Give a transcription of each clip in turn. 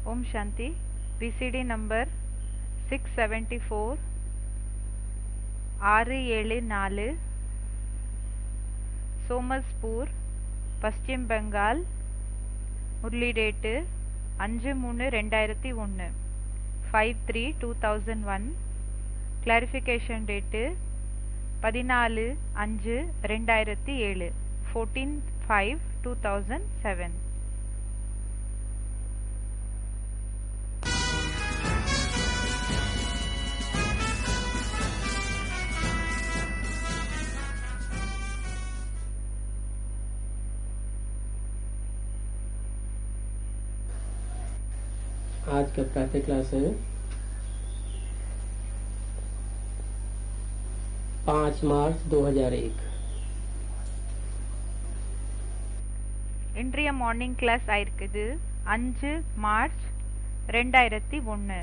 Om Shanti. PCD number 674 674 Somaspur Paschim Bengal. Murali date 5/3/2001 5/3/2001. Clarification date 14/5/2007 14/5/2007. आज का प्रातः क्लास है 5 मार्च 2001. இன்றைய மார்னிங் கிளாஸ் ஆயிருக்குது 5 மார்ச் 2001.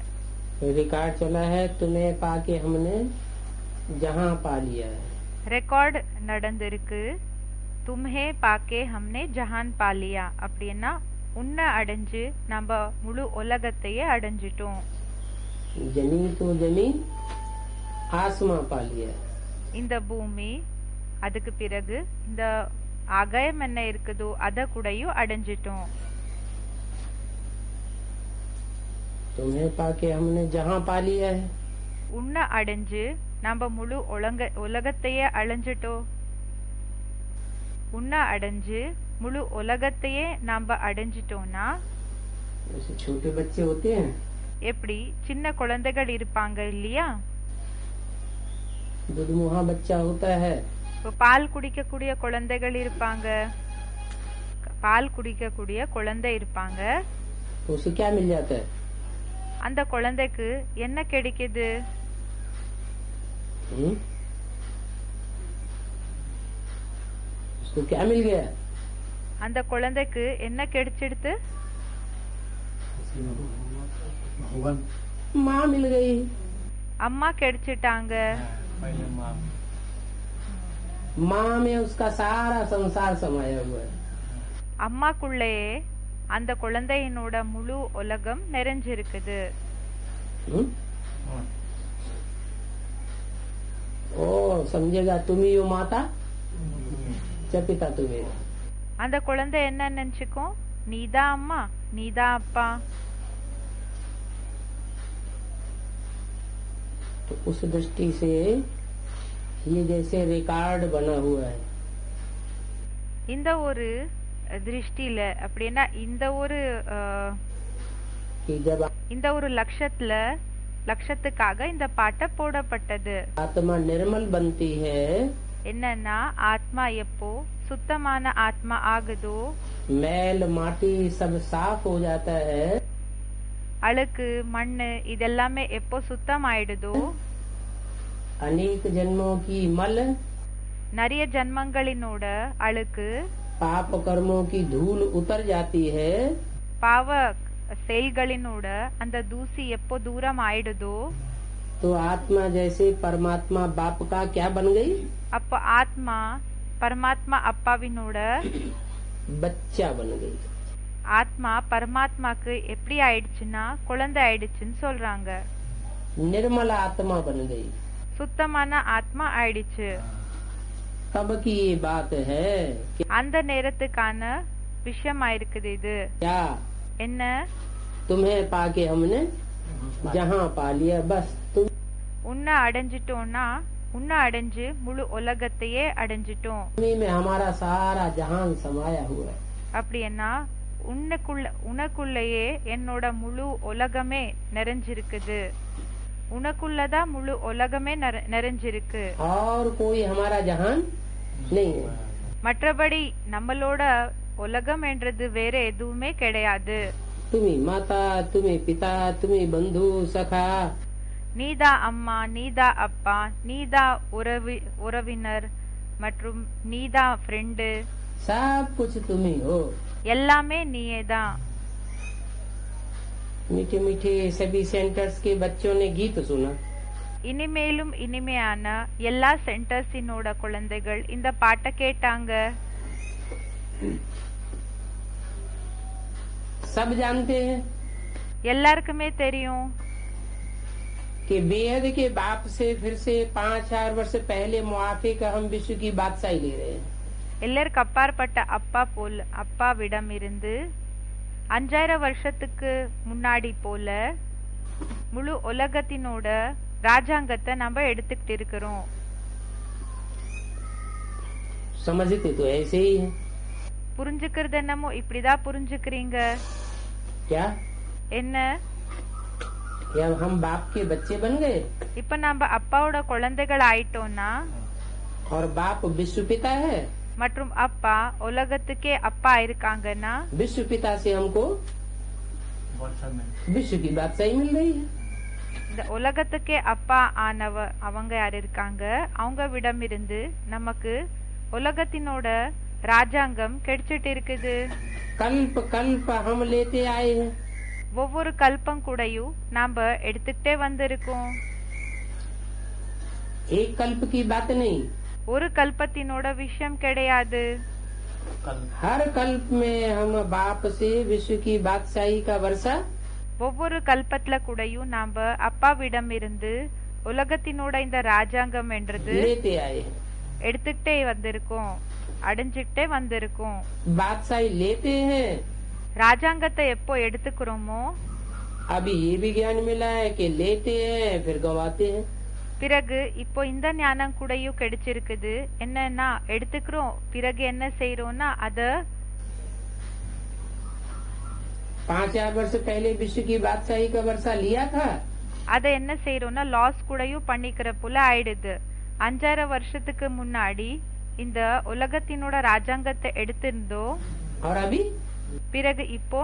रिकॉर्ड चला है तुम्हें पाके हमने जहां पा लिया है. ரெக்கார்ட் நடந்திருக்கு. தும்ஹே பாக்கே ஹம்னே ஜஹான் பாலியா. அப்படின்னா உன்னை அடைஞ்சு நம்ம முழு உலகத்தையே அடைஞ்சிட்டோம். जमीन तो जमीन आसमां पा लिया है. இந்த பூமி, அதுக்கு பிறகு இந்த அகயம் என்ன இருக்குதோ அத கூடயும் அடைஞ்சிட்டோம். तुम्हें पाके हमने जहां पा लिया है. உன்னை அடைஞ்சு நம்ம முழு உலகத்தையே அடைஞ்சிட்டோம். உன்னை அடைஞ்சு முழு உலகத்தையே நாம அடைஞ்சிட்டோம்னா जैसे छोटे बच्चे होते हैं, எப்படி சின்ன குழந்தைகள் இருப்பாங்க இல்லையா? दुधमुहा बच्चा होता है, இப்போ பால் குடிக்கக்கூடிய குழந்தைகள் இருப்பாங்க. பால் குடிக்கக்கூடிய குழந்தை இருப்பாங்க. तो उसे क्या मिल जाता है? அந்த குழந்தைக்கு என்ன கிடைக்குது? उसको क्या मिल गया? அந்த குழந்தைக்கு என்ன கிடைச்சிடுது? माँ मिल गई. அம்மா கிடைச்சிட்டாங்க. माँ में उसका सारा संसार समाया हुआ है. அம்மாக்குள்ளேயே அந்த குழந்தையினோட முழு உலகம் நிறைஞ்சிருக்குது. ओ समझेगा तुम ही हो माता, क्या पिता तुम्हें. அந்த குழந்தை என்ன நினைச்சுக்கும்? நீதான் அம்மா, நீதான் அப்பா. तो उस दृष्टि से ये जैसे रिकॉर्ड बना हुआ है. இந்த ஒரு திருஷ்டில அப்படின்னா இந்த ஒரு कि जब இந்த ஒரு லட்சத்துக்காக இந்த பாட்டை போடப்பட்டது. आत्मा निर्मल बनती है, என்னன்னா ஆத்மா எப்போ சுத்தமான ஆத்மா ஆகுதோ, मैल माटी सब साफ हो जाता है, அழுக்கு மண்ணு இதெல்லாமே எப்போ சுத்தம் ஆயிடுதோ, अनेक जन्मों की मल நிறைய ஜன்மங்களினோட அழுக்கு पाप कर्मों की धूल उतर जाती है, பாவ செயல்களினோட அந்த தூசி எப்போ தூரம் ஆயிடுதோ, तो आत्मा जैसे परमात्मा बाप का क्या बन गई? அப்ப ஆத்மா பரமாத்மா அப்பாவினோட बच्चा बन गई. ஆத்மா பரமாத்மாக்கு எப்படி ஆயிடுச்சுன்னா குழந்தை ஆயிடுச்சுன்னு சொல்றாங்க. निर्मल आत्मा बन गई. சுத்தமான ஆத்மா ஆயிடுச்சு. कब की ये बात है कि அந்த நேரத்துக்கான விஷயமா இருக்குது இது. क्या என்ன? तुम्हें पाके हमने जहाँ पा लिया, बस तुम உன்னை அடைஞ்சிட்டோம்னா உன்னை அடைஞ்சு முழு உலகத்தையே அடைஞ்சிட்டோம். में हमारा सारा जहान समाया हुआ है. அப்படின்னா உனக்குள்ளேயே என்னோட முழு உலகமே நிறைஞ்சிருக்குது. உனக்குள்ளதான் முழு உலகமே நிறைஞ்சிருக்கு. और कोई हमारा जहान नहीं है. மற்றபடி நம்மளோட உலகம் என்றது வேற எதுவுமே கிடையாது. तुम्ही माता, तुम्ही पिता, तुम्ही बंधु सखा, நீதா அம்மா, நீதா அப்பா, நீதா உறவினர் மற்றும் நீதா ஃப்ரெண்டு, सब कुछ तुम्ही हो. எல்லாமே நீயே தான். मीठे मीठे सभी सेंटर्स के बच्चों ने गीत सुना. இனிமேலும் இனிமையான எல்லா சென்டர்ஸினோட குழந்தைகள் இந்த பாட்டை கேட்டாங்க. सब जानते हैं எல்லாருக்குமே தெரியும் कि बेहद के बाप से फिर से 5000 वर्ष पहले मुआफे का हम विश्व की बादशाही ले रहे हैं। எல்லாருக்கு அப்பாற்பட்ட அப்பாவிடம் இருந்து 5000 வருஷத்துக்கு முன்னாடி போல முழு உலகத்தினோட ராஜாங்கத்தை நம்ம எடுத்துக்கிட்டு இருக்கிறோம். समझते तो ऐसे ही है। புரிஞ்சுக்கிறது என்னமோ இப்படிதான் புரிஞ்சுக்கிறீங்க. क्या என்ன क्या हम बाप के बच्चे बन गए இப்ப நம்ம அப்பாவோட குழந்தைகள் ஆயிட்டோம்னா और बाप विश्व पिता है, மற்றும் அப்பா உலகத்துக்கே அப்பா இருக்காங்கன்னா विश्व पिता से हमको विश्व की बादशाही मिल रही है। இந்த உலகத்துக்கே அப்பா அவங்க யார் இருக்காங்க, அவங்க விடம் இருந்து நமக்கு உலகத்தினோட ராஜாங்கம் கிடைச்சிட்டு இருக்குது. कल्प कल्प हम लेते आए हैं, ஒவ்வொரு கல்பம் கூடயும் நாம எடுத்துக்கிட்டே வந்திருக்கோம். एक कल्प की बात नहीं, ஒரு கல்பத்தினோட விஷயம் கிடையாது. हर कल्प में हम बाप से विश्व की बादशाही का वर्षा ஒவ்வொரு கல்பத்துல கூடயும் நாம அப்பாவிடம் இருந்து உலகத்தினோட இந்த ராஜாங்கம் என்றது लेते आए हैं। எடுத்துக்கிட்டே வந்திருக்கோம், அடைஞ்சுக்கிட்டே வந்திருக்கோம். बादशाही लेते हैं, ராஜாங்கத்தை எப்போ எடுத்துக்கிறோமோ अभी ये भी ज्ञान मिला है कि लेते हैं फिर गंवाते हैं। பிறகு இப்போ இந்த ஞானம் கூடயும் கிடைச்சிருக்குது. என்னன்னா எடுத்துக்கிறோம், பிறகு என்ன செய்யறோம்னா அத 5000 वर्ष पहले विश्व की बादशाही का वर्षा लिया था, அத என்ன செய்யறோம்னா லாஸ் கூடயும் பண்ணிக்கிற போல ஆயிடுது. 5000 வருஷத்துக்கு முன்னாடி இந்த உலகத்தினோட ராஜாங்கத்தை எடுத்திருந்தோம், और अभी பிறகு இப்போ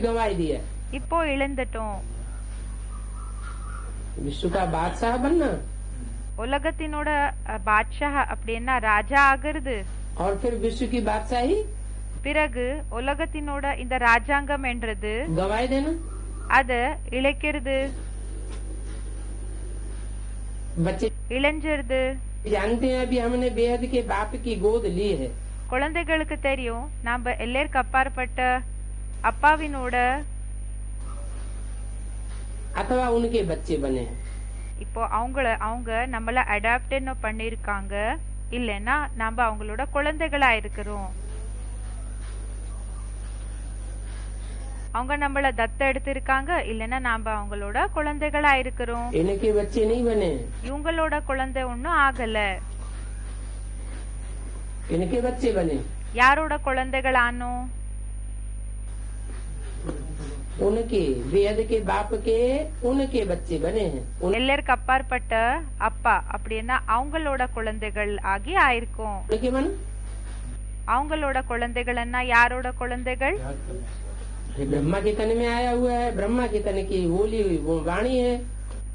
गंवाई दिया। இப்போ இழந்துட்டோம். विश्व का बादशाह बनना உலகத்தினோட பாட்ஷாஹ் அப்படின்னா ராஜா ஆகிறது, और फिर विश्व की बादशाही பிறகு உலகத்தினோட இந்த ராஜாங்கம் என்றது गंवाई देना। அத இழைக்கிறது, बच्चे இளைஞ்சிருது. जानते हैं अभी हमने बेहद के बाप की गोद ली है, குழந்தைகளுக்கு தெரியும் நாம எல்லாருக்கு அப்பாற்பட்ட அப்பாவினோட अथवा उनके बच्चे बने हैं। இப்போ அவங்க நம்மள அடாப்ட் பண்ணிருக்காங்க, இல்லைன்னா நாம அவங்களோட குழந்தைகளா இருக்கிறோம். அவங்க நம்மள தத்த எடுத்திருக்காங்க, இல்லைன்னா நாம அவங்களோட குழந்தைகளா இருக்கிறோம். इनके बच्चे नहीं बने, இவங்களோட குழந்தை ஒன்னும் ஆகல, इनके बच्चे बने। யாரோட குழந்தைகள் ஆனோம்? उनके बेहद के बाप के उनके बच्चे बने हैं। எல்லாருக்கு அப்பாற்பட்ட அப்பா அப்படின்னா அவங்களோட குழந்தைகள் ஆகி ஆயிருக்கும். उनके मन அவங்களோட குழந்தைகள்னா யாரோட குழந்தைகள்? ब्रह्मा के तन में आया हुआ है, ब्रह्मा के तन की बोली हुई वो वाणी है।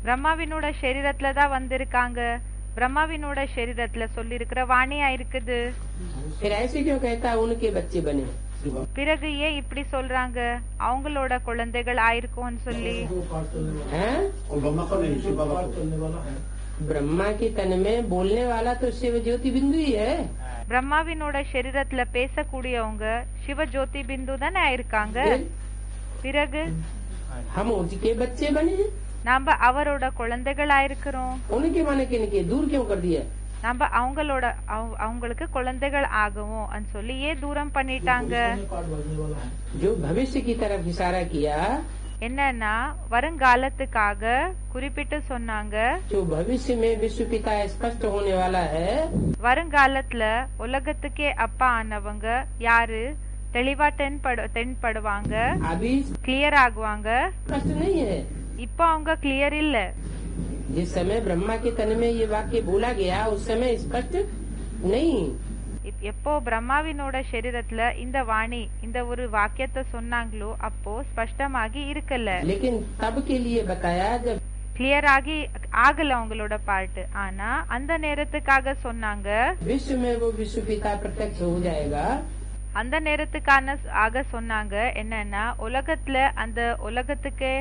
பிரம்மாவினோட சரீரத்துல தான் வந்திருக்காங்க, பிரம்மாவினோட சரீரத்துல சொல்லி இருக்கிற வாணியா இருக்குது. फिर ऐसे क्यों कहता उनके बच्चे बने? பிறகு ஏன் இப்படி சொல்றாங்க அவங்களோட குழந்தைகள் ஆயிருக்கும்னு சொல்லி? हैं? ब्रह्मा के तन में बोलने वाला तो शिव ज्योति बिंदु ही है। பிரம்மாவினோட சரீரத்துல பேசக்கூடியவங்க சிவ ஜோதி பிந்து தானே ஆயிருக்காங்க. பிறகு हम उसके बच्चे बने हैं। நாம அவரோட குழந்தைகள் ஆயிருக்கிறோம். उनके माने के दूर क्यों कर दिया? நம்ம அவங்களுக்கு குழந்தைகள் ஆகவும் சொல்லி ஏன் தூரம் பண்ணிட்டாங்க? जो भविष्य की तरफ इशारा किया, என்னன்னா வருங்காலத்துக்காக குறிப்பிட்டு சொன்னாங்க. जो भविष्य में विश्व पिता स्पष्ट होने वाला है, வருங்காலத்துல உலகத்துக்கே அப்பா ஆனவங்க யாரு தெளிவா தென்படுவாங்க, अभी கிளியர் ஆகுவாங்க. स्पष्ट नहीं है। இப்போ அவங்க கிளியர் இல்ல. जिस समय ब्रह्मा के तन में ये वाक्य बोला गया उस समय स्पष्ट नहीं। எப்போ பிரம்மாவினோட சரீரத்துல இந்த வாணி இந்த ஒரு வாக்கியத்தை சொன்னாங்களோ அப்போ ஸ்பஷ்டமாகி இருக்கல. लेकिन तब के लिए बताया जब கிளியர் ஆகல அவங்களோட பாட்டு. ஆனா அந்த நேரத்துக்காக சொன்னாங்க, विश्व में वो विश्व पिता प्रत्यक्ष हो जाएगा। அந்த நேரத்துக்காக சொன்னாங்க என்னன்னா உலகத்துல அந்த உலகத்துக்கு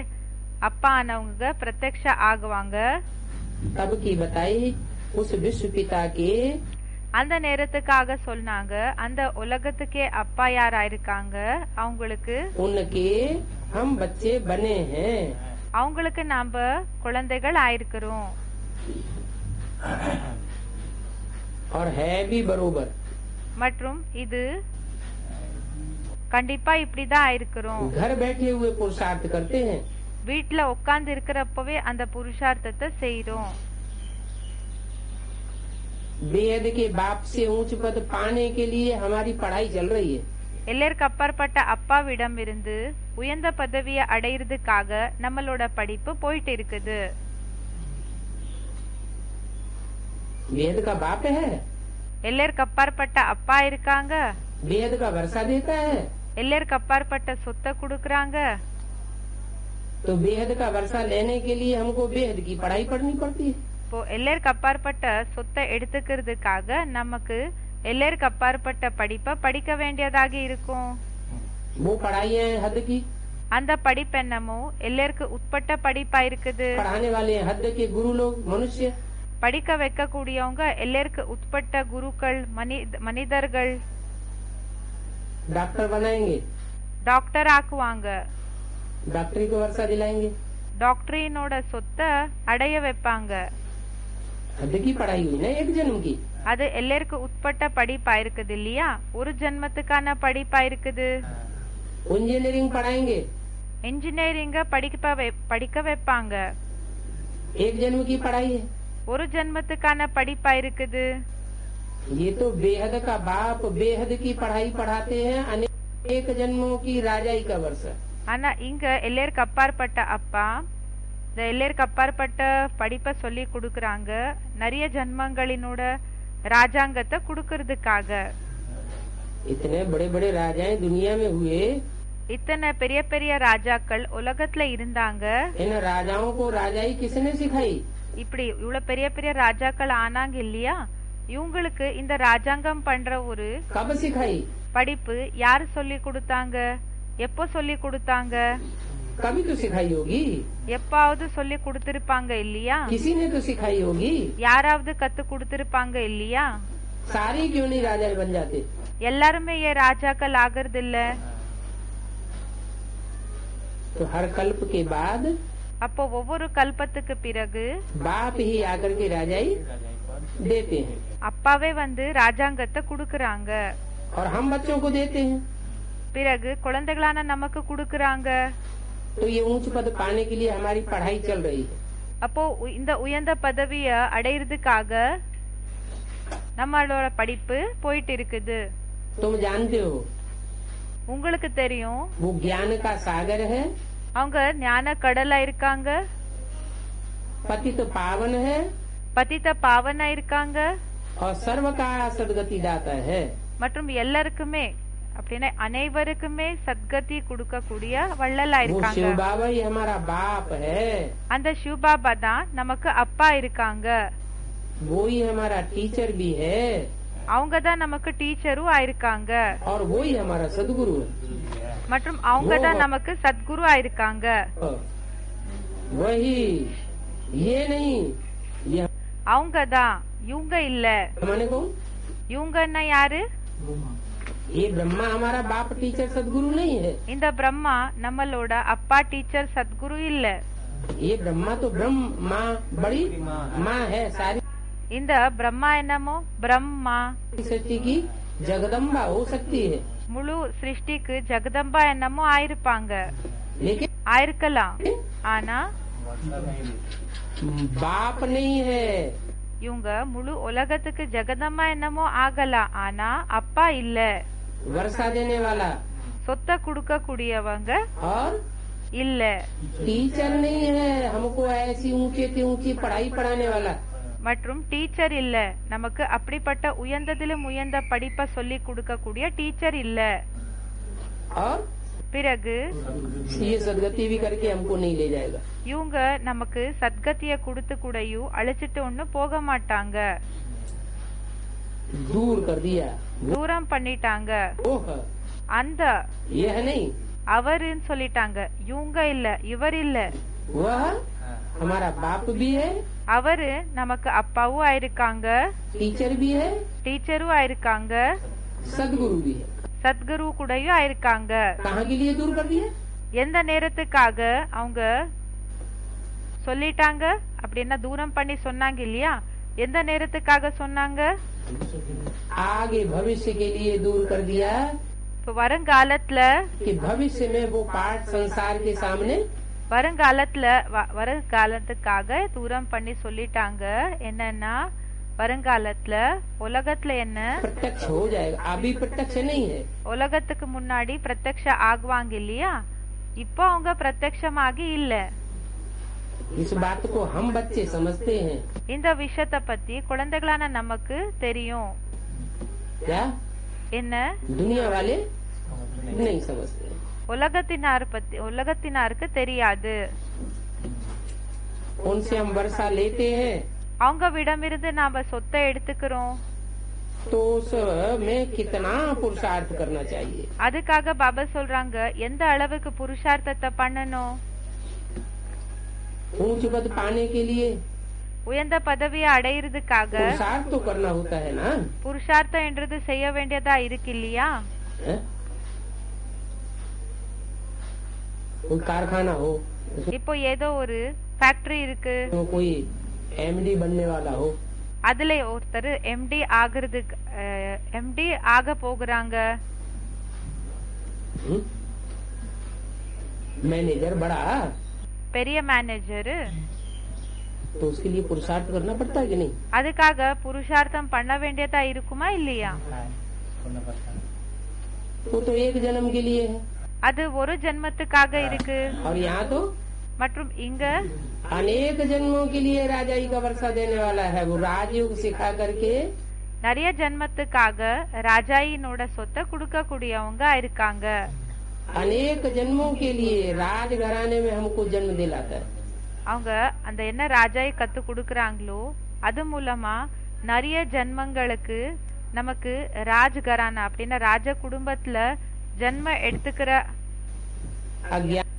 அப்பா ஆனவங்க பிரத்யக்ஷ ஆகுவாங்க. तब की बताई उस विश्व पिता के அந்த நேரத்துக்காக சொன்னாங்க, அந்த உலகத்துக்கே அப்பா யாரா இருக்காங்க, அவங்களுக்கு उनके हम बच्चे बने हैं அவங்களுக்கு நாம குழந்தைகள் ஆயிருக்கிறோம். और है भी बरोबर। மற்றும் இது கண்டிப்பா இப்படிதான் ஆயிருக்கிறோம். घर बैठे हुए पुरुषार्थ करते हैं, வீட்டுல உட்கார்ந்து இருக்கிறப்பவே அந்த புருஷார்த்தத்தை செய்யறோம். बेहद के बाप से ऊंच पद पाने के लिए हमारी पढ़ाई चल रही है। எல்லோருக்கு அப்பாற்பட்ட அப்பாவிடம் இருந்து உயர்ந்த பதவியை அடையிறதுக்காக நம்மளோட படிப்பு போயிட்டு இருக்குது. बेहद का बाप है, எல்லோருக்கு அப்பாற்பட்ட அப்பா இருக்காங்க, बेहद का वर्षा देता है, எல்லோருக்கு அப்பாற்பட்ட சொத்தை கொடுக்கறாங்க. तो बेहद का वर्षा लेने के लिए हमको बेहद की पढ़ाई पढ़नी पड़ती है। இப்போ எல்லோருக்கு அப்பாற்பட்ட சொத்தை எடுத்துக்கிறதுக்காக நமக்கு எல்லோருக்கு அப்பாற்பட்ட படிப்பை படிக்க வேண்டியதாக இருக்கும். वो पढ़ाई है हद की, அந்த படிப்பு என்னமோ எல்லோருக்கு உட்பட்ட படிப்பா இருக்குது. पढ़ाने वाले हैं हद के गुरु लोग मनुष्य, படிக்க வைக்கக்கூடியவங்க எல்லோருக்கு உட்பட்ட குருக்கள் மனிதர்கள். डॉक्टर बनाएंगे, டாக்டர் ஆக்குவாங்க, डॉक्टरी को वर्षा दिलाएंगे, டாக்டரினோட சொத்தை அடைய வைப்பாங்க. हद की पढ़ाई हुई ना एक जन्म की। அது எல்லோருக்கு உட்பட்ட படிப்பா இருக்குது இல்லையா, ஒரு ஜென்மத்துக்கான படிப்பா இருக்குது. इंजीनियरिंग पढ़ाएंगे, இன்ஜினியரிங்க படிக்க வைப்பாங்க, एक जन्म की पढ़ाई है। ஒரு ஜென்மத்துக்கான படிப்பா இருக்குது. ये तो बेहद का बाप बेहद की पढ़ाई पढ़ाते हैं, अनेक जन्मों की राजाई का वर्ष। ஆனா இங்க எல்லோருக்கு அப்பாற்பட்ட அப்பா இந்த எல்லோருக்கு அப்பாற்பட்ட படிப்பை சொல்லி கொடுக்கறாங்க, நிறைய ஜன்மங்களினோட ராஜாங்கத்தை கொடுக்கறதுக்காக. इतने बड़े बड़े राजाएं दुनिया में हुए, இத்தனை பெரிய பெரிய ராஜாக்கள் உலகத்துல இருந்தாங்க. इन राजाओं को राजाई किसने सिखाई? இப்படி இவ்வளவு பெரிய பெரிய ராஜாக்கள் ஆனாங்க இல்லையா, இவங்களுக்கு இந்த ராஜாங்கம் பண்ற ஒரு कब सिखाई? படிப்பு யாரு சொல்லி கொடுத்தாங்க, எப்போ சொல்லி கொடுத்தாங்க? कभी तो सिखाई होगी, எப்பாவது சொல்லி கொடுத்திருப்பாங்க இல்லையா, किसी ने तो सिखाई होगी। யாராவது கத்து கொடுத்திருப்பாங்க இல்லையா. सारे क्यों नहीं राजा बन जाते? எல்லாருமே ஏன் ராஜாக்கள் ஆகிறது இல்ல? तो हर कल्प के बाद அப்போ ஒவ்வொரு கல்பத்துக்கு பிறகு बाप ही आकर के राजाई देते हैं அப்பாவே வந்து ராஜாங்கத்தை கொடுக்கறாங்க. और हम बच्चों को देते हैं। பிறகு குழந்தைகளான நமக்கு கொடுக்கறாங்க. तो ये ऊंच पद पाने के लिए हमारी पढ़ाई चल रही है। அப்போ இந்த உயர்ந்த பதவிய அடையிறதுக்காக நம்மளோட படிப்பு போயிட்டு இருக்குது. तुम जानते हो உங்களுக்கு தெரியும், वो ज्ञान का सागर है, அவங்க ஞான கடலா இருக்காங்க, पतित पावन है பதித்த பாவனா இருக்காங்க, और सर्व का सदगति दाता है। மற்றும் எல்லாருக்குமே அப்படின்னா அனைவருக்குமே சத்கதி கொடுக்கக்கூடிய வள்ளலா वो இருக்காங்க. शिव बाबा ही हमारा बाप है, அந்த சிவபாபா தான் நமக்கு அப்பா இருக்காங்க. वो ही हमारा टीचर भी है, அவங்க தான் நமக்கு டீச்சரும் ஆயிருக்காங்க. और वो ही हमारा सदगुरु है। மற்றும் அவங்க தான் நமக்கு சத்குரு ஆயிருக்காங்க. वही, ये नहीं, ये அவங்க தான், இவங்க இல்ல. माने कौन? இவங்கன்னா யாரு? ये ब्रह्मा हमारा बाप टीचर सदगुरु नहीं है। இந்த பிரம்மா நம்மளோட அப்பா டீச்சர் சத்குரு இல்ல. ये ब्रह्मा तो ब्रह्म माँ बड़ी माँ है, सारी இந்த பிரம்மா என்னமோ பிரம்மா सृष्टि की जगदम्बा हो सकती है, முழு சிருஷ்டிக்கு ஜெகதம்பா என்னமோ ஆயிருப்பாங்க, लेकिन ஆயிருக்கலாம். ஆனா बाप नहीं है। இவங்க முழு உலகத்துக்கு ஜெகதம்பா என்னமோ ஆகலாம், ஆனா அப்பா இல்ல. वर्षा देने वाला சொத்தை கொடுக்க கூடியவங்க और இல்ல. टीचर नहीं है, हमको ऐसी ऊंचे से ऊंची पढ़ाई पढ़ाने वाला। மற்றும் டீச்சர் இல்ல, நமக்கு அப்படிப்பட்ட உயர்ந்ததிலும் உயர்ந்த படிப்பை சொல்லி கொடுக்க கூடிய டீச்சர் இல்ல. और பிறகு ये सदगति भी करके हमको नहीं ले जाएगा। இவங்க நமக்கு சத்கத்திய கொடுத்து கூடயும் அழைச்சிட்டு ஒண்ணு போக மாட்டாங்க, दूर कर दिया, தூரம் பண்ணிட்டாங்க. ओह அந்த ये है नहीं, அவருன்னு சொல்லிட்டாங்க, இவங்க இல்ல, இவர் இல்ல. वह हमारा बाप भी है, அவரு நமக்கு அப்பாவும் ஆயிருக்காங்க, टीचर भी है, டீச்சரும் ஆயிருக்காங்க, सदगुरु भी है। சத்குரு கூடயும் ஆயிருக்காங்க। कहाँ के लिए दूर कर दिया? எந்த நேரத்துக்காக அவங்க சொல்லிட்டாங்க அப்படின்னா தூரம் பண்ணி சொன்னாங்க இல்லையா, எந்த நேரத்துக்காக சொன்னாங்க? आगे भविष्य के लिए दूर कर दिया இப்போ வருங்காலத்துல कि भविष्य में वो पाठ संसार के सामने வருங்காலத்துக்காக தூரம் பண்ணி சொல்லிட்டாங்க। என்னன்னா வருங்காலத்துல உலகத்துல என்ன प्रत्यक्ष हो जाएगा, अभी प्रत्यक्ष नहीं है। உலகத்துக்கு முன்னாடி பிரத்யக்ஷ ஆகுவாங்க இல்லையா, இப்போ அவங்க பிரத்யக்ஷமாகி இல்ல। इस बात को हम बच्चे समझते हैं। இந்த விஷயத்தை பத்தி குழந்தைகளான நமக்கு தெரியும்। क्या? என்ன? दुनिया वाले नहीं समझते। உலகத்தினாருக்கு தெரியாது। उनसे हम वर्षा लेते हैं அவங்க விடமிருந்து நாம சொத்தை எடுத்துக்கிறோம், तो उसमें कितना पुरुषार्थ करना चाहिए। அதுக்காக பாபா சொல்றாங்க எந்த அளவுக்கு புருஷார்த்தத்தை பண்ணணும்। ऊंच पद पाने के लिए உயர்ந்த பதவியை அடையிறதுக்காக पुरुषार्थ तो करना होता है ना। புருஷார்த்தம் என்றது செய்ய வேண்டியதா இருக்கு இல்லையா। है? कोई कारखाना हो, இப்போ ஏதோ ஒரு ஃபேக்டரி இருக்கு, तो कोई एमडी बनने वाला हो, அதுல ஒருத்தர் எம்டி ஆக போகிறாங்க, मैनेजर बड़ा, பெரிய மேனேஜர், तो उसके लिए पुरुषार्थ करना पड़ता है कि नहीं? அதுக்காக புருஷார்த்தம் பண்ண வேண்டியதா இருக்குமா இல்லையா? तो एक जन्म के लिए है, அது ஒரு ஜென்மத்துக்காக இருக்கு। और यहाँ तो மற்றும் இங்க अनेक जन्मों के लिए राजाई का वर्षा देने वाला है। वो राजयोग सिखा करके நிறைய ஜென்மத்துக்காக ராஜாயினோட சொத்தை கொடுக்க கூடியவங்க இருக்காங்க। अनेक जन्मों के लिए राज घराने में हमको जन्म दिलाता है। அவங்க அந்த என்ன ராஜாயை கத்து கொடுக்கறாங்களோ அது மூலமா நிறைய ஜென்மங்களுக்கு நமக்கு ராஜ்கரானா அப்படின்னா ராஜ குடும்பத்துல ஜென்ம எடுத்துக்கிற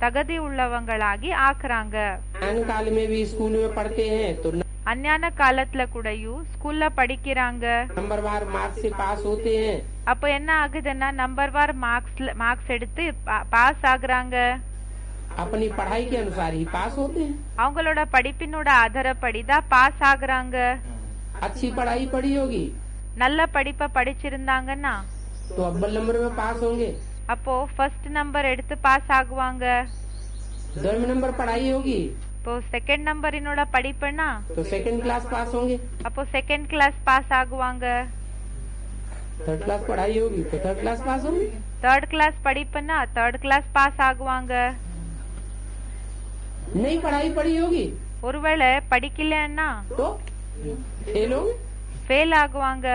தகுதி உள்ளவங்களாகி ஆக்குறாங்க। ज्ञान काल में भी स्कूल में पढ़ते हैं तो அஞ்ஞான காலத்துல கூடயும் ஸ்கூல்ல படிக்கிறாங்க, नंबर वार मार्क्स से पास होते हैं। அப்ப என்ன ஆகுதுன்னா நம்பர் வார் மார்க்ஸ் எடுத்து பாஸ் ஆகுறாங்க। अपनी पढ़ाई के अनुसार ही पास होते हैं। அவங்களோட படிப்பினோட ஆதாரப்படிதான் பாஸ் ஆகுறாங்க। अच्छी पढ़ाई पढ़ी होगी நல்ல படிப்பை படிச்சிருந்தாங்கன்னா तो अव्वल नंबर में पास होंगे। அப்போ ஃபர்ஸ்ட் நம்பர் எடுத்து பாஸ் ஆகுவாங்க। दसवें नंबर पढ़ाई होगी இப்போ செகண்ட் நம்பரினோட படிப்புனா तो सेकंड क्लास पास होंगे। அப்போ செகண்ட் கிளாஸ் பாஸ் ஆகுவாங்க। थर्ड क्लास पढ़ाई होगी तो थर्ड क्लास पास होंगे। தேர்ட் கிளாஸ் படிப்புனா தேர்ட் கிளாஸ் பாஸ் ஆகுவாங்க। नहीं पढ़ाई पढ़ी होगी ஒருவேளை படிக்கலன்னா तो फेल होंगे। ஃபெயில் ஆகுவாங்க।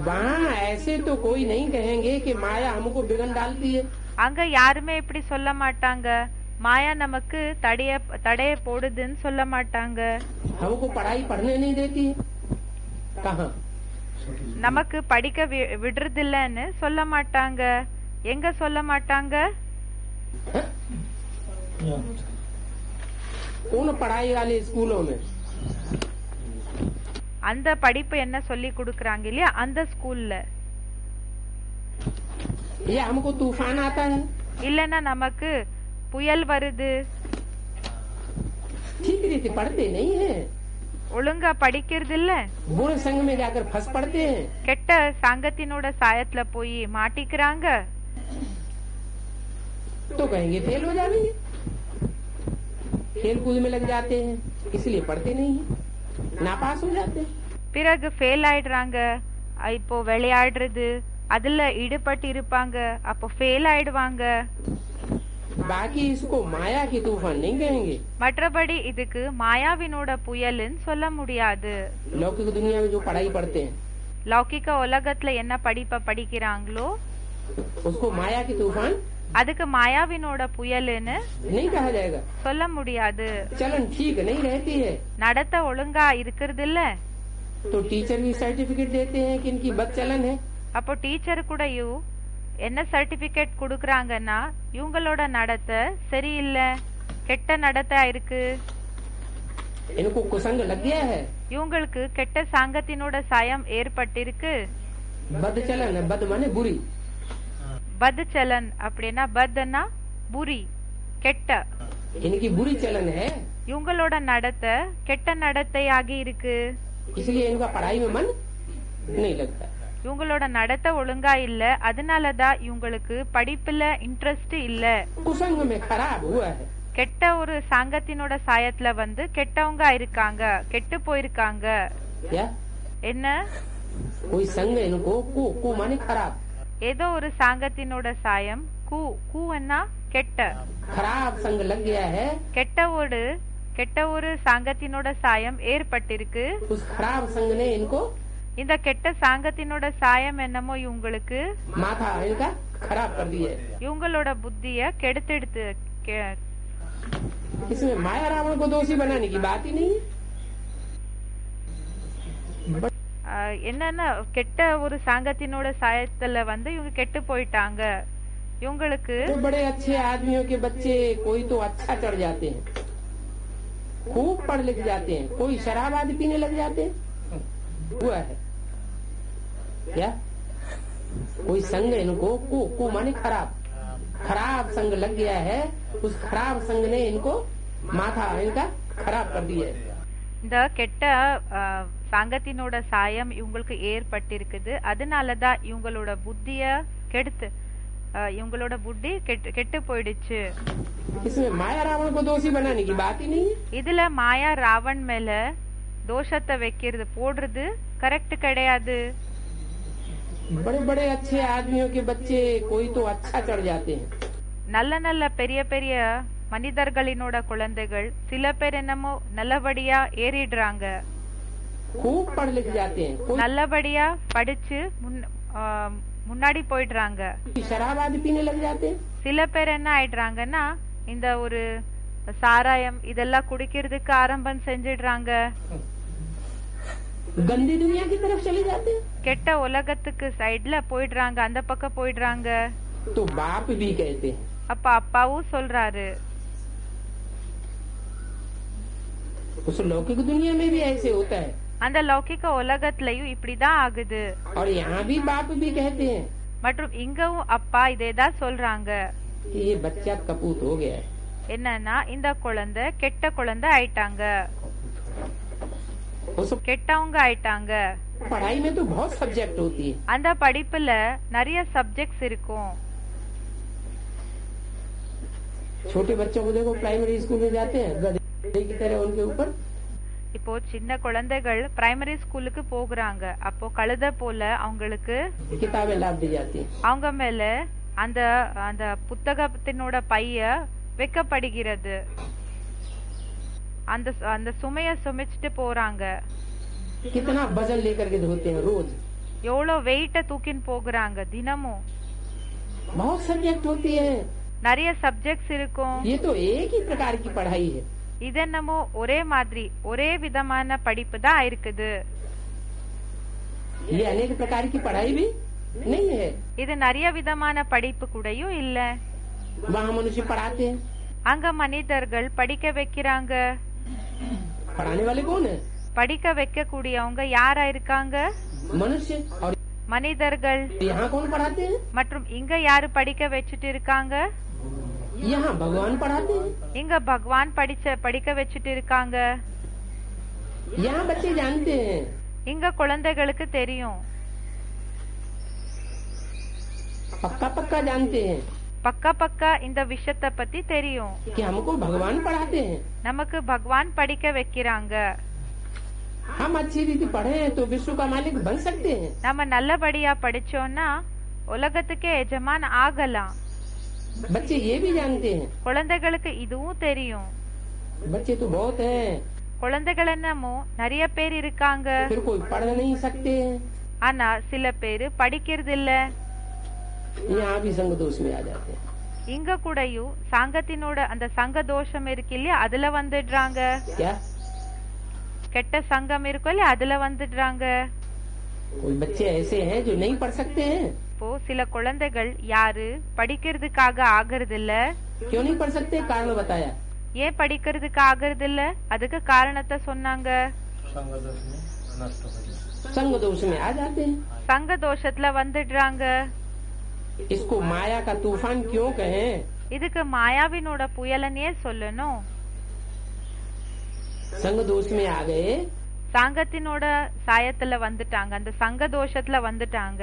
वहाँ ऐसे तो कोई नहीं कहेंगे कि माया हमको बिगड़ डालती है। அங்க யாருமே இப்படி சொல்ல மாட்டாங்க, மாயா நமக்கு தடைய போடுதுன்னு சொல்ல மாட்டாங்க। हमको पढ़ाई पढ़ने नहीं देती है। कहाँ? நமக்கு படிக்க விடுறதில்லன்னு சொல்ல மாட்டாங்க। எங்க சொல்ல மாட்டாங்க? उन पढ़ाई वाले स्कूलों में அந்த படிப்பு என்ன சொல்லி கொடுக்கறாங்க இல்லையா அந்த ஸ்கூல்ல। ये हमको तूफान आता है, இல்லன்னா நமக்கு புயல் வருது, ठीक रीति पढ़ते नहीं है, ஒழுங்கா படிக்கிறது இல்ல, बुरे संग में जाकर फंस पड़ते हैं। கெட்ட சங்கத்தினோட சாயத்துல போய் மாட்டிக்கிறாங்க। तो कहेंगे फेल हो जाएंगे, खेल कूद में लग जाते हैं, इसलिए पढ़ते नहीं है, नापास हो जाते हैं। பிறகு ஃபெயில் ஆயிடுறாங்க। இப்போ விளையாடுறது அதுல ஈடுபட்டு இருப்பாங்க, அப்போ ஃபெயில் ஆயிடுவாங்க। बाकी इसको माया की तूफान नहीं कहेंगे। மற்றபடி இதுக்கு மாயாவினோட புயல்னு சொல்ல முடியாது। लौकिक दुनिया में जो पढ़ाई पढ़ते हैं லௌகிக உலகத்துல என்ன படிப்பை படிக்கிறாங்களோ उसको माया की तूफान அதுக்கு மாயாவினோட புயல்னு नहीं कहा जाएगा। சொல்ல முடியாது। चलन ठीक नहीं रहती है நடத்த ஒழுங்கா இருக்கிறது இல்ல, तो टीचर भी सर्टिफिकेट देते हैं कि इनकी बद चलन है। அப்போ டீச்சர் கூடயும் என்ன சர்டிபிகேட் கொடுக்கறாங்கன்னா இவங்களோட நடத்தை சரியில்லை। கெட்ட நடத்தை இருக்கு. इनको कुसंग लग गया है, இவங்களுக்கு கெட்ட சாங்கத்தினோட சாயம் ஏற்பட்டிருக்கு. बद चलन है, बद माने बुरी, பத் சலன் அப்படின்னா பத்னா புரி கெட்ட. इनकी बुरी चलन है, இவங்களோட நடத்தை கெட்ட நடத்தையாகி இருக்கு. इसलिए इनका पढ़ाई में मन नहीं लगता। இவங்களோட நடத்தை ஒழுங்கா இல்ல, அதனாலதான் இவங்களுக்கு படிப்புல இன்ட்ரெஸ்ட் இல்ல. कुसंग में खराब हुआ है, கெட்ட ஒரு சாங்கத்தினோட சாயத்துல கெட்டவங்க இருக்காங்க, கெட்டு போயிருக்காங்க. क्या என்ன? कोई संग इनको को माने खराब, ஏதோ ஒரு சாங்கத்தினோட சாயம் கூன்னா கெட்ட. खराब संग लग गया है, கெட்ட ஒரு சாங்கத்தினோட சாயம் ஏற்பட்டிருக்கு. उस खराब संग ने इनको இந்த கெட்ட சாங்கத்தினோட சாயம் என்னமோ இவங்களுக்கு माथा इनका खराब कर दिया है। இவங்களோட புத்திய கெடுத்தெடுத்து. इसमें माया रावण को दोषी बनाने की बात ही नहीं है। என்னன்னா கெட்ட ஒரு சாங்கத்தினோட சாயத்துல இவங்க கெட்டு போயிட்டாங்க. இவங்களுக்கு तो बड़े अच्छे आदमियों के बच्चे कोई तो अच्छा चढ़ जाते हैं, खूब पढ़ लिख जाते हैं, कोई शराब आदि पीने लग जाते हैं, हुआ है क्या? कोई संग इनको को माने खराब, खराब संग लग गया है, उस खराब संग ने इनको माथा इनका खराब कर दिया है। இந்த கெட்ட சாங்கத்தினோட சாயம் இவங்களுக்கு ஏற்பட்டிருக்குது, அதனாலதான் இவங்களோட புத்திய கெடுத்து இவங்களோட புத்தி கெட்டு போயிடுச்சு. इसमें माया रावण को दोषी बनाने की बात ही नहीं है। இதுல மாயா ராவன் மேல தோஷத்தை வைக்கிறது போடுறது கரெக்ட் கிடையாது. बड़े बड़े अच्छे आदमियों के बच्चे कोई तो अच्छा चढ़ जाते हैं, நல்ல நல்ல பெரிய பெரிய மனிதர்களினோட குழந்தைகள் சில பேர் என்னமோ நல்லபடியா ஏறிடுறாங்க, खूब पढ़ लिख जाते हैं, कोई நல்லபடியா படிச்சு முன்னாடி போயிடுறாங்க. शराब आदि पीने लग जाते हैं, சில பேர் என்ன ஆயிடுறாங்கன்னா இந்த ஒரு சாராயம் இதெல்லாம் குடிக்கிறதுக்கு ஆரம்பம் செஞ்சிடுறாங்க. गंदी दुनिया की तरफ चले जाते हैं, கெட்ட உலகத்துக்கு சைடுல போயிடுறாங்க, அந்த பக்கம் போயிடுறாங்க. तो बाप भी कहते हैं, அப்ப அப்பாவும் சொல்றாரு उस लौकिक दुनिया में भी ऐसे होता है, அந்த லௌகிக உலகத்திலயும் இப்படிதான் ஆகுது. और यहाँ भी बाप भी कहते हैं மற்றும் இங்கவும் அப்பா இதேதான் சொல்றாங்க. कि ये बच्चा कपूत हो गया है, என்னன்னா இந்த குழந்தை கெட்ட குழந்தை ஆயிட்டாங்க, उस கெட்டவங்க ஆயிட்டாங்க. पढ़ाई में तो बहुत सब्जेक्ट होती है, அந்த படிப்புல நிறைய சப்ஜெக்ட்ஸ் இருக்கும். छोटे बच्चों को देखो प्राइमरी स्कूल में जाते हैं, गधे की तरह उनके ऊपर இப்போ சின்ன குழந்தைகள் பிரைமரி ஸ்கூலுக்கு போகுறாங்க, அப்போ கழுத போல அவங்களுக்கு किताबें लाद दी जाती हैं, அவங்க மேல அந்த அந்த புத்தகத்தினோட பைய வைக்கப்படுகிறது. அந்த அந்த சுமைய சுமைச்சிட்டு போறாங்க. कितना वजन लेकर के धोते हैं रोज, எவ்வளவு வெயிட்ட தூக்கின்னு போகுறாங்க தினமும். बहुत सब्जेक्ट होती है, நிறைய சப்ஜெக்ட்ஸ் இருக்கும். ये तो एक ही प्रकार की पढ़ाई है, இது என்னமோ ஒரே மாதிரி ஒரே விதமான படிப்பு தான் இருக்குது. ये अनेक प्रकार की पढ़ाई भी नहीं है। இது நிறைய விதமான படிப்பு கூடயும் இல்ல. वहाँ मनुष्य पढ़ाते हैं, அங்க மனிதர்கள் படிக்க வைக்கிறாங்க. पढ़ाने वाले कौन है? படிக்க வைக்க கூடியவங்க யாரா இருக்காங்க? मनुष्य। और மனிதர்கள். यहाँ कौन पढ़ाते हैं? மற்றும் இங்க யாரு படிக்க வச்சுட்டு இருக்காங்க? यहाँ भगवान पढ़ाते हैं, இங்க பகவான் படிக்க வச்சுட்டு இருக்காங்க. यहाँ बच्चे जानते हैं, இங்க குழந்தைகளுக்கு தெரியும், पक्का पक्का जानते हैं பக்கா பக்கா இந்த விஷயத்தை பத்தி தெரியும். कि हमको भगवान पढ़ाते हैं, நமக்கு பகவான் படிக்க வைக்கிறாங்க. हम अच्छी रीति पढ़े हैं तो विश्व का मालिक बन सकते हैं। நம்ம நல்லபடியா படிச்சோம்னா உலகத்துக்கே எஜமான் ஆகலாம். बच्चे ये भी जानते हैं, குழந்தைகளுக்கு இதுவும் தெரியும். बच्चे तो बहुत हैं, குழந்தைகள் என்னமோ நிறைய பேர் இருக்காங்க, फिर कोई पढ़ नहीं सकते हैं, ஆனா சில பேரு படிக்கிறது இல்ல. यहाँ भी संग दोष में आ जाते हैं। இங்க கூடயும் சங்கத்தினோட அந்த சங்க தோஷம் இருக்கு இல்லையா, அதுல வந்துடுறாங்க. क्या கெட்ட சங்கம் இருக்கும் இல்லையா, அதுல வந்துடுறாங்க. कोई बच्चे ऐसे हैं जो नहीं पढ़ सकते हैं? இப்போ சில குழந்தைகள் யாரு படிக்கிறதுக்காக ஆகிறது இல்ல. क्यों नहीं पढ़ सकते? कारण बताया। ஏன் படிக்கிறதுக்கு ஆகிறது இல்ல? அதுக்கு காரணத்தை சொன்னாங்க. संग दोष में आ जाते हैं। சங்க தோஷத்துல வந்துடுறாங்க. इसको माया का तूफान क्यों कहें? இதுக்கு மாயாவினோட புயலனே சொல்லணும். संग दोष में आ गए சங்கத்தினோட சாயத்துல வந்துட்டாங்க, அந்த சங்க தோஷத்துல வந்துட்டாங்க.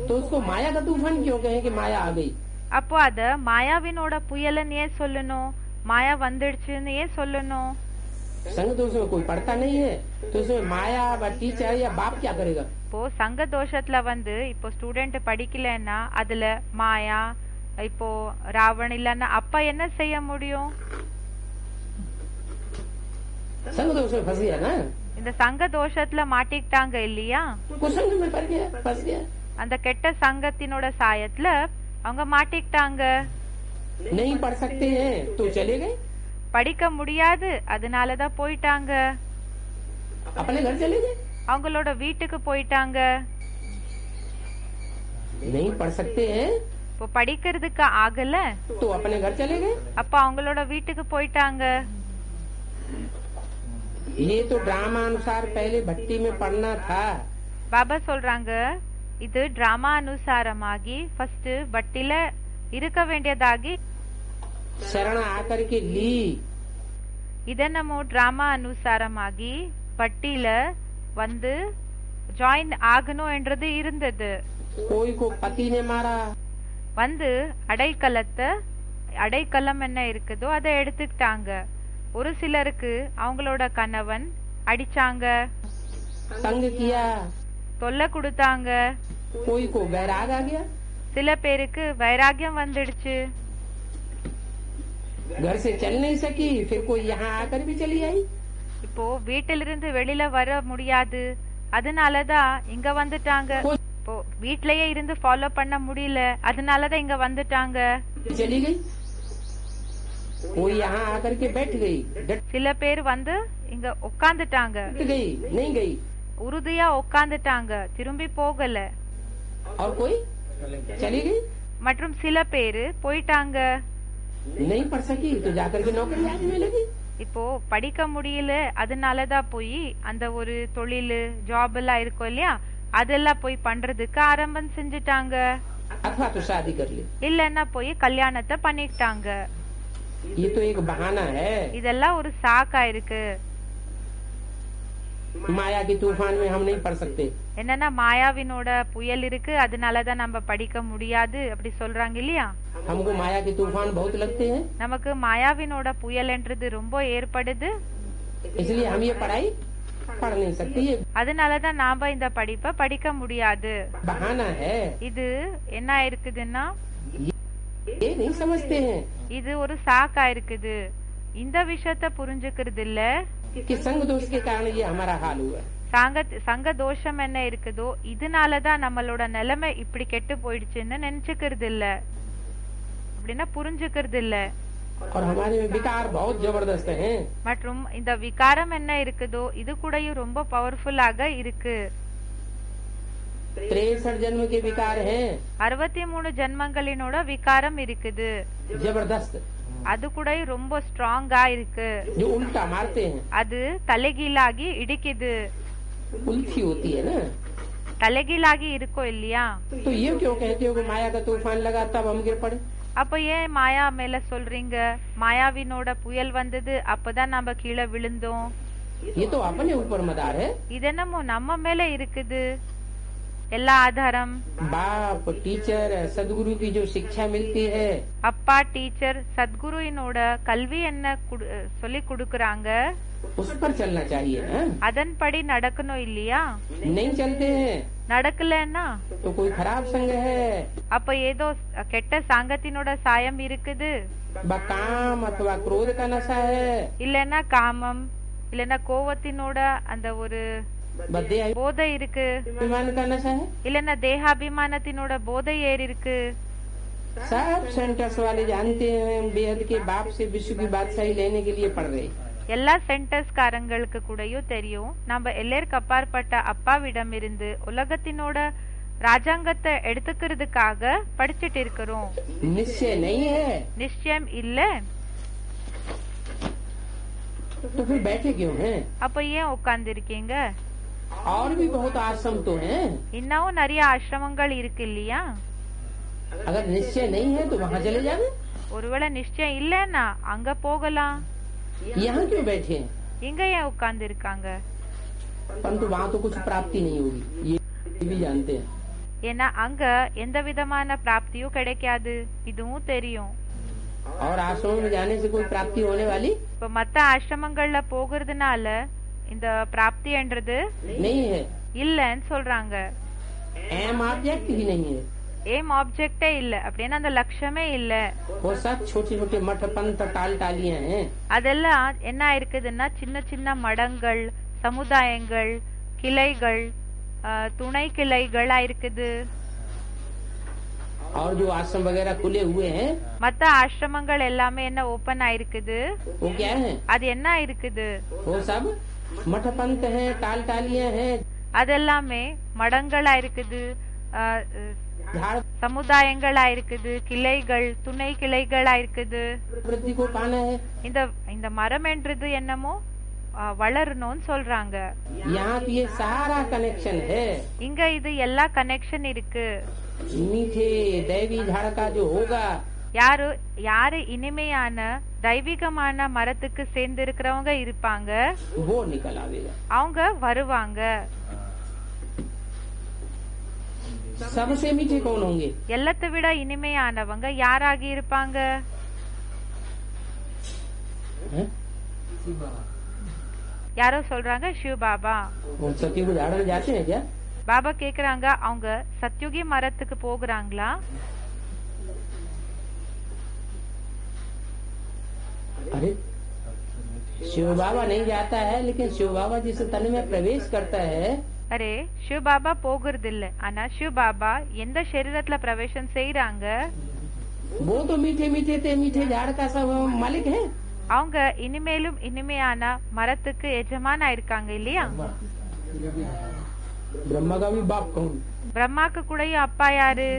तो उसको माया का तूफान क्यों कहें कि माया आ गई? அப்போ அத மாயாவினோட புயலன்னு ஏன் சொல்லணும்? மாயா வந்துடுச்சுன்னு ஏன் சொல்லணும்? संग दोष में कोई पढ़ता नहीं है तो उसमें माया व टीचर या बाप क्या करेगा? இப்போ சங்க தோஷத்துல வந்து இப்போ ஸ்டூடெண்ட் படிக்கலன்னா அதுல மாயா, இப்போ ராவண் இல்லன்னா அப்பா என்ன செய்ய முடியும்? संग दोष में फंस गया ना, இந்த சங்க தோஷத்துல மாட்டிக்கிட்டாங்க இல்லையா? कुसंग में पड़ गया, फंस गया। அந்த கெட்ட சங்கத்தினோட சாயத்துல அவங்க மாட்டிக்கிட்டாங்க. नहीं पढ़ सकते हैं तो चले गए, படிக்க முடியாது அதனாலதான் போயிட்டாங்க. अपने घर चले गए। அவங்களோட வீட்டுக்கு போயிட்டாங்க. नहीं पढ़ सकते हैं இப்போ படிக்கிறதுக்கு ஆகல, तो अपने घर चले गए। அப்ப அவங்களோட வீட்டுக்கு போயிட்டாங்க. ये तो ड्रामा अनुसार पहले भट्टी में पढ़ना था। பாபா சொல்றாங்க இது டிராமா அனுசாரமாகி ஃபர்ஸ்ட் பட்டில இருக்க வேண்டியதாகி शरण आकर के ली, இத நம்ம டிராமா அனுசாரமாகி பட்டில வந்து ஜாயின் ஆகணும் என்றது இருந்தது. कोई को पति ने मारा, வந்து அடைக்கலம் என்ன இருக்குதோ அதை எடுத்துக்கிட்டாங்க. ஒரு சிலருக்கு அவங்களோட கணவன் அடிச்சாங்க, तंग किया, தொல்லை கொடுத்தாங்க. कोई को वैराग आ गया, சில பேருக்கு வைராகியம் வந்துடுச்சு. घर से चल नहीं सकी, फिर कोई यहाँ आकर भी चली आई। இப்போ வீட்டிலிருந்து வெளியில வர முடியாது அதனாலதான் இங்க வந்துட்டாங்க. இப்போ வீட்லயே இருந்து ஃபாலோ பண்ண முடியல அதனாலதான் இங்க வந்துட்டாங்க. चली गई, कोई यहाँ आकर के बैठ गई, சில பேர் வந்து இங்க உட்காந்துட்டாங்க, डट गई, नहीं गई। உறுதியா உட்காந்துட்டாங்க, திரும்பி போகல. और कोई चली गई, மற்றும் சில பேரு போயிட்டாங்க. नहीं पढ़ सकी तो जाकर के नौकरी आने लगी। இப்போ படிக்க முடியல அதனாலதான் போய் அந்த ஒரு தொழில் ஜாப் எல்லாம் இருக்கும் இல்லையா அதெல்லாம் போய் பண்றதுக்கு ஆரம்பம் செஞ்சுட்டாங்க. अथवा तो शादी कर ली। இல்லன்னா போய் கல்யாணத்தை பண்ணிக்கிட்டாங்க. ये तो एक बहाना है। இதெல்லாம் ஒரு சாக்கா இருக்கு. माया की तूफान में हम नहीं पढ़ सकते। என்னன்னா மாயாவினோட புயல் இருக்கு அதனாலதான் நம்ம படிக்க முடியாது அப்படி சொல்றாங்க இல்லையா? हमको माया के तूफान बहुत लगते हैं, நமக்கு மாயாவினோட புயல்ன்றது ரொம்ப ஏற்படுது, इसलिए हम ये पढ़ाई पढ़ नहीं सकते। ये அதனாலதான் நாம இந்த படிப்பை படிக்க முடியாது. बहाना है, இது என்ன இருக்குதுன்னா ये नहीं समझते हैं இது ஒரு சாக்கா இருக்குது. இந்த விஷயத்த புரிஞ்சுக்கிறது இல்ல. कि संग दोष के कारण ये हमारा हाल हुआ। சங்க தோஷம் என்ன இருக்குதோ இதனாலதான் நம்மளோட நிலைமை இப்படி கெட்டு போயிடுச்சுன்னு நினைச்சுக்கிறது இல்ல, அப்படின்னா புரிஞ்சுக்கிறது இல்ல. और हमारे में विकार बहुत जबरदस्त हैं। மற்றும் இந்த விகாரம் என்ன இருக்குதோ இது கூடயும் ரொம்ப பவர்ஃபுல்லாக இருக்கு. 63 जन्म के विकार हैं, 63 ஜென்மங்களினோட விகாரம் இருக்குது. जबरदस्त, அது கூட ரொம்ப ஸ்ட்ராங்கா இருக்கு. जो उल्टा मारते हैं। அது தலைகீழாகி இடிக்குது. उल्टी होती है ना, தலைகீழாகி இருக்கும் இல்லையா? तो ये क्यों कहते हो कि माया का तूफान लगा तब हम गिर पड़े? அப்ப ஏன் மாயா மேல சொல்றீங்க? மாயாவினோட புயல் வந்தது அப்பதான் நம்ம கீழே விழுந்தோம். ये तो अपने ऊपर मदार है। இது என்னமோ நம்ம மேல இருக்குது எல்லா ஆதாரம். बाप, टीचर, सदगुरु की जो शिक्षा मिलती है, அப்பா, டீச்சர், சத்குருவினோட கல்வி என்ன சொல்லி கொடுக்கறாங்க उस पर चलना चाहिए ना? அதன்படி நடக்கணும் இல்லையா? नहीं चलते हैं நடக்கலன்னா तो कोई खराब संग है, அப்ப ஏதோ கெட்ட சாங்கத்தினோட சாயம் இருக்குது. काम अथवा क्रोध का नशा है, இல்லன்னா காமம் இல்லன்னா கோவத்தினோட அந்த ஒரு போதை இருக்கு, अभिमान का नशा है। இல்லன்னா தேகாபிமானத்தினோட போதை ஏறி இருக்கு. सब सेंटर्स वाले जानते हैं बेहद के बाप से विश्व की बादशाही लेने के लिए पढ़ रहे। எல்லா சென்டர்ஸ்காரங்களுக்கு கூடயும் தெரியும் நம்ம எல்லாருக்கு அப்பாற்பட்ட அப்பாவிடம் இருந்து உலகத்தினோட ராஜாங்கத்தை எடுத்துக்கிறதுக்காக படிச்சுட்டு இருக்கிறோம். निश्चय नहीं है, நிச்சயம் இல்ல. तो फिर बैठे क्यों हैं? அப்ப ஏன் உட்கார்ந்து இருக்கீங்க? और भी बहुत आश्रम तो हैं। இன்னமும் நிறைய ஆசிரமங்கள் இருக்கு இல்லையா? अगर निश्चय नहीं है तो वहाँ चले जावे। ஒருவேளை நிச்சயம் இல்லைன்னா அங்க போகலாம். यहाँ क्यों बैठे हैं? இங்க ஏன் உட்கார்ந்து இருக்காங்க? परंतु वहाँ तो कुछ प्राप्ति नहीं होगी, ये भी जानते हैं। ஏன்னா அங்க எந்த விதமான பிராப்தியும் கிடைக்காது, இதுவும் தெரியும். और आश्रमों में जाने से कोई प्राप्ति होने वाली இப்ப மத்த ஆசிரமங்கள்ல போகிறதுனால இந்த பிராப்தின்றது नहीं है। இல்லன்னு சொல்றாங்க. एम ऑब्जेक्ट ही नहीं है। ஏம் ஆப்ஜெக்டே இல்ல அப்படின்னா அந்த லட்சியமே இல்ல. वो सब छोटे छोटे मठ पंथ टाल टालियां हैं। அதெல்லாம் என்ன இருக்குதுன்னா சின்ன சின்ன மடங்கள், சமுதாயங்கள், கிளைகள், துணை கிளைகளா இருக்குது. और जो आश्रम वगैरह खुले हुए हैं மத்த ஆசிரமங்கள் எல்லாமே என்ன ஓபன் ஆயிருக்குது, वो क्या है? அது என்ன இருக்குது? वो सब मठ पंथ हैं, टाल टालियां हैं, அதெல்லாமே மடங்களா இருக்குது, झाड़ சமுதாயங்களா இருக்குது, கிளைகள், துணை கிளைகளா இருக்குது. वृद्धि को पाना है। இந்த இந்த மரம் என்றது என்னமோ வளரணும்னு சொல்றாங்க. यहाँ तो ये सारा कनेक्शन है। இங்க இது எல்லா கனெக்ஷன் இருக்கு. मीठे दैवी झाड़ का जो होगा, யாரு இனிமையான தெய்வீகமான மரத்துக்கு சேர்ந்து இருக்கிறவங்க இருப்பாங்க, वो निकल आवेगा। அவங்க வருவாங்க. सबसे मीठे कौन होंगे? எல்லாத்தை விட இனிமையானவங்க யாராகி இருப்பாங்க? हैं? யாரோ சொல்றாங்க சிவ பாபா. वो सती को झाड़ में जाते हैं क्या? பாபா கேக்குறாங்க அவங்க சத்யுகி மரத்துக்கு போகிறாங்களா? अरे शिव बाबा नहीं जाता है, लेकिन शिव बाबा जिस तन में प्रवेश करता है அரே சிவ பாபா போகிறது இல்ல, ஆனா சிவ பாபா எந்த சரீரத்துல பிரவேசம் செய்யறாங்க वो तो मीठे मीठे थे, मीठे झाड़ का सब मालिक है। அவங்க இனிமேலும் இனிமையான மரத்துக்கு எஜமானா இருக்காங்க இல்லையா? ब्रह्मा का भी बाप कौन? பிரம்மாக்கு கூடயும் அப்பா யாரு?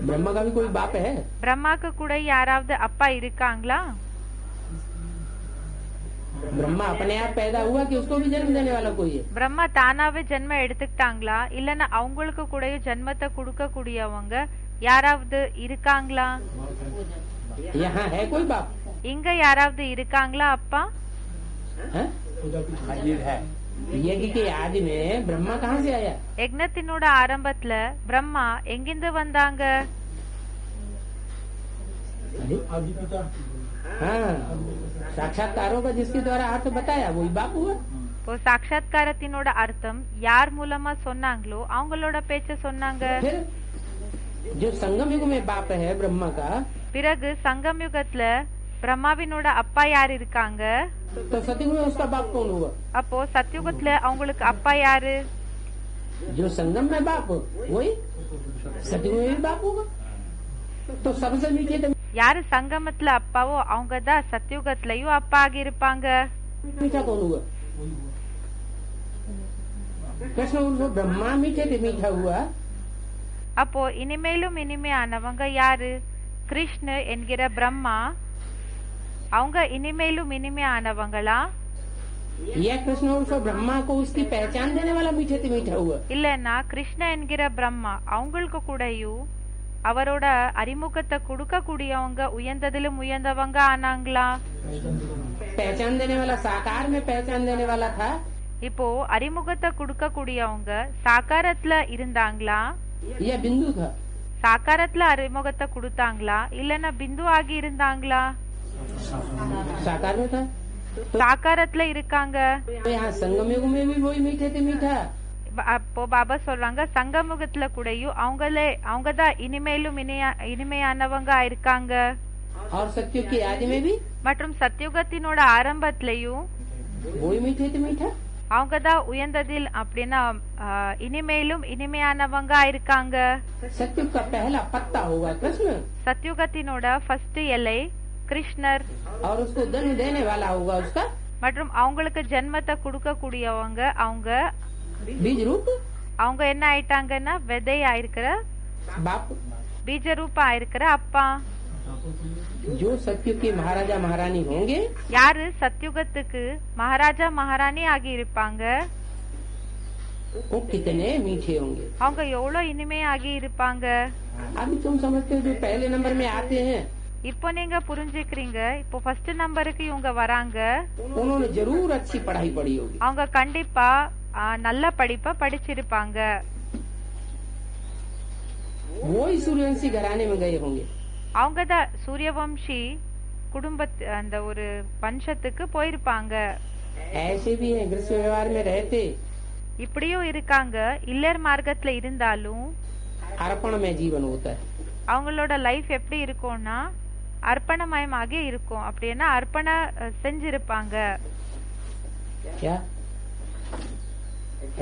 ब्रह्मा का भी कोई बाप है? பிரம்மாக்கு கூட யாராவது அப்பா இருக்காங்களா? ब्रह्मा अपने आप पैदा हुआ कि उसको भी जन्म देने वाला कोई है? பிரம்மா தானாவே ஜென்மம் எடுத்துக்கிட்டாங்களா இல்லன்னா அவங்களுக்கு கூடயும் ஜென்மத்தை கொடுக்க கூடியவங்க யாராவது இருக்காங்களா? यहाँ है कोई बाप? இங்க யாராவது இருக்காங்களா அப்பா? हैं? यज्ञ के आदि में ब्रह्मा कहाँ से आया? யக்ஞத்தினோட ஆரம்பத்துல பிரம்மா எங்கிருந்து வந்தாங்க? हाँ, साक्षात्कारों का जिसके द्वारा अर्थ बताया वही बाप हुआ। இப்போ சாட்சாத்காரத்தினோட அர்த்தம் யார் மூலமா சொன்னாங்களோ அவங்களோட பேச்ச சொன்னாங்க. फिर जो संगम युग में बाप है ब्रह्मा का, பிறகு சங்கம் யுகத்துல பிரம்மாவினோட அப்பா யார் இருக்காங்க? तो सतयुग में उसका बाप कौन हुआ? அப்போ சத்யுகத்துல அவங்களுக்கு அப்பா யாரு? जो संगम में बाप वही सतयुग में भी बाप होगा। तो सबसे मीठे तो யாரு சங்கமத்துல அப்பாவோ அவங்கதான் சத்யுகத்திலயும் அப்பா ஆகி இருப்பாங்க. मीठा कौन हुआ? कृष्ण उर्फ ब्रह्मा मीठे थे, मीठा हुआ। அப்போ இனிமேலும் இனிமையானவங்க யாரு? கிருஷ்ண என்கிற பிரம்மா அவங்க இனிமேலும் இனிமையானவங்களா? यह कृष्ण उर्फ ब्रह्मा को उसकी पहचान देने वाला मीठे थे, मीठा हुआ। இல்லன்னா கிருஷ்ண என்கிற பிரம்மா அவங்களுக்கு கூடயும் அவரோட அறிமுகத்தை கொடுக்க கூடியவங்க உயர்ந்ததிலும் உயர்ந்தவங்க ஆனாங்களா? पहचान देने वाला साकार में पहचान देने वाला था। இப்போ அறிமுகத்தை கொடுக்க கூடியவங்க சாக்காரத்துல இருந்தாங்களா? यह बिंदु था। சாக்காரத்துல அறிமுகத்தை கொடுத்தாங்களா இல்லன்னா பிந்து ஆகி இருந்தாங்களா? साकार में था। சாக்காரத்துல இருக்காங்க. तो यहाँ संगम युग में भी वही मीठे थे, मीठा। அப்போ பாபா சொல்றாங்க சங்கமுகத்துல கூடயும் அவங்கதான் இனிமேலும் இனிமையானவங்க இருக்காங்க. और सत्युग की आदि में भी மற்றும் சத்யுகத்தினோட ஆரம்பத்திலயும் वही मीठे थे, मीठा। அவங்கதான் உயர்ந்ததில் அப்படின்னா இனிமேலும் இனிமையானவங்க இருக்காங்க. सत्युग का पहला पत्ता होगा कृष्ण, சத்யுகத்தினோட ஃபர்ஸ்ட் இலை கிருஷ்ணர். और उसको जन्म देने वाला होगा उसका மற்றும் அவங்களுக்கு ஜென்மத்தை கொடுக்க கூடியவங்க அவங்க बीज रूप அவங்க என்ன ஆயிட்டாங்கன்னா விதை ஆயிருக்கிற बाप। பீஜ ரூபா ஆயிருக்கிற அப்பா. जो सत्युग के महाराजा महारानी होंगे யாரு சத்யுகத்துக்கு மகாராஜா மகாராணி ஆகி இருப்பாங்க वो कितने मीठे होंगे। அவங்க எவ்வளவு இனிமையாகி இருப்பாங்க। अभी तुम समझते हो जो पहले नंबर में आते हैं இப்போ நீங்க புரிஞ்சுக்கிறீங்க, இப்போ ஃபர்ஸ்ட் நம்பருக்கு இவங்க வராங்க, उन्होंने जरूर अच्छी पढ़ाई पढ़ी होगी। அவங்க கண்டிப்பா நல்ல படிப்பை படிச்சிருப்பாங்க। वो ही सूर्यवंशी घराने में गए होंगे। அவங்க தான் சூரியவம்சி குடும்பத்து அந்த ஒரு வம்சத்துக்கு போயிருப்பாங்க। ऐसे भी हैं गृहस्थ व्यवहार में रहते, இப்படியும் இருக்காங்க, இல்லர் மார்க்கத்துல இருந்தாலும் अर्पण में जीवन होता है। அவங்களோட லைஃப் எப்படி இருக்கும்னா அர்ப்பணமயமாக இருக்கும்। அப்படின்னா அர்ப்பண செஞ்சிருப்பாங்க। क्या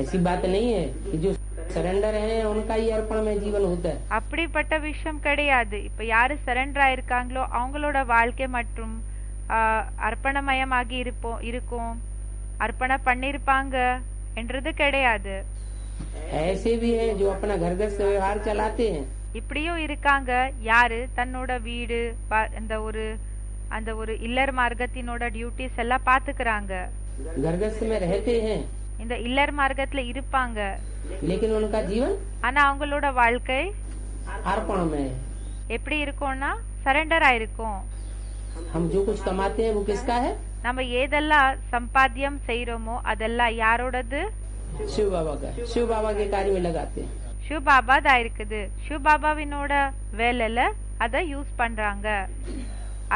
ऐसी बात नहीं है कि जो सरेंडर हैं उनका ही अर्पण में जीवन होता है। அப்படிப்பட்ட விஷயம் கிடையாது। இப்ப யாரு சரண்டர் ஆயிருக்காங்களோ அவங்களோட வாழ்க்கை மற்றும் அர்ப்பணமயமாகி இருக்கும், அர்ப்பணம் பண்ணிருப்பாங்க என்றது கிடையாது। ऐसे भी हैं जो अपना घर गृहस्थ व्यवहार चलाते हैं। இப்படியும் இருக்காங்க, யாரு தன்னோட வீடு அந்த ஒரு இல்லர் மார்க்கத்தினோட டியூட்டிஸ் எல்லாம் பாத்துக்கிறாங்க। घर गृहस्थ में रहते हैं இந்த இல்லர் மார்க்கத்துல இருப்பாங்க, लेकिन उनका जीवन ஆனா அவங்களோட வாழ்க்கை अर्पण में है। எப்படி இருக்கும்னா சரண்டர் ஆயிருக்கும்। हम जो कुछ कमाते हैं वो किसका है? நம்ம ஏதெல்லாம் சம்பாத்தியம் செய்யறோமோ அதெல்லாம் யாரோடது? शिव बाबा का। शिव बाबा के कार्य में लगाते हैं। शिव बाबा தான் இருக்குது। शिव பாபாவினோட வேலையில அத யூஸ் பண்றாங்க,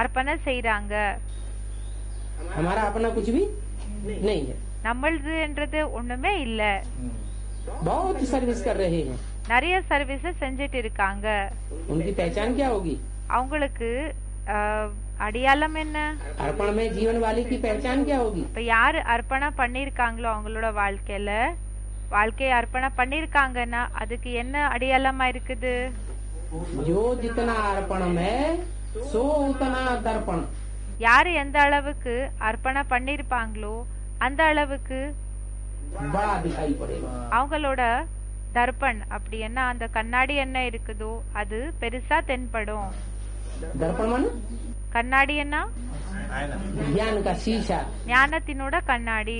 அர்ப்பணம் செய்யறாங்க। हमारा अपना कुछ भी नहीं है। நம்மளதுன்றது ஒண்ணுமே இல்ல। बहुत सर्विस कर रहे हैं। நிறைய சர்வீஸ் செஞ்சிட்டு இருக்காங்க। उनकी पहचान क्या होगी? அவங்களுக்கு அடையாளம் என்ன? अर्पण में जीवन वाले की पहचान क्या होगी? இப்ப யாரு அர்ப்பணம் பண்ணிருக்காங்களோ அவங்களோட வாழ்க்கையை அர்ப்பணம் பண்ணிருக்காங்கன்னா அதுக்கு என்ன அடையாளமா இருக்குது? जो जितना अर्पण में सो उतना दर्पण। யாரு எந்த அளவுக்கு அர்ப்பணம் பண்ணிருப்பாங்களோ அந்த அளவுக்கு बड़ा दिखाई पड़ेगा। அவங்களோட தர்ப்பண் அப்படி என்ன அந்த கண்ணாடி என்ன இருக்குதோ அது பெருசா தென்படும்। दर्पण मन கண்ணாடி என்ன? ज्ञान का शीशा। ஞானத்தினோட கண்ணாடி,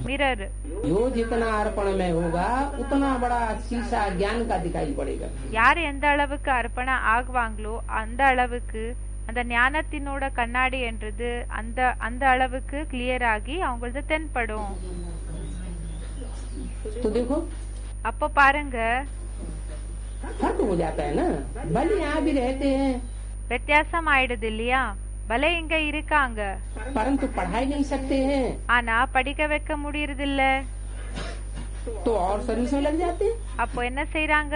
மிரர்। जो जितना अर्पण में होगा उतना बड़ा शीशा ज्ञान का दिखाई पड़ेगा। யார் எந்த அளவுக்கு அர்ப்பணம் ஆகுவாங்களோ அந்த அளவுக்கு அந்த ஞானத்தினோட கண்ணாடி என்றது அந்த அளவுக்கு கிளியர் ஆகி அவங்களது தென்படும்। तो देखो அப்ப பாருங்க फर्क हो जाता है ना। भले यहाँ भी रहते हैं வித்தியாசம் ஆயிடுது இல்லையா? பலே இங்க இருக்காங்க, परंतु पढ़ाई नहीं सकते हैं ஆனா படிக்க வைக்க முடியறது இல்ல। तो और सर्विस में लग जाते हैं। அப்போ என்ன செய்யறாங்க?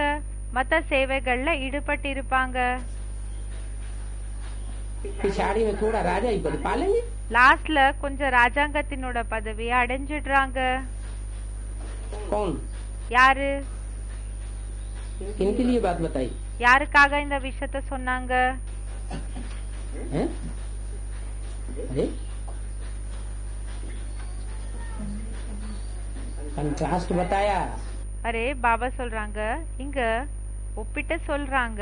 மத்த சேவைகள்ல ஈடுபட்டு இருப்பாங்க। पिछाड़ी में थोड़ा राजा ही पद पालेंगे। லாஸ்ட்ல கொஞ்சம் ராஜாங்கத்தினோட பதவியை அடைஞ்சிடுறாங்க। कौन? யாரு? किनके लिए बात बताई? யாருக்காக இந்த விஷயத்த சொன்னாங்க? हैं? अरे कंट्रास्ट बताया। அரே பாபா சொல்றாங்க, இங்க ஒப்பிட்டு சொல்றாங்க,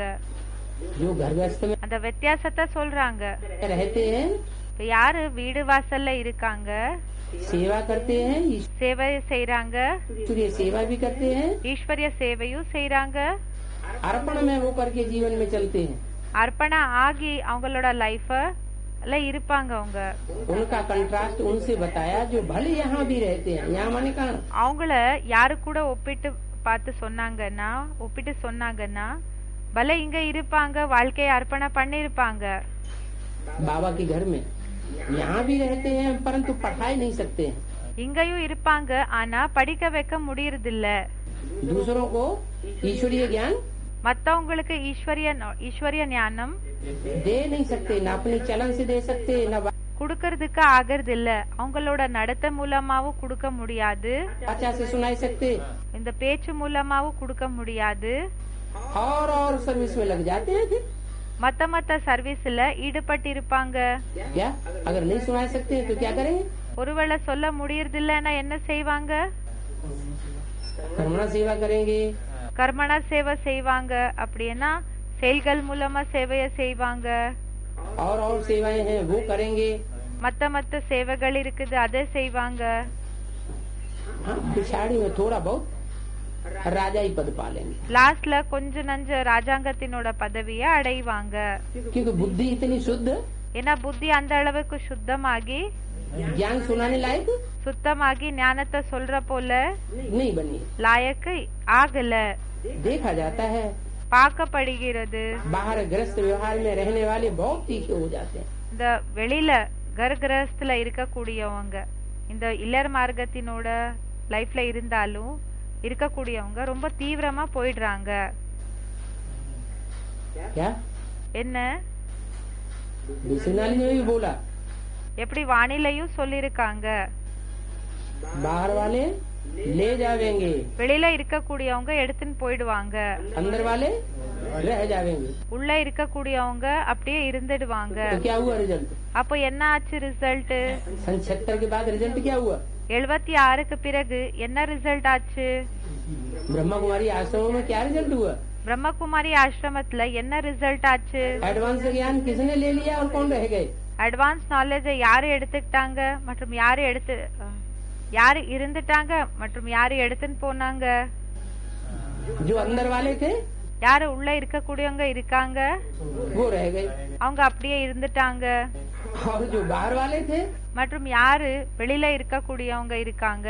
जो घर गृहस्थ में அந்த வித்தியாசத்தை சொல்றாங்க। रहते हैं இப்ப யாரு வீடு வாசல்ல இருக்காங்க, सेवा करते हैं, சேவை செய்யறாங்க, ईश्वरीय सेवा भी करते हैं, ஈஸ்வரிய சேவையும் செய்யறாங்க, अर्पण में होकर के जीवन में चलते हैं। அர்ப்பணம் ஆகி அவங்களோட லைஃப்ல இருப்பாங்க। அவங்க उनका कंट्रास्ट उनसे बताया जो भले यहाँ भी रहते हैं। यहाँ माने कहाँ? அவங்கள யாரு கூட ஒப்பிட்டு சொன்னாங்கன்னா பல இங்க இருப்பாங்க, வாழ்க்கையை அர்ப்பணம் பண்ணிருப்பாங்க बाबा के घर में। यहाँ भी रहते हैं परंतु पढ़ाई नहीं सकते हैं। இங்கேயும் இருப்பாங்க, ஆனா படிக்க வைக்க முடியறது இல்ல। दूसरों को ईश्वरीय ज्ञान மத்தவங்களுக்கு ஈஸ்வரிய ஞானம் दे नहीं सकते, न अपने चलन से दे सकते, न குடுக்கறதுக்கு ஆகிறது இல்ல। அவங்களோட நடத்த மூலமாவும் கொடுக்க முடியாது, वाचा से सुनाई सकते, இந்த பேச்சு மூலமாவும் கொடுக்க முடியாது। और सर्विस में लग जाते हैं। फिर மத்த சர்வீஸ்ல ஈடுபட்டு இருப்பாங்க। क्या अगर नहीं सुना सकते हैं तो क्या करेंगे? ஒருவேளை சொல்ல முடியறது இல்லன்னா என்ன செய்வாங்க? कर्मणा सेवा करेंगे। கர்மணா சேவை செய்வாங்க। அப்படின்னா செயல்கள் மூலமா சேவைய செய்வாங்க. और सेवाएं हैं वो करेंगे। மத்த சேவைகள் இருக்குது அதை செய்வாங்க. हाँ, पिछाड़ी में थोड़ा बहुत राजाई पद पालेंगे। லாஸ்ட்ல கொஞ்ச நஞ்ச ராஜாங்கத்தினோட பதவிய அடைவாங்க. क्योंकि बुद्धि इतनी शुद्ध, ஏன்னா புத்தி அந்த அளவுக்கு சுத்தமாகி ज्ञान सुनाने लायक சுத்தமாகி ஞானத்தை சொல்ற போல नहीं बनी। லாயக்கு ஆகல. देखा जाता है பார்க்கப்படுகிறது. बाहर गृहस्थ व्यवहार में रहने वाले बहुत तीखे हो जाते हैं। இந்த வெளியில கர்கிரஸ்துல இருக்கக்கூடியவங்க இந்த இல்லற மார்க்கத்தினோட லைஃப்ல இருந்தாலும் இருக்கக்கூடியவங்க ரொம்ப தீவிரமா போயிடுறாங்க. क्या என்ன डिक्शनरी में भी बोला, எப்படி வானிலையும் சொல்லிருக்காங்க. बाहर वाले ले जावेंगे, வெளியில இருக்கக்கூடியவங்க எடுத்துன்னு போயிடுவாங்க. अंदर वाले रह जावेंगे। உள்ள இருக்கக்கூடியவங்க அப்படியே இருந்துடுவாங்க. तो क्या हुआ रिजल्ट? அப்போ என்ன ஆச்சு ரிசல்ட்? सन 76 के बाद रिजल्ट क्या हुआ? 76க்கு பிறகு என்ன ரிசல்ட் ஆச்சு? ब्रह्मा कुमारी आश्रमों में क्या रिजल्ट हुआ? பிரம்மகுமாரி ஆசிரமத்துல என்ன ரிசல்ட் ஆச்சு? एडवांस ज्ञान किसने ले लिया और कौन रह गए? அட்வான்ஸ் நாலேஜை யாரு எடுத்துக்கிட்டாங்க மற்றும் யாரு இருந்துட்டாங்க மற்றும் யாரு எடுத்துன்னு போனாங்க? जो अंदर वाले थे யாரு உள்ள இருக்கக்கூடியவங்க இருக்காங்க वो रह गए, அவங்க அப்படியே இருந்துட்டாங்க. और जो बाहर वाले थे மற்றும் யாரு வெளியில இருக்கக்கூடியவங்க இருக்காங்க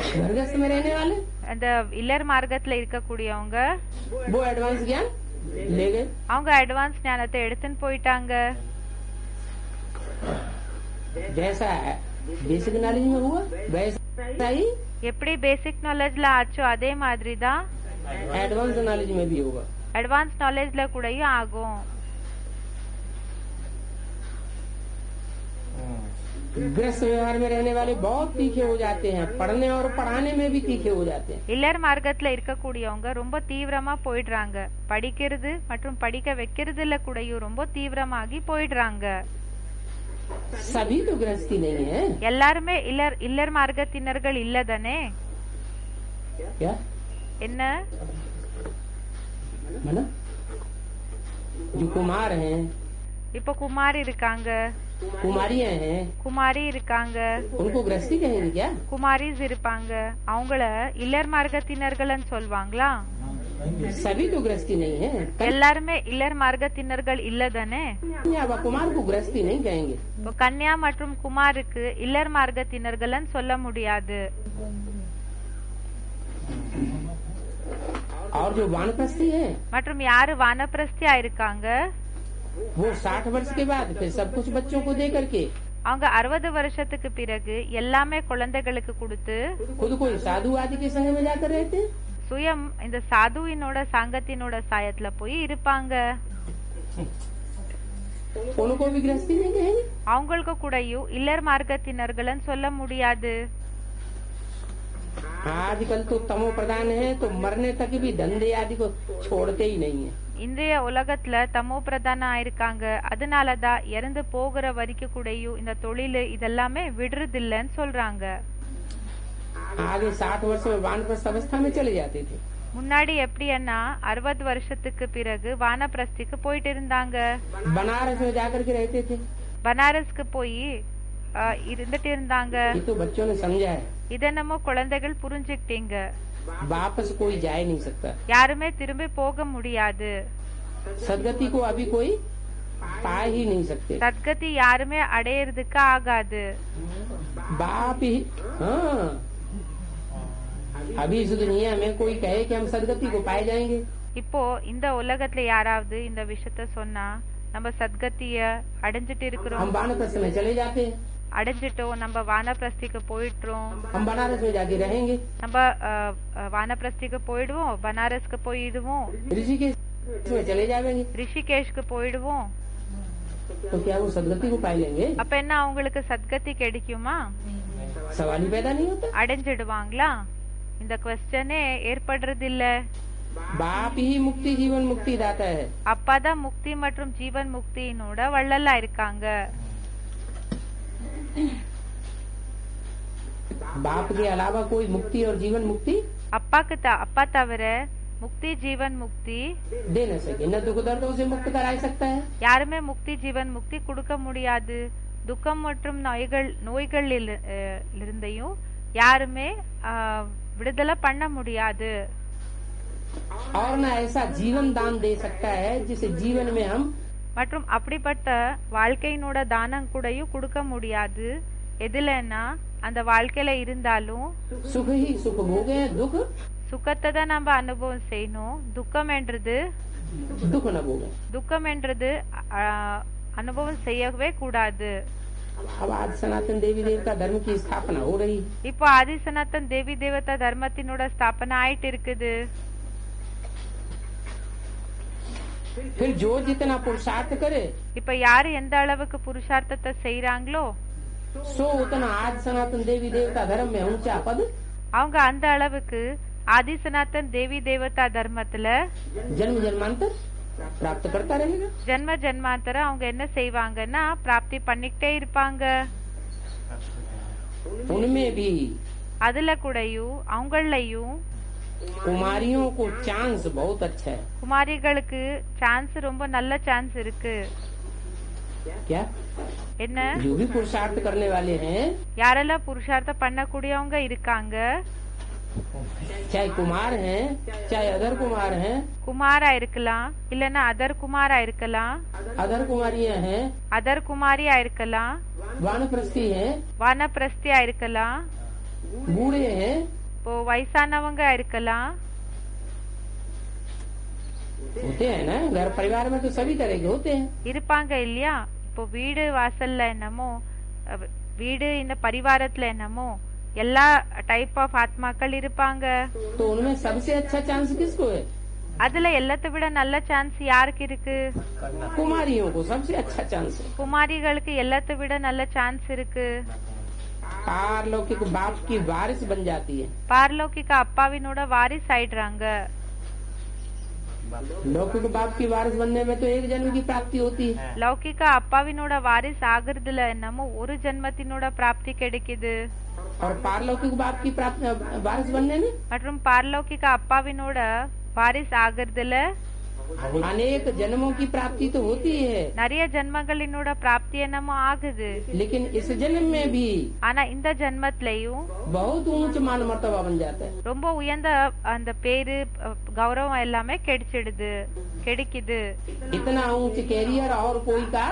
स्वर्गस्थ में रहने वाले அந்த இல்லர் மார்க்கத்துல இருக்கக்கூடியவங்க वो एडवांस ज्ञान ले गए। அவங்க அட்வான்ஸ் ஞானத்தை எடுத்துன்னு போயிட்டாங்க. जैसा बेसिक नॉलेज में हुआ वैसा ही எப்படி பேசிக் நாலேஜ்ல ஆச்சோ அதே மாதிரி தான் एडवांस नॉलेज में भी होगा। அட்வான்ஸ் நாலேஜ்ல கூடயும் ஆகும். गृहस्थ व्यवहार में रहने वाले बहुत तीखे हो जाते हैं, पढ़ने और पढ़ाने में भी तीखे हो जाते हैं। இல்லர் மார்க்கத்துல இருக்கக்கூடியவங்க ரொம்ப தீவிரமா போயிடுறாங்க. படிக்கிறது மற்றும் படிக்க வைக்கிறதுல கூடயும் ரொம்ப தீவிரமாகி போயிடுறாங்க. सभी तो गृहस्थी नहीं है। எல்லாருமே இல்லர் மார்க்கத்தினர்கள் இல்லதானே? क्या என்ன माना? जो कुमार हैं, இப்ப குமாரி இருக்காங்க, कुमारियां हैं, குமாரி இருக்காங்க, उनको गृहस्थी कहेंगे क्या? குமாரிஸ் இருப்பாங்க. அவங்கள இல்லர் மார்க்கத்தினர்கள்னு சொல்வாங்களா? सभी तो गृहस्थी नहीं है। எல்லாருமே இல்லர் மார்க்கத்தினர்கள் இல்லதானே? कन्या व कुमार को गृहस्थी नहीं कहेंगे। இப்போ கன்யா மற்றும் குமாருக்கு இல்லர் மார்க்கத்தினர்கள்னு சொல்ல முடியாது. और जो वानप्रस्थी है மற்றும் யாரு வானப்பிரஸ்தியா இருக்காங்க वो 60 वर्ष के बाद फिर सब कुछ बच्चों को दे करके அவங்க 60 வருஷத்துக்கு பிறகு எல்லாமே குழந்தைகளுக்கு கொடுத்து खुद कोई साधु आदि के संग में जाकर रहते हैं। சுயம் இந்த சாதுவினோட சங்கத்தினோட சாயத்துல போய் இருப்பாங்க. उनको भी गृहस्थी नहीं कहेंगे। அவங்களுக்கு கூடயும் இல்லர் மார்க்கத்தினர்கள்னு சொல்ல முடியாது. आजकल तो तमो प्रधान है, तो मरने तक भी धंधे आदि को छोड़ते ही नहीं है। இன்றைய உலகத்துல தமோ பிரதான ஆயிருக்காங்க. அதனாலதான் இறந்து போகிற வரைக்கும் கூடயும் இந்த தொழில் இதெல்லாமே விடுறதில்லன்னு சொல்றாங்க. आगे 60 वर्ष में वानप्रस्थ अवस्था में चले जाते थे। முன்னாடி எப்படின்னா 60 வருஷத்துக்கு பிறகு வானப்பிரஸ்திக்கு போயிட்டு இருந்தாங்க. बनारस में जाकर के रहते थे। பனாரஸ்க்கு போய் இருந்துட்டு இருந்தாங்க. ये तो बच्चों ने समझा है। இத நம்ம குழந்தைகள் புரிஞ்சுக்கிட்டீங்க. वापस कोई जा ही नहीं सकता। யாருமே திரும்பி போக முடியாது. सदगति को अभी कोई पा ही नहीं सकते। சத்கதி யாருமே அடையறதுக்கு ஆகாது. बाप ही हाँ, अभी इस दुनिया में कोई कहे कि हम सदगति को पाए जाएंगे। இப்போ இந்த உலகத்துல யாராவது இந்த விஷயத்த சொன்னா நம்ம சத்கதிய அடைஞ்சிட்டு இருக்கிறோம், हम वानप्रस्थ में चले जाते हैं, அடைஞ்சிட்டோம், நம்ம வானப்பிரஸ்திக்கு போயிட்டோம், हम बनारस में जाके रहेंगे, நம்ம வானப்பிரஸ்திக்கு போயிடுவோம், பனாரஸ்க்கு போயிடுவோம், ऋषिकेश में चले जाएंगे, ரிஷிகேஷ்க்கு போயிடுவோம். तो क्या वो सदगति को पाए लेंगे? அப்ப என்ன அவங்களுக்கு சத்கதி கிடைக்குமா? सवाल ही पैदा नहीं होता। அடைஞ்சிடுவாங்களா? இந்த क्वेश्चனே ஏற்படுறது இல்ல. बाप ही मुक्ति जीवन मुक्ति दाता है। அப்பாதான் முக்தி மற்றும் ஜீவன் முக்தியினோட வள்ளலா இருக்காங்க. बाप के अलावा कोई मुक्ति और जीवन मुक्ति அப்பா தவிர முக்தி ஜீவன் முக்தி दे न सके, न दुख दर्दों से मुक्त करा सकता है, யாருமே முக்தி ஜீவன் முக்தி கொடுக்க முடியாது. துக்கம் மற்றும் நோய்களிலிருந்தையும் யாருமே விடுதலை பண்ண முடியாது. और न ऐसा जीवन दान दे सकता है जिसे जीवन में हम மற்றும் அப்படிப்பட்ட வாழ்க்கையினோட தானம் கூடயும் கொடுக்க முடியாது. எதுலன்னா அந்த வாழ்க்கையில இருந்தாலும் सुख ही सुख भोगे, दुख சுகத்தை தான் நம்ம அனுபவம் செய்யணும். துக்கம் என்றது துக்கம் என்றது அனுபவம் செய்யவே கூடாது. अब आज सनातन देवी देवता धर्म की स्थापना हो रही, இப்போ ஆதி சனாதன் தேவி தேவதா தர்மத்தினோட ஸ்தாபனை ஆயிட்டு இருக்குது. फिर जो जितना पुरुषार्थ करे, இப்ப யாரு எந்த அளவுக்கு புருஷார்த்தத்தை செய்யறாங்களோ सो उतना आज सनातन देवी देवता धर्म में ऊंचा पद அவங்க அந்த அளவுக்கு ஆதி சனாதன் தேவி தேவதா தர்மத்துல जन्म जन्मांतर प्राप्त करता रहेगा. ஜென்ம ஜென்மாந்தர அவங்க என்ன செய்வாங்கன்னா பிராப்தி பண்ணிக்கிட்டே இருப்பாங்க. उनमें भी அதுல கூடயும் அவங்களையும் कुमारियों को चांस बहुत अच्छा है. குமாரிகளுக்கு சான்ஸ் ரொம்ப நல்ல சான்ஸ் இருக்கு. क्या என்ன जो भी पुरुषार्थ करने वाले हैं, யாரெல்லாம் புருஷார்த்தம் பண்ணக்கூடியவங்க இருக்காங்க, चाहे कुमार हैं चाहे अदर कुमार हैं, குமாரா இருக்கலாம் இல்லன்னா அதர் குமாரா இருக்கலாம், अदर कुमारियां हैं, அதர் குமாரியா இருக்கலாம், वानप्रस्थी हैं, வானப்பிரஸ்தியா இருக்கலாம், बूढ़े हैं, இப்போ வயசானவங்க இருக்கலாம். होते हैं ना, घर परिवार में तो सभी तरह के होते हैं. இருப்பாங்க இல்லையா? இப்போ வீடு வாசல்ல என்னமோ வீடு இந்த பரிவாரத்துல என்னமோ எல்லா டைப் ஆஃப் ஆத்மாக்கள் இருப்பாங்க. तो उनमें सबसे अच्छा चांस किसको है? அதுல எல்லாத்தை விட நல்ல சான்ஸ் யாருக்கு இருக்கு? कुमारियों को सबसे अच्छा चांस है. குமாரிகளுக்கு எல்லாத்தை விட நல்ல சான்ஸ் இருக்கு. पारलौकिक बाप की वारिस बन जाती है. பார்லோகிக அப்பாவினோட வாரிசு ஆயிடுறாங்க. लौकिक बाप की वारिस बनने में तो एक जन्म की प्राप्ति होती है, லௌகிக அப்பாவினோட வாரிசு ஆகுறதுல என்னமோ ஒரு ஜென்மத்தினோட பிராப்தி கிடைக்குது. और पारलौकिक बाप की वारिस बनने में மற்றும் பார்லோகிக அப்பாவினோட வாரிசு ஆகுறதுல अनेक जन्मों की प्राप्ति तो होती है, நிறைய ஜென்மங்களினோட பிராப்தி என்னமோ ஆகுது. लेकिन इस जन्म में भी ஆனா இந்த ஜென்மத்திலயும் बहुत ऊंच मान मर्तबा बन जाता है. ரொம்ப உயர்ந்த அந்த பேரு கௌரவம் எல்லாமே கிடைக்குது. इतना ऊंच कैरियर और कोई का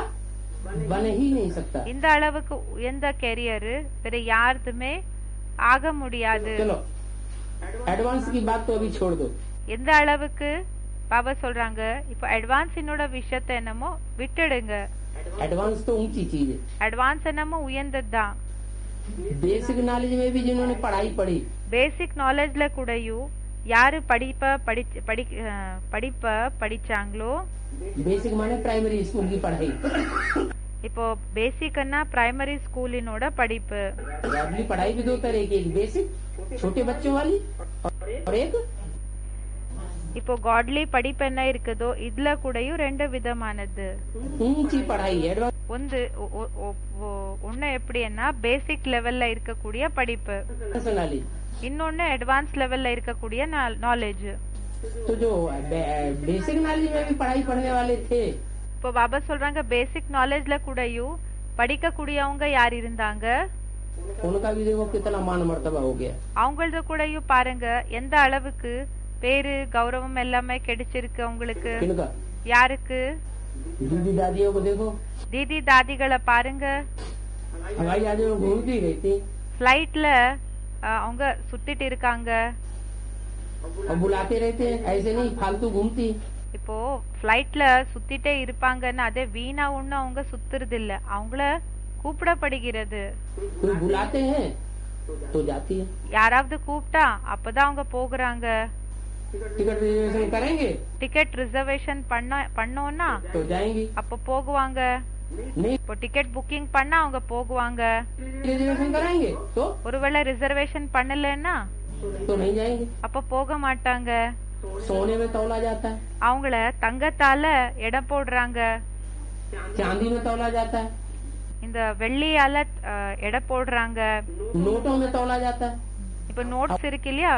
बन ही नहीं सकता. இந்த அளவுக்கு உயர்ந்த கேரியர் வேற யாருதுமே ஆக முடியாது. चलो एडवांस की बात तो अभी छोड़ दो. எந்த அளவுக்கு பாபா சொல்றாங்க, இப்ப அட்வான்ஸினோட விஷயத்தை என்னமோ விட்டுடுங்க. एडवांस तो ऊंची चीज है. அட்வான்ஸ் என்னமோ உயர்ந்ததுதான். बेसिक नॉलेज में भी जिन्होंने पढ़ाई पढ़ी, பேசிக் நாலேஜ்ல கூடயும் யாரு படிப்ப படிச்சாங்களோ, बेसिक माने प्राइमरी स्कूल की पढ़ाई, இப்போ பேசிக்னா பிரைமரி ஸ்கூலினோட படிப்பு. अगली पढ़ाई भी दो तरह की, एक बेसिक छोटे बच्चों वाली और एक இப்போ காட்லி படிப்பு என்ன இருக்குதோ இதுல கூடயும் ரெண்டு விதமானது. ऊंची पढ़ाई एडवांस ஒன்னு எப்படின்னா பேசிக் லெவல்ல இருக்கக்கூடிய படிப்பு, नॉलेज, இன்னொன்னு அட்வான்ஸ் லெவல்ல இருக்கக்கூடிய நாலேஜ். तो जो बेसिक नॉलेज में भी पढ़ाई पढ़ने वाले थे, இப்போ பாபா சொல்றாங்க பேசிக் நாலேஜ்ல கூடயும் படிக்க கூடியவங்க யார் இருந்தாங்க, उनका भी देखो कितना मान मर्तबा हो गया. அவங்களது கூடயும் பாருங்க எந்த அளவுக்கு பேரு கௌரவம் எல்லாமே கிடைச்சிருக்கு அவங்களுக்கு. किनका? யாருக்கு? दीदी दादियों को देखो, தீதி தாதிகளை பாருங்க. हवाई जहाजों में घूमती रहती ஃபிளைட்ல அவங்க சுத்திட்டு இருக்காங்க. और बुलाते रहते हैं, ऐसे नहीं फालतू घूमती. இப்போ ஃபிளைட்ல சுத்திட்டே இருப்பாங்கன்னு அதே வீணா ஒண்ணு அவங்க சுத்துறது இல்ல, அவங்கள கூப்பிடப்படுகிறது. कोई बुलाते हैं तो जाती है. யாராவது கூப்பிட்டா அப்பதான் அவங்க போகுறாங்க. टिकट रिजर्वेशन करेंगे டிக்கெட் ரிசர்வேஷன் பண்ணோம்னா तो जाएंगी, அப்ப போகுவாங்க. नहीं இப்போ டிக்கெட் புக்கிங் பண்ணா அவங்க போகுவாங்க. रिजर्वेशन कराएंगे तो ஒருவேளை ரிசர்வேஷன் பண்ணலன்னா नहीं जाएंगे. அப்ப போக மாட்டாங்க. सोने में तौला जाता है, அவங்கள தங்கத்தால எடை போடுறாங்க, चांदी में तौला जाता है, இந்த வெள்ளியால எடை போடுறாங்க. नोटों में तौला जाता है, இப்ப நோட்ஸ் இருக்கு இல்லையா,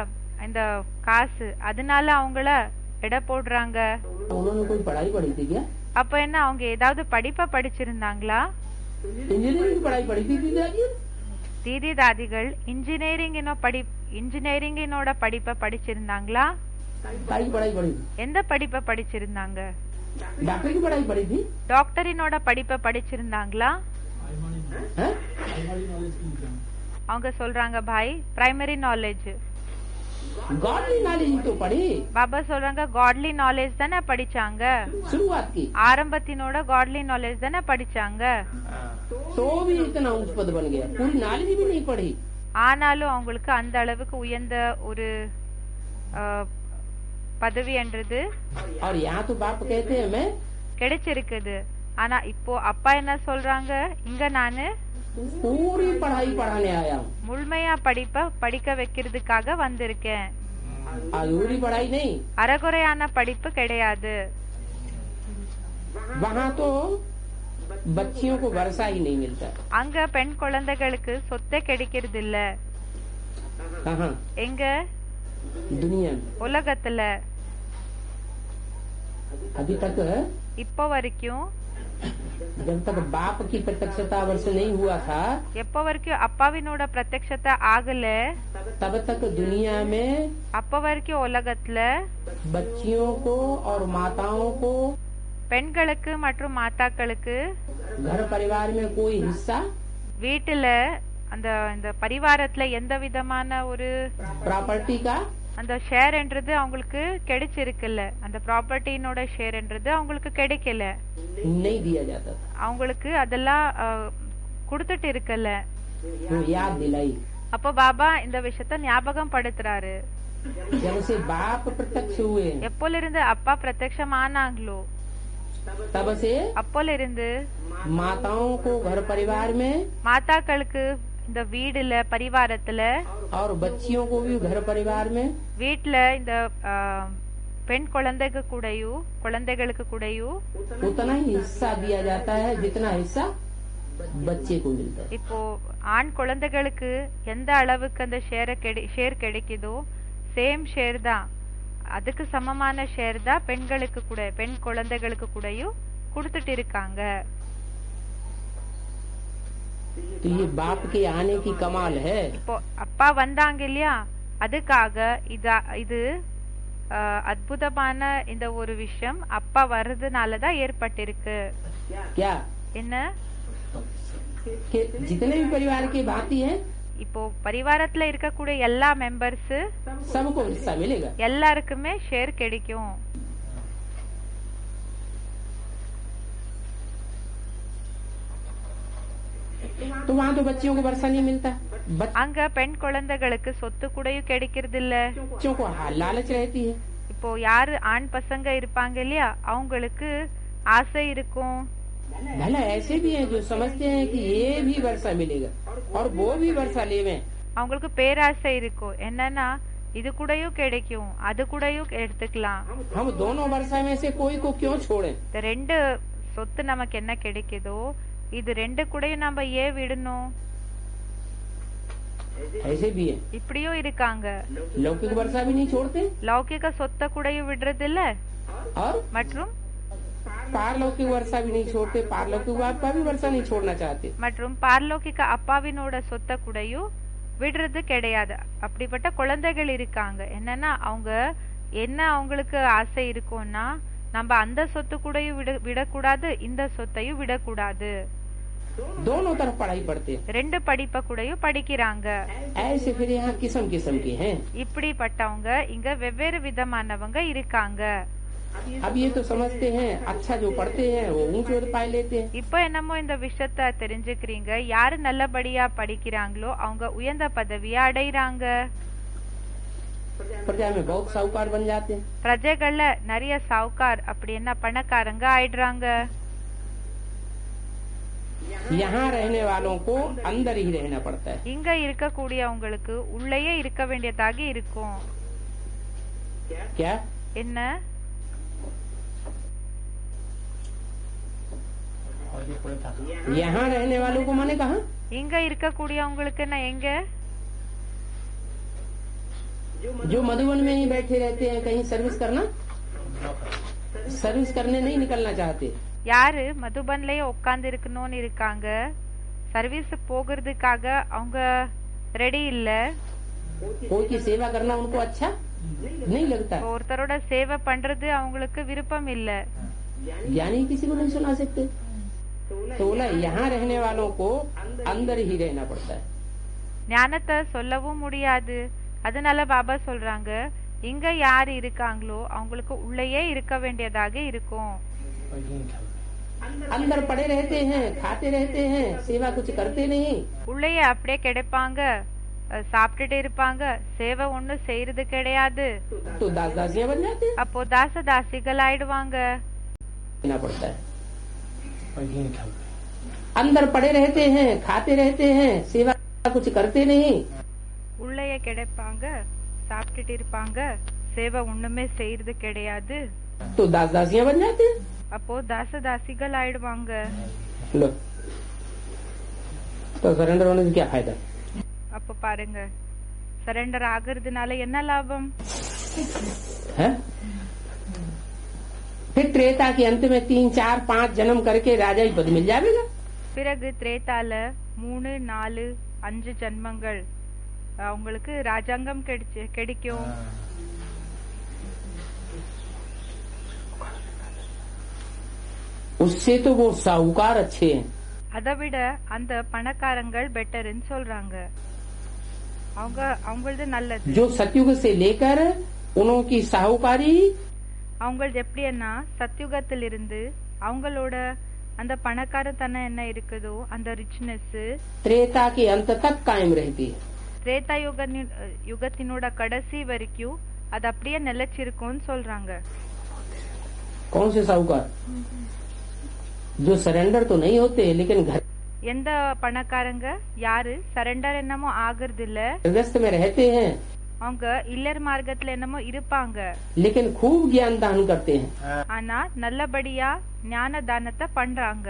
இந்த காசு அதனால அவங்கள எடை போடுறாங்க. उन्होंने कोई पढ़ाई पढ़ी थी क्या? அப்ப என்ன அவங்க ஏதாவது படிப்பை படிச்சிருந்தாங்களா? इंजीनियरिंग की पढ़ाई पढ़ी थी दादी? தீதி தாதிகள் இன்ஜினியரிங்கினோட படிப்பை படிச்சிருந்தாங்களா? सारी पढ़ाई पढ़ी थी। எந்த படிப்பை படிச்சிருந்தாங்க? डॉक्टर की पढ़ाई पढ़ी थी? டாக்டரினோட படிப்பை படிச்சிருந்தாங்களா? हैं? அவங்க சொல்றாங்க பாய் பிரைமரி நாலேஜ். गॉडली नॉलेज तो पढ़ी। பாபா சொல்றாங்க காட்லி நாலேஜ் தானே படிச்சாங்க. शुरुआत की ஆரம்பத்தினோட காட்லி நாலேஜ் தானே படிச்சாங்க. तो भी इतना ऊंच पद बन गया, पूरी नॉलेज भी नहीं पढ़ी। ஆனாலும் அவங்களுக்கு அந்த அளவுக்கு உயர்ந்த ஒரு பதவி என்றது और यहाँ तो बाप कहते हैं मैं கிடைச்சிருக்குது. ஆனா இப்போ அப்பா என்ன சொல்றாங்க, இங்க நானு पूरी पढ़ाई पढ़ाने आया हूँ। முழுமையா படிக்க வைக்கிறதுக்காக வந்திருக்கேன். अधूरी पढ़ाई नहीं। அறகுறையான படிப்பு கிடையாது. वहाँ तो बच्चियों को वर्षा ही नहीं मिलता। அங்க பெண் குழந்தைகளுக்கு சொத்தை கிடைக்கிறது இல்ல. कहाँ? எங்க? दुनिया में। உலகத்துல अभी तक இப்போ வரைக்கும் जब तक बाप की प्रत्यक्षता वर्ष नहीं हुआ था, எப்போ வரைக்கும் அப்பாவினோட பிரத்யக்ஷத்தை ஆகல, तब तक दुनिया में அப்போ வரைக்கும் உலகத்துல बच्चियों को और माताओं को பெண்களுக்கு மற்றும் மாதாக்களுக்கு घर परिवार में कोई हिस्सा வீட்டுல அந்த பரிவாரத்துல எந்த விதமான ஒரு प्रॉपर्टी का அந்த ஷேர் என்றது அவங்களுக்கு கிடைச்சிருக்குல்ல. அந்த ப்ராப்பர்ட்டினோட ஷேர் என்றது அவங்களுக்கு கிடைக்கல. नहीं दिया जाता था। அவங்களுக்கு அதெல்லாம் கொடுத்துட்டு இருக்கல. वो याद दिलाई। அப்போ பாபா இந்த விஷயத்த ஞாபகம் படுத்துறாரு. जब से बाप प्रत्यक्ष हुए எப்போல இருந்து அப்பா பிரத்யக்ஷமானாங்களோ तब से அப்போல இருந்து माताओं को घर परिवार में மாதாக்களுக்கு இந்த வீடுல பரிவாரத்துல और बच्चियों को भी घर परिवार में வீட்டுல இந்த பெண் குழந்தைகளுக்கு கூடயும் उतना ही हिस्सा दिया जाता है जितना हिस्सा बच्चे को मिलता है। இப்போ ஆண் குழந்தைகளுக்கு எந்த அளவுக்கு அந்த ஷேர் கிடைக்குதோ சேம் ஷேர் தான், அதுக்கு சமமான ஷேர் தான் பெண் குழந்தைகளுக்கு கூடயும் கொடுத்துட்டு இருக்காங்க. तो ये बाप के आने की कमाल है। இப்போ அப்பா வந்தாங்க இல்லையா, அதுக்காக இது அற்புதமான இந்த ஒரு விஷயம் அப்பா வர்றதுனாலதான் ஏற்பட்டிருக்கு. क्या? என்ன? कि जितने भी परिवार के भांति हैं இப்போ பரிவாரத்துல இருக்கக்கூடிய எல்லா மெம்பர்ஸ் सबको हिस्सा मिलेगा। எல்லாருக்குமே ஷேர் கிடைக்கும். तो वहाँ तो बच्चियों को वर्षा नहीं मिलता। அங்க பெண் குழந்தைகளுக்கு சொத்து கூடயும் கிடைக்கிறது இல்ல. बच्चों को लालच रहती है। இப்போ யாரு ஆண் பசங்க இருப்பாங்க இல்லையா, அவங்களுக்கு ஆசை இருக்கும். भला ऐसे भी हैं जो समझते हैं कि ये भी वर्षा मिलेगा और वो भी वर्षा लेवे। அவங்களுக்கு பேராசை இருக்கும், என்னன்னா இது கூடயும் கிடைக்கும் அது கூடயும் எடுத்துக்கலாம். हम दोनों वर्षा में से कोई को क्यों छोड़े? இந்த ரெண்டு சொத்து நமக்கு என்ன கிடைக்குதோ இது ரெண்டு கூடயும் நம்ம ஏன் விடணும்? ऐसे भी है। இப்படியும் இருக்காங்க. लौकिक वर्षा भी नहीं छोड़ते லௌகிக சொத்தை கூடயும் விடுறது இல்ல, और மற்றும் पारलौकिक वर्षा भी नहीं छोड़ते। पारलौकिक बाप का भी वर्षा नहीं छोड़ना चाहते। மற்றும் பார்லோகிக அப்பாவினோட சொத்தை கூடயும் விடுறது கிடையாது. அப்படிப்பட்ட குழந்தைகள் இருக்காங்க. என்னன்னா அவங்க என்ன அவங்களுக்கு ஆசை இருக்கும்னா நம்ம அந்த சொத்து கூடயும் விடக்கூடாது, இந்த சொத்தையும் விடக்கூடாது. दोनों तरफ पढ़ाई पढ़ते हैं। ரெண்டு படிப்பை கூடயும் படிக்கிறாங்க. ऐसे फिर यहाँ किस्म किस्म के हैं। இப்படிப்பட்டவங்க இங்க வெவ்வேறு விதமானவங்க இருக்காங்க. अब ये तो समझते हैं अच्छा जो पढ़ते हैं वो ऊंचे पाए लेते हैं। இப்போ என்னமோ இந்த விஷயத்த தெரிஞ்சுக்கிறீங்க, யாரு நல்லபடியா படிக்கிறாங்களோ அவங்க உயர்ந்த பதவியை அடைறாங்க. प्रजा में बहुत साहूकार बन जाते हैं। பிரஜைகள்ல நிறைய சாவுக்கார் அப்படி என்ன பணக்காரங்க ஆயிடுறாங்க. यहाँ रहने वालों को अंदर ही रहना पड़ता है। இங்க இருக்கக்கூடியவங்களுக்கு உள்ளேயே இருக்க வேண்டியதாக இருக்கும். क्या? என்ன? यहाँ रहने वालों को माने कहाँ? இங்க இருக்கக்கூடியவங்களுக்கு என்ன எங்க? जो मधुबन में ही बैठे रहते हैं, कहीं सर्विस करने नहीं निकलना चाहते। யாரு மதுபன்லயே உட்கார்ந்து இருக்கணும்னு இருக்காங்க, சர்வீஸ் போகிறதுக்காக அவங்க ரெடி இல்ல. कोई की सेवा करना उनको अच्छा नहीं लगता। ஒருத்தரோட சேவை பண்றது அவங்களுக்கு விருப்பம் இல்ல. ज्ञानी किसी को नहीं सुना सकते। तो बोला यहाँ रहने वालों को अंदर ही रहना पड़ता है। ஞானத்தை சொல்லவும் முடியாது. அதனால பாபா சொல்றாங்க, இங்க யார் இருக்காங்களோ அவங்களுக்கு உள்ளேயே இருக்க வேண்டியதாக இருக்கும். अंदर पड़े रहते हैं, खाते रहते हैं, सेवा कुछ करते नहीं। உள்ளேயே அப்படியே கிடைப்பாங்க, சாப்பிட்டுட்டு இருப்பாங்க, சேவை ஒண்ணு செய்யறது கிடையாது. तो दास दासियां बन जाते हैं। அப்போ தாச தாசிகள் ஆயிடுவாங்க. पड़ता है। अंदर पड़े रहते हैं, खाते रहते हैं, सेवा कुछ करते नहीं। உள்ளேயே கிடைப்பாங்க, சாப்பிட்டுட்டு இருப்பாங்க, சேவை ஒண்ணுமே செய்யறது கிடையாது. तो दास दासियां बन जाते हैं। அப்போ தாச தாசிகள் ஆயிடுவாங்க. लो, तो सरेंडर होने से क्या फायदा? அப்ப பாருங்க, சரண்டர் ஆகுறதுனால என்ன லாபம்? है? फिर त्रेता के अंत में 3, 4, 5 जन्म करके राजा पद मिल जाएगा। பிறகு திரேதால 3, 4, 5 ஜன்மங்கள் உங்களுக்கு ராஜாங்கம் கிடைக்கும். उससे तो वो साहूकार अच्छे हैं। அதை விட அந்த பணக்காரங்கள் பெட்டர்ன்னு சொல்றாங்க. அவங்களது நல்லது. जो सतयुग से लेकर उनकी साहूकारी, அவங்களது எப்படின்னா சத்யுகத்திலிருந்து அவங்களோட அந்த பணக்காரத்தனம் என்ன இருக்குதோ அந்த ரிச்னஸ் त्रेता के अंत तक कायम रहती है। திரேதா யுகத்தினோட கடைசி வரைக்கும் அது அப்படியே நிலைச்சிருக்கும்னு சொல்றாங்க. कौन से साहूकार? जो सरेंडर तो नहीं होते लेकिन घर எந்த பணக்காரங்க யாரு சரண்டர் என்னமோ ஆகுறது இல்ல, गृहस्थ में रहते हैं, அவங்க இல்லர் மார்க்கத்துல என்னமோ இருப்பாங்க, लेकिन खूब ज्ञान दान करते हैं। ஆனா நல்லபடியா ஞான தானத்தை பண்றாங்க.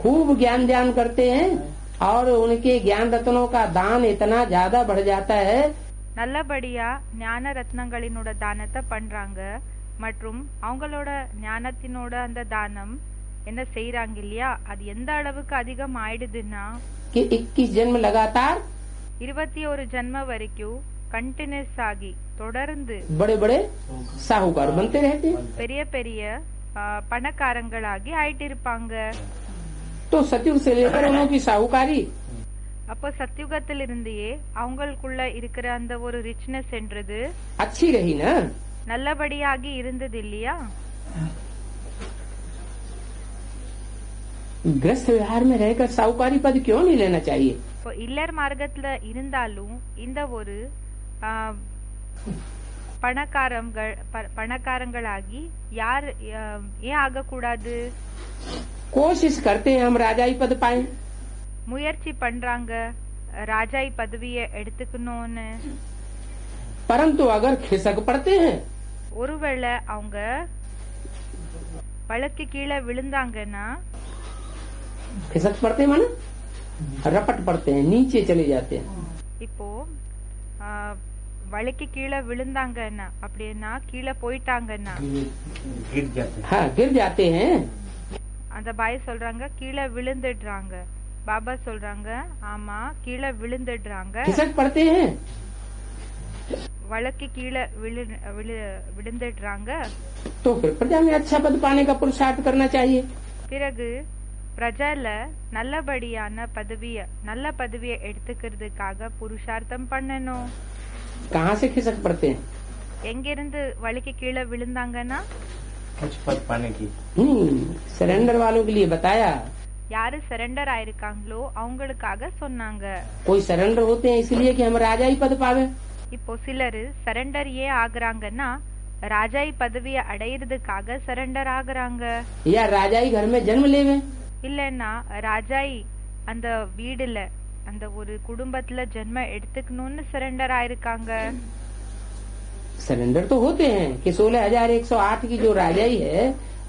खूब ज्ञान दान करते हैं और उनके ज्ञान रत्नों का दान इतना ज्यादा बढ़ जाता है। நல்லபடியா ஞான ரத்னங்களினோட தானத்தை பண்றாங்க மற்றும் அவங்களோட ஞானத்தினோட அந்த தானம் என்ன செய்யறாங்க இல்லையா, அது எந்த அளவுக்கு அதிகம் ஆயிடுதுன்னா कि 21 जन्म लगातार 21 ஜன்ம வரைக்கும் கண்டினியூஸ் ஆகி தொடர்ந்து बड़े बड़े साहूकार बनते रहते हैं। பெரிய பெரிய பணக்காரங்களாகி ஆயிட்டு இருப்பாங்க. तो सतयुग से लेकर उनकी साहूकारी அப்போ சத்யுகத்திலிருந்தே அவங்களுக்குள்ள இருக்கிற அந்த ஒரு ரிச்னஸ் என்றது अच्छी रही ना। நல்லபடியாகி இருந்தது இல்லையா. गृहस्थ व्यवहार में रहकर साहूकारी पद क्यों नहीं लेना चाहिए? இப்போ இல்லர் மார்க்கத்துல இருந்தாலும் இந்த ஒரு பணக்காரங்களாகி யார் ஏன் ஆகக்கூடாது? कोशिश करते हैं हम राजाई पद पाए, முயற்சி பண்றாங்க ராஜாய் பதவியை எடுத்துக்கணும்னு. परंतु अगर खिसक पड़ते हैं, ஒருவேளை அவங்க வழக்கு கீழே விழுந்தாங்கன்னா, खिसक पड़ते हैं माना रपट पड़ते हैं, नीचे चले जाते हैं। இப்போ வழக்கு கீழே விழுந்தாங்கன்னா அப்படின்னா கீழே போயிட்டாங்கன்னா हाँ गिर जाते हैं। அந்த பாய் சொல்றாங்க கீழே விழுந்துடுறாங்க. பாபா சொல்றாங்க ஆமா கீழே விழுந்துடுறாங்க. खिसक पड़ते हैं வழக்கு கீழே விழுந்துடுறாங்க. तो फिर प्रजा में अच्छा पद पाने का पुरुषार्थ करना चाहिए। பிறகு பிரஜால நல்லபடியான நல்ல பதவியை எடுத்துக்கிறதுக்காக புருஷார்த்தம் பண்ணணும். कहाँ से खिसक पड़ते हैं? எங்கிருந்து வழிக்கு கீழே விழுந்தாங்கன்னா कुछ पद पाने की सरेंडर वालों के लिए बताया। யாரு சரண்டர் ஆயிருக்காங்களோ அவங்களுக்காக சொன்னாங்க. कोई सरेंडर होते हैं इसलिए कि हम राजाई पद पावे। இப்போ சிலரு சரண்டர் ஏன் ஆகுறாங்கன்னா ராஜாய் பதவியை அடையிறதுக்காக சரண்டர் ஆகுறாங்க. या राजाई घर में जन्म लेवे, இல்லன்னா ராஜாய் அந்த வீடுல அந்த ஒரு குடும்பத்துல ஜென்ம எடுத்துக்கணும்னு சரண்டர் ஆயிருக்காங்க. सरेंडर तो होते हैं कि 16,108 की जो राजाई है,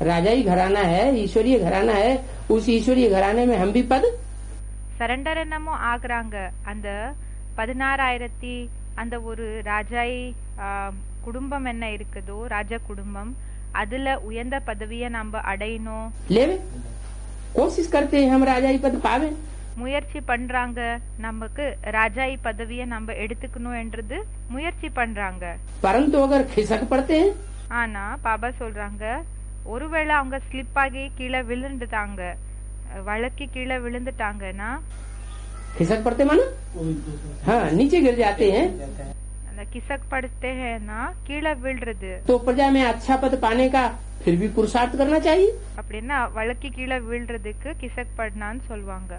राजाई घराना है, ईश्वरीय घराना है, उस ईश्वरीय घराने में हम भी पद சரண்டர் என்னமோ ஆகுறாங்க. அந்த 16,000 அந்த ஒரு ராஜாய் குடும்பம் என்ன இருக்குதோ ராஜ குடும்பம் அதுல உயர்ந்த பதவியை நம்ம அடையணும் लेवे कोशिश करते हैं हम राजाई पद पावे முயற்சி பண்றாங்க நமக்கு ராஜாய் பதவியை நம்ம எடுத்துக்கணும் என்றது முயற்சி பண்றாங்க परंतु अगर खिसक पड़ते हैं ஆனா பாபா சொல்றாங்க ஒருவேளை அவங்க ஸ்லிப் ஆகி கீழே விழுந்துட்டாங்க வழக்கி கீழே விழுந்துட்டாங்கன்னா खिसक पड़ते मानो हाँ नीचे गिर जाते हैं அந்த கிசக் படுத்தேன்னா கீழே விழுறது तो प्रजा में अच्छा पद पाने का फिर भी पुरुषार्थ करना चाहिए அப்படின்னா வழக்கி கீழே விழுறதுக்கு கிசக் படுனான்னு சொல்லுவாங்க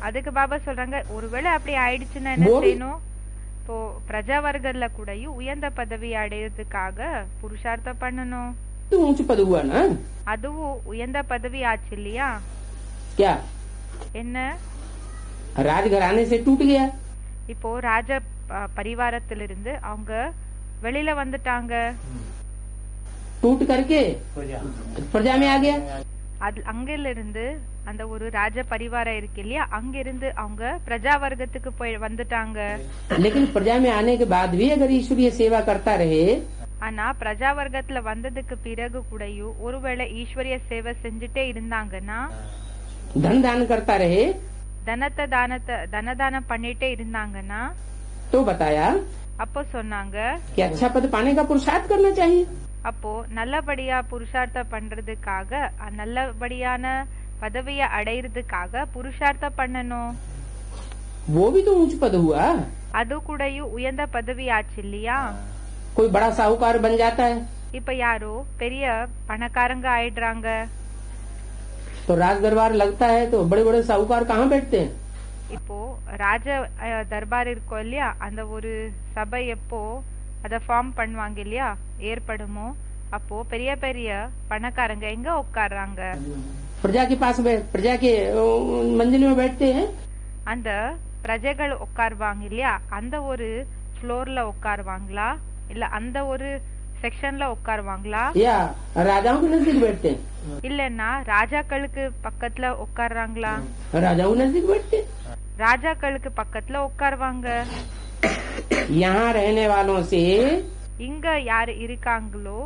அதுக்கு பாபா சொல்றாங்க ஒருவேளை அப்படி ஆயிடுச்சுன்னா என்ன செய்யணும் இப்போ பிரஜா வர்க்கத்துல கூடயும் உயர்ந்த பதவி அடையிறதுக்காக புருஷார்த்தம் பண்ணணும் तो ऊंच पद हुआ ना அதுவும் உயர்ந்த பதவி ஆச்சு இல்லையா क्या என்ன राजघराने से टूट गया இப்போ ராஜ பரிவாரத்திலிருந்து அவங்க வெளியில வந்துட்டாங்க टूट करके प्रजा में आ गया அது அங்கிருந்து அந்த ஒரு ராஜ பரிவாரம் இருக்கு இல்லையா அங்கிருந்து அவங்க பிரஜா வர்க்கத்துக்கு போய் வந்துட்டாங்க लेकिन प्रजा में आने के बाद भी अगर ईश्वरीय सेवा करता रहे ஆனா பிரஜா வர்க்கத்துல வந்ததுக்கு பிறகு கூடயும் ஒருவேளை ஈஸ்வரிய சேவை செஞ்சுட்டே இருந்தாங்கன்னா धन दान करता रहे தனதானம் பண்ணிட்டே இருந்தாங்கன்னா तो बताया அப்போ சொன்னாங்க कि अच्छा पद पाने का पुरुषार्थ करना चाहिए அப்போ நல்லபடியா புருஷார்த்தம் பண்றதுக்காக நல்லபடியான பதவியை அடையிறதுக்காக புருஷார்த்தம் பண்ணணும் वो भी तो ऊंच पद हुआ அது கூடயும் உயர்ந்த பதவி ஆச்சு இல்லையா कोई बड़ा साहूकार बन जाता है இப்ப யாரோ பெரிய பணக்காரங்க ஆயிடுறாங்க तो राज दरबार लगता है तो बड़े बड़े साहूकार कहाँ बैठते हैं இப்போ ராஜ தர்பார் இருக்கும் இல்லையா அந்த ஒரு சபை எப்போ அத ஃபார்ம் பண்ணுவாங்க இல்லையா ஏற்படுமோ அப்போ பெரிய பெரிய பணக்காரங்க எங்க உட்கார்றாங்க प्रजा के पास प्रजा के मंजिल में बैठते हैं அந்த பிரஜைகள் உட்காருவாங்க இல்லையா அந்த ஒரு ஃப்ளோர்ல உட்காருவாங்களா இல்ல அந்த ஒரு செக்ஷன்ல உட்காருவாங்களா या राजाओं के नजदीक बैठते हैं இல்லன்னா ராஜாக்களுக்கு பக்கத்துல உட்கார்றாங்களா राजाओं के नजदीक बैठते हैं ராஜாக்களுக்கு பக்கத்துல உட்காருவாங்க यहाँ रहने वालों से இங்க யாரு இருக்காங்களோ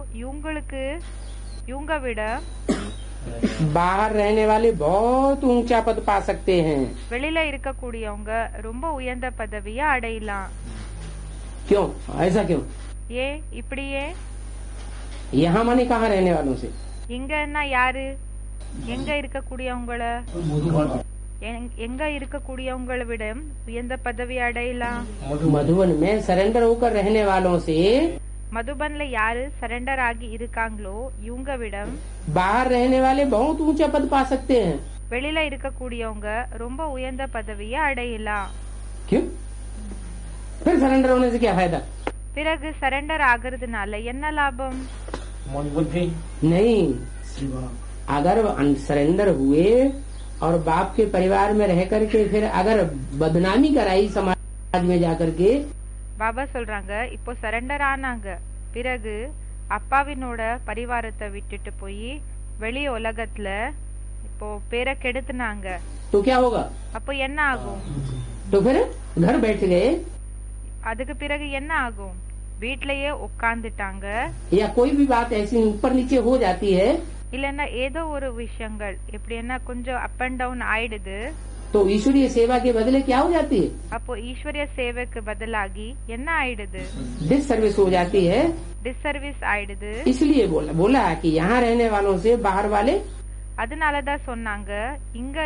இவங்க விட बाहर रहने वाले बहुत ऊंचा पद पा सकते हैं வெளியில இருக்கக்கூடியவங்க ரொம்ப உயர்ந்த பதவியை அடையலாம் क्यों ऐसा क्यों ஏ இப்படியே यहाँ माने कहाँ रहने वालों से இங்கன்னா யாரு எங்க இருக்கக்கூடியவங்கள எங்க இருக்கக்கூடியவங்களை விட உயர்ந்த பதவி அடையலாம் मधुबन में सरेंडर होकर रहने वालों से மதுபன்ல யாரு சரண்டர் ஆகி இருக்காங்களோ இவங்க விட बाहर रहने वाले बहुत ऊंचा पद पा सकते हैं வெளியில இருக்கக்கூடியவங்க ரொம்ப உயர்ந்த பதவியை அடையலாம் क्यों फिर सरेंडर होने से क्या फायदा பிறகு சரண்டர் ஆகுறதுனால என்ன லாபம் मन बुद्धि नहीं अगर सरेंडर हुए और बाप के परिवार में रह करके फिर अगर बदनामी कराई समाज में जाकर के பாபா சொல்றாங்க இப்போ சரண்டர் ஆனாங்க பிறகு அப்பாவினோட பரிவாரத்தை விட்டுட்டு போய் வெளி உலகத்துல இப்போ பேரை கெடுத்துனாங்க तो क्या होगा அப்போ என்ன ஆகும் तो फिर घर बैठ गए அதுக்கு பிறகு என்ன ஆகும் வீட்லயே உட்கார்ந்துட்டாங்க या कोई भी बात ऐसी ऊपर नीचे हो जाती है இல்லன்னா ஏதோ ஒரு விஷயங்கள் எப்படி என்ன கொஞ்சம் அப் அண்ட் டவுன் ஆயிடுது तो ईश्वरीय सेवा के बदले क्या हो जाती है அப்போ ஈஸ்வரிய சேவைக்கு பதிலாகி என்ன ஆயிடுது डिस सर्विस हो जाती है டிஸ்சர்வீஸ் ஆயிடுது इसलिए बोला कि यहाँ रहने वालों से बाहर वाले அதனாலதான் சொன்னாங்க இங்க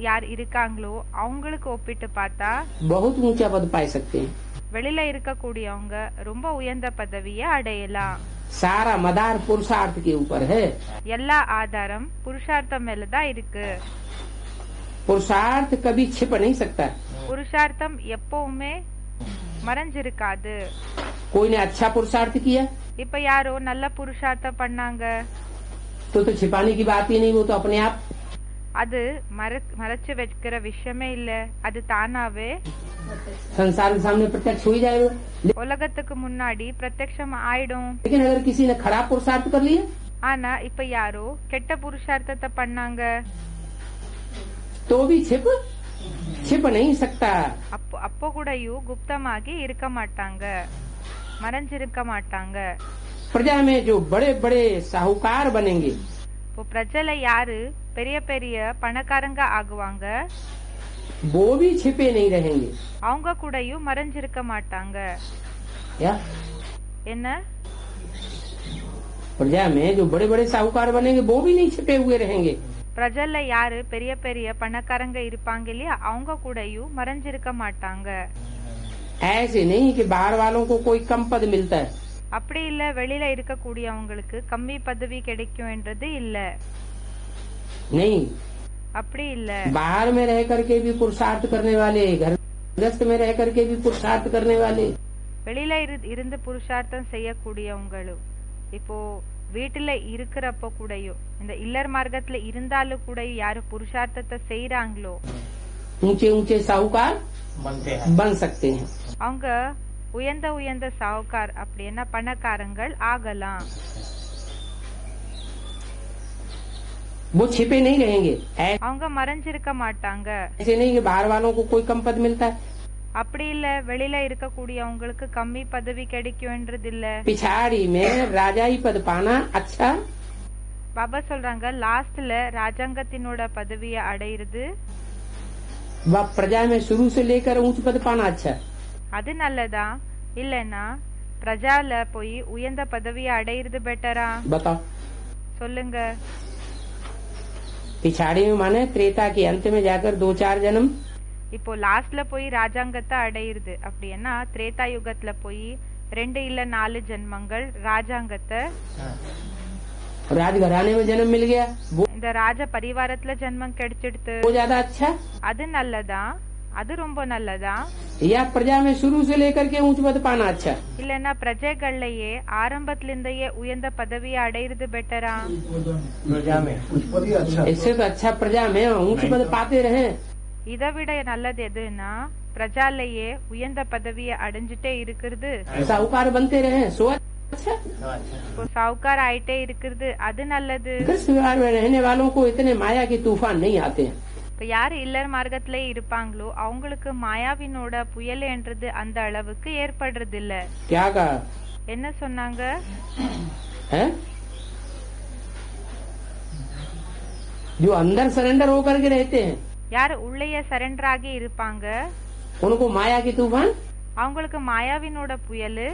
யார் இருக்காங்களோ அவங்களுக்கு ஒப்பிட்டு பார்த்தா बहुत ऊंचा पद पा सकते हैं வெளியில இருக்கக்கூடியவங்க ரொம்ப உயர்ந்த பதவியை அடையலாம் सारा मदार पुरुषार्थ के ऊपर है எல்லா ஆதாரம் புருஷார்த்தம் மேலதான் இருக்கு पुरुषार्थ कभी छिप नहीं सकता புருஷார்த்தம் எப்பவுமே மறைஞ்சிருக்காது कोई ने अच्छा पुरुषार्थ किया இப்ப யாரோ நல்ல புருஷார்த்தம் பண்ணாங்க तो छिपाने की बात ही नहीं वो तो अपने आप அது மறைச்சு வைக்கிற விஷயமே இல்ல அது தானாவே संसार के सामने प्रत्यक्ष हो ही जाएगा உலகத்துக்கு முன்னாடி பிரத்யக்ஷம் ஆயிடும் लेकिन अगर किसी ने खराब पुरुषार्थ कर लिया ஆனா இப்ப யாரோ கெட்ட புருஷார்த்தத்தை பண்ணாங்க तो भी छिप छिप नहीं सकता। அப்போ கூடயும் குப்தமாகி இருக்க மாட்டாங்க, மறைஞ்சிருக்க மாட்டாங்க. प्रजा में जो बड़े बड़े साहूकार बनेंगे, இப்போ பிரஜல யாரு பெரிய பெரிய பணக்காரங்க ஆகுவாங்க, वो भी छिपे नहीं रहेंगे। அவங்க கூடயும் மறைஞ்சிருக்க மாட்டாங்க. क्या? என்ன? प्रजा में जो बड़े बड़े साहूकार बनेंगे वो भी नहीं छिपे हुए रहेंगे। பிரஜல்ல யாரு பெரிய பெரிய பணக்காரங்க இருப்பாங்க இல்லையா, அவங்க கூடயும் மறைஞ்சிருக்க மாட்டாங்க. ऐसे नहीं कि बाहर वालों को कोई कम पद मिलता है। அப்படி இல்ல வெளியில இருக்கக்கூடியவங்களுக்கு கம்மி பதவி கிடைக்கும் என்றது இல்ல. नहीं, அப்படி இல்ல. बाहर में रह करके भी पुरुषार्थ करने वाले, घर गृहस्थ में रह करके भी पुरुषार्थ करने वाले, வெளியில இருந்து புருஷார்த்தம் செய்யக்கூடியவங்களும் இப்போ வீட்டுல இருக்கிறப்ப கூடயும் இந்த இல்லர் மார்க்கத்துல இருந்தாலும் கூட யாரு புருஷார்த்தத்தை செய்யறாங்களோ ऊंचे ऊंचे साहूकार बनते हैं। बन सकते हैं। அவங்க உயர்ந்த உயர்ந்த சாவுக்கார் அப்படின்னா பணக்காரங்கள் ஆகலாம். वो छिपे नहीं रहेंगे। அவங்க மறைஞ்சிருக்க மாட்டாங்க. ऐसे नहीं कि बाहर वालों को कोई कम पद मिलता है। அப்படி இல்ல வெளியில இருக்கக்கூடியவங்களுக்கு கம்மி பதவி கிடைக்கும்ன்றது இல்ல. पिछाड़ी में राजाई पद पाना अच्छा, பாபா சொல்றாங்க லாஸ்ட்ல ராஜாங்கத்தினோட பதவியை அடையிறது व प्रजा में शुरू से लेकर ऊंच पद पाना अच्छा। அது நல்லதா இல்லனா பிரஜால போய் உயர்ந்த பதவியை அடையிறது பெட்டரா? बताओ। சொல்லுங்க. पिछाड़ी में माने त्रेता के अंत में जाकर 2-4 जन्म, இப்போ லாஸ்ட்ல போய் ராஜாங்கத்தை அடையிறது அப்படின்னா திரேதா யுகத்துல போய் 2 இல்ல 4 ஜென்மங்கள் ராஜாங்கத்தை, राजघराने में जन्म मिल गया, वो இந்த ராஜ பரிவாரத்துல ஜென்மம் கிடைச்சிடுது. ज्यादा अच्छा, அது நல்லதா? அது ரொம்ப நல்லதா? या प्रजा में शुरू से लेकर के ऊंच पद पाना अच्छा? இல்லன்னா பிரஜைகள்லயே ஆரம்பத்துல இருந்தே உயர்ந்த பதவியை அடையிறது பெட்டரா? प्रजा में इससे तो अच्छा प्रजा में ऊंच पद पाते रहे। இதை விட நல்லது எதுன்னா பிரஜாலயே உயர்ந்த பதவியை அடைஞ்சிட்டே இருக்கிறது, साहूकार बनते रहे, सो अच्छा। இப்போ சாவுக்கார் ஆயிட்டே இருக்கிறது, அது நல்லது. गृहस्थ व्यवहार में रहने वालों को इतने माया के तूफान नहीं आते हैं। இப்ப யாரு இல்லர் மார்க்கத்திலே இருப்பாங்களோ அவங்களுக்கு மாயாவினோட புயல்ன்றது அந்த அளவுக்கு ஏற்படுறது இல்ல. क्या कहा என்ன சொன்னாங்க? है? जो अंदर सरेंडर होकर के रहते हैं யாரு உள்ளேயே சரண்டர் ஆகி இருப்பாங்க उनको माया के तूफान அவங்களுக்கு மாயாவினோட புயல்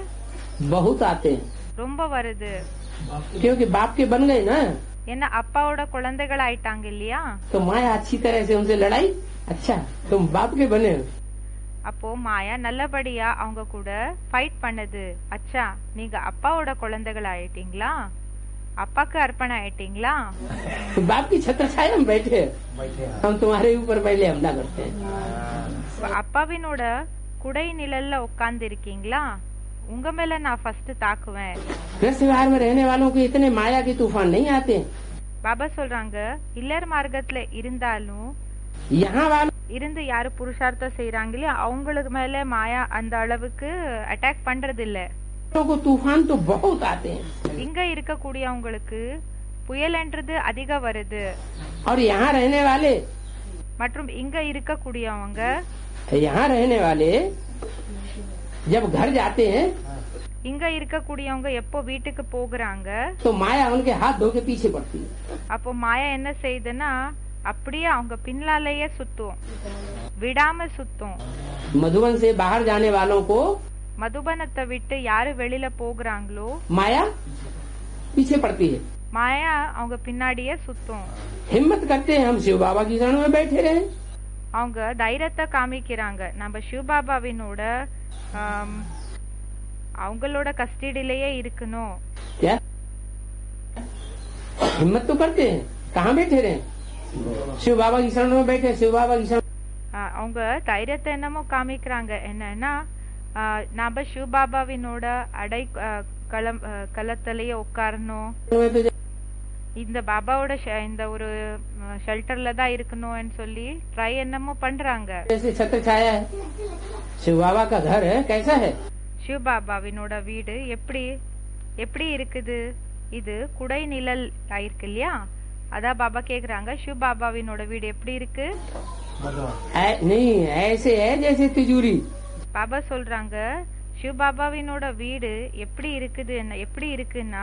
बहुत आते हैं, ரொம்ப வருது. क्योंकि बाप के बन गए ना, ஏன்னா அப்பாவோட குழந்தைகள் ஆயிட்டாங்க இல்லையா, तो माया अच्छी तरह से उनसे लड़ाई। अच्छा, तुम बाप के बने हो, அப்போ மாயா நல்லபடியா அவங்க கூட ஃபைட் பண்ணுது. அச்சா நீங்க அப்பாவோட குழந்தைகள் ஆயிட்டீங்களா, அப்பாக்கு அர்ப்பணம் ஆயிட்டீங்களா, तो बाप की छत्र छाया हम बैठे हैं, बैठे हैं। हम तुम्हारे ऊपर पहले हमला करते हैं। இப்ப அப்பாவினோட குடை நிழல்ல உட்கார்ந்து இருக்கீங்களா, உங்க மேல நான் ஃபர்ஸ்ட் தாக்குவேன். गृहस्थ व्यवहार में रहने वालों के इतने माया के तूफान नहीं आते हैं। பாபா சொல்றாங்க இல்லர் மார்க்கத்துல இருந்தாலும் यहाँ वालों இருந்து யாரு புருஷார்த்தம் செய்யறாங்க இல்லையா அவங்களுக்கு மேல மாயா அந்த அளவுக்கு அட்டாக் பண்றது இல்ல. को तूफान तो बहुत आते हैं, இங்க இருக்கக்கூடியவங்களுக்கு புயல்ன்றது அதிக வருது. और यहाँ रहने वाले மற்றும் இங்க இருக்கக்கூடியவங்க जब घर जाते हैं இங்க இருக்கக்கூடியவங்க எப்போ வீட்டுக்கு போகிறாங்க तो माया उनके हाथ धो के पीछे पड़ती है। அப்போ மாயா என்ன செய்யுதுன்னா அப்படியே அவங்க பின்னாலேயே சுத்தும், விடாம சுத்தும். मधुबन से बाहर जाने वालों को மதுபனத்தை விட்டு யாரு வெளியில போகிறாங்களோ माया पीछे पड़ती है। மாயா அவங்க பின்னாடியே சுத்தும். हिम्मत करते हैं हम शिव बाबा की शरण में बैठे रहे, அவங்க தைரியத்தை காமிக்கிறாங்க நம்ம சிவபாபாவினோட அவங்களோட கஸ்டடியிலேயே இருக்கணும். क्या हिम्मत तो करते हैं, कहाँ बैठे रहे, शिव बाबा की शरण में बैठे, शिव बाबा की शरण। அவங்க தைரியத்தை என்னமோ காமிக்கிறாங்க, என்னன்னா நாம சிவபாபாவினோட அடை களத்திலேயே உட்காரணும், இந்த பாபாவோட இந்த ஒரு ஷெல்டர்ல தான் இருக்கணும்னு சொல்லி ட்ரை என்னமோ பண்றாங்க. जैसे छत्र छाया है, शिव बाबा का घर है, कैसा है? சிவபாபாவினோட வீடு எப்படி எப்படி இருக்குது, இது குடை நிழல் ஆயிருக்கு இல்லையா. அதான் பாபா கேக்குறாங்க சிவபாபாவினோட வீடு எப்படி இருக்கு? भगवान नहीं, ऐसे है जैसे तिजूरी। பாபா சொல்றாங்க சிவ பாபாவினோட வீடு எப்படி இருக்குன்னா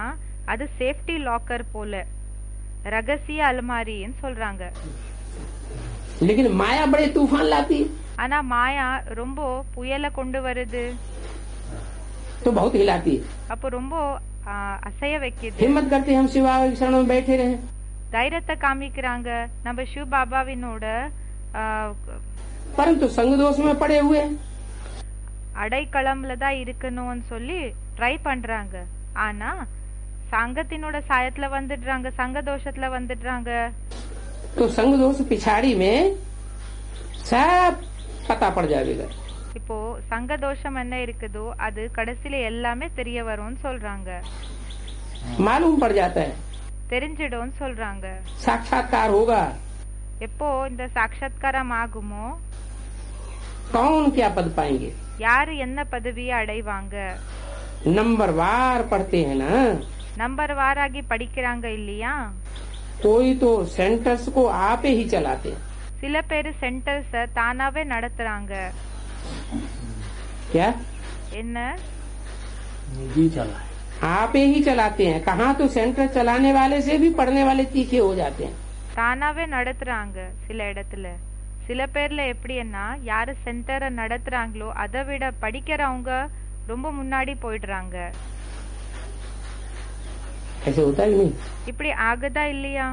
அது சேஃப்டி லாக்கர் போல, ரகசிய அலமாரின்னு சொல்றாங்க. लेकिन माया बड़े तूफान लाती है, ஆனா மாயா ரொம்ப புயலை கொண்டு வருது, तो बहुत हिलाती है। அப்போ ரொம்ப அசைய வைக்குது. हिम्मत करते हम शिवा के शरणों में बैठे रहे, தைரியத்தை காமிக்கிறாங்க நம்ம சிவ பாபாவினோட परंतु संग दोष में पड़े हुए हैं। அடைக்கலம்ல தான் இருக்கணும்னு சொல்லி ட்ரை பண்றாங்க. ஆனா சங்கத்தினோட சாயத்துல வந்துடுறாங்க, சங்க தோஷத்துல வந்துடுறாங்க. तो संग दोष पिछाड़ी में सब पता पड़ जाएगा। இப்போ சங்க தோஷம் என்ன இருக்குதோ அது கடைசியில எல்லாமே தெரிய வரும்னு சொல்றாங்க, मालूम पड़ जाता है, தெரிஞ்சிடும்னு சொல்றாங்க. साक्षात्कार होगा। எப்போ இந்த சாட்சாத்காரம் ஆகுமோ कौन क्या पद पाएंगे, யாரு என்ன பதவியை அடைவாங்க. नंबर वार पढ़ते हैं ना, நம்பர் வாராகி படிக்கிறாங்க இல்லையா. कोई तो सेंटर्स को आप ही चलाते हैं। சில பேரு சென்டர்ஸ தானாவே நடத்துறாங்க. क्या என்ன निधि चला है। आप ही चलाते हैं? कहाँ तो सेंटर चलाने वाले से भी पढ़ने वाले तीखे हो जाते हैं। தானாவே நடத்துறாங்க சில இடத்துல. சில பேர்ல எப்படின்னா யாரு சென்டரை நடத்துறாங்களோ அதை விட படிக்கிறவங்க ரொம்ப முன்னாடி போயிடுறாங்க. ऐसे होता है कि नहीं? இப்படி ஆகுதா இல்லையா.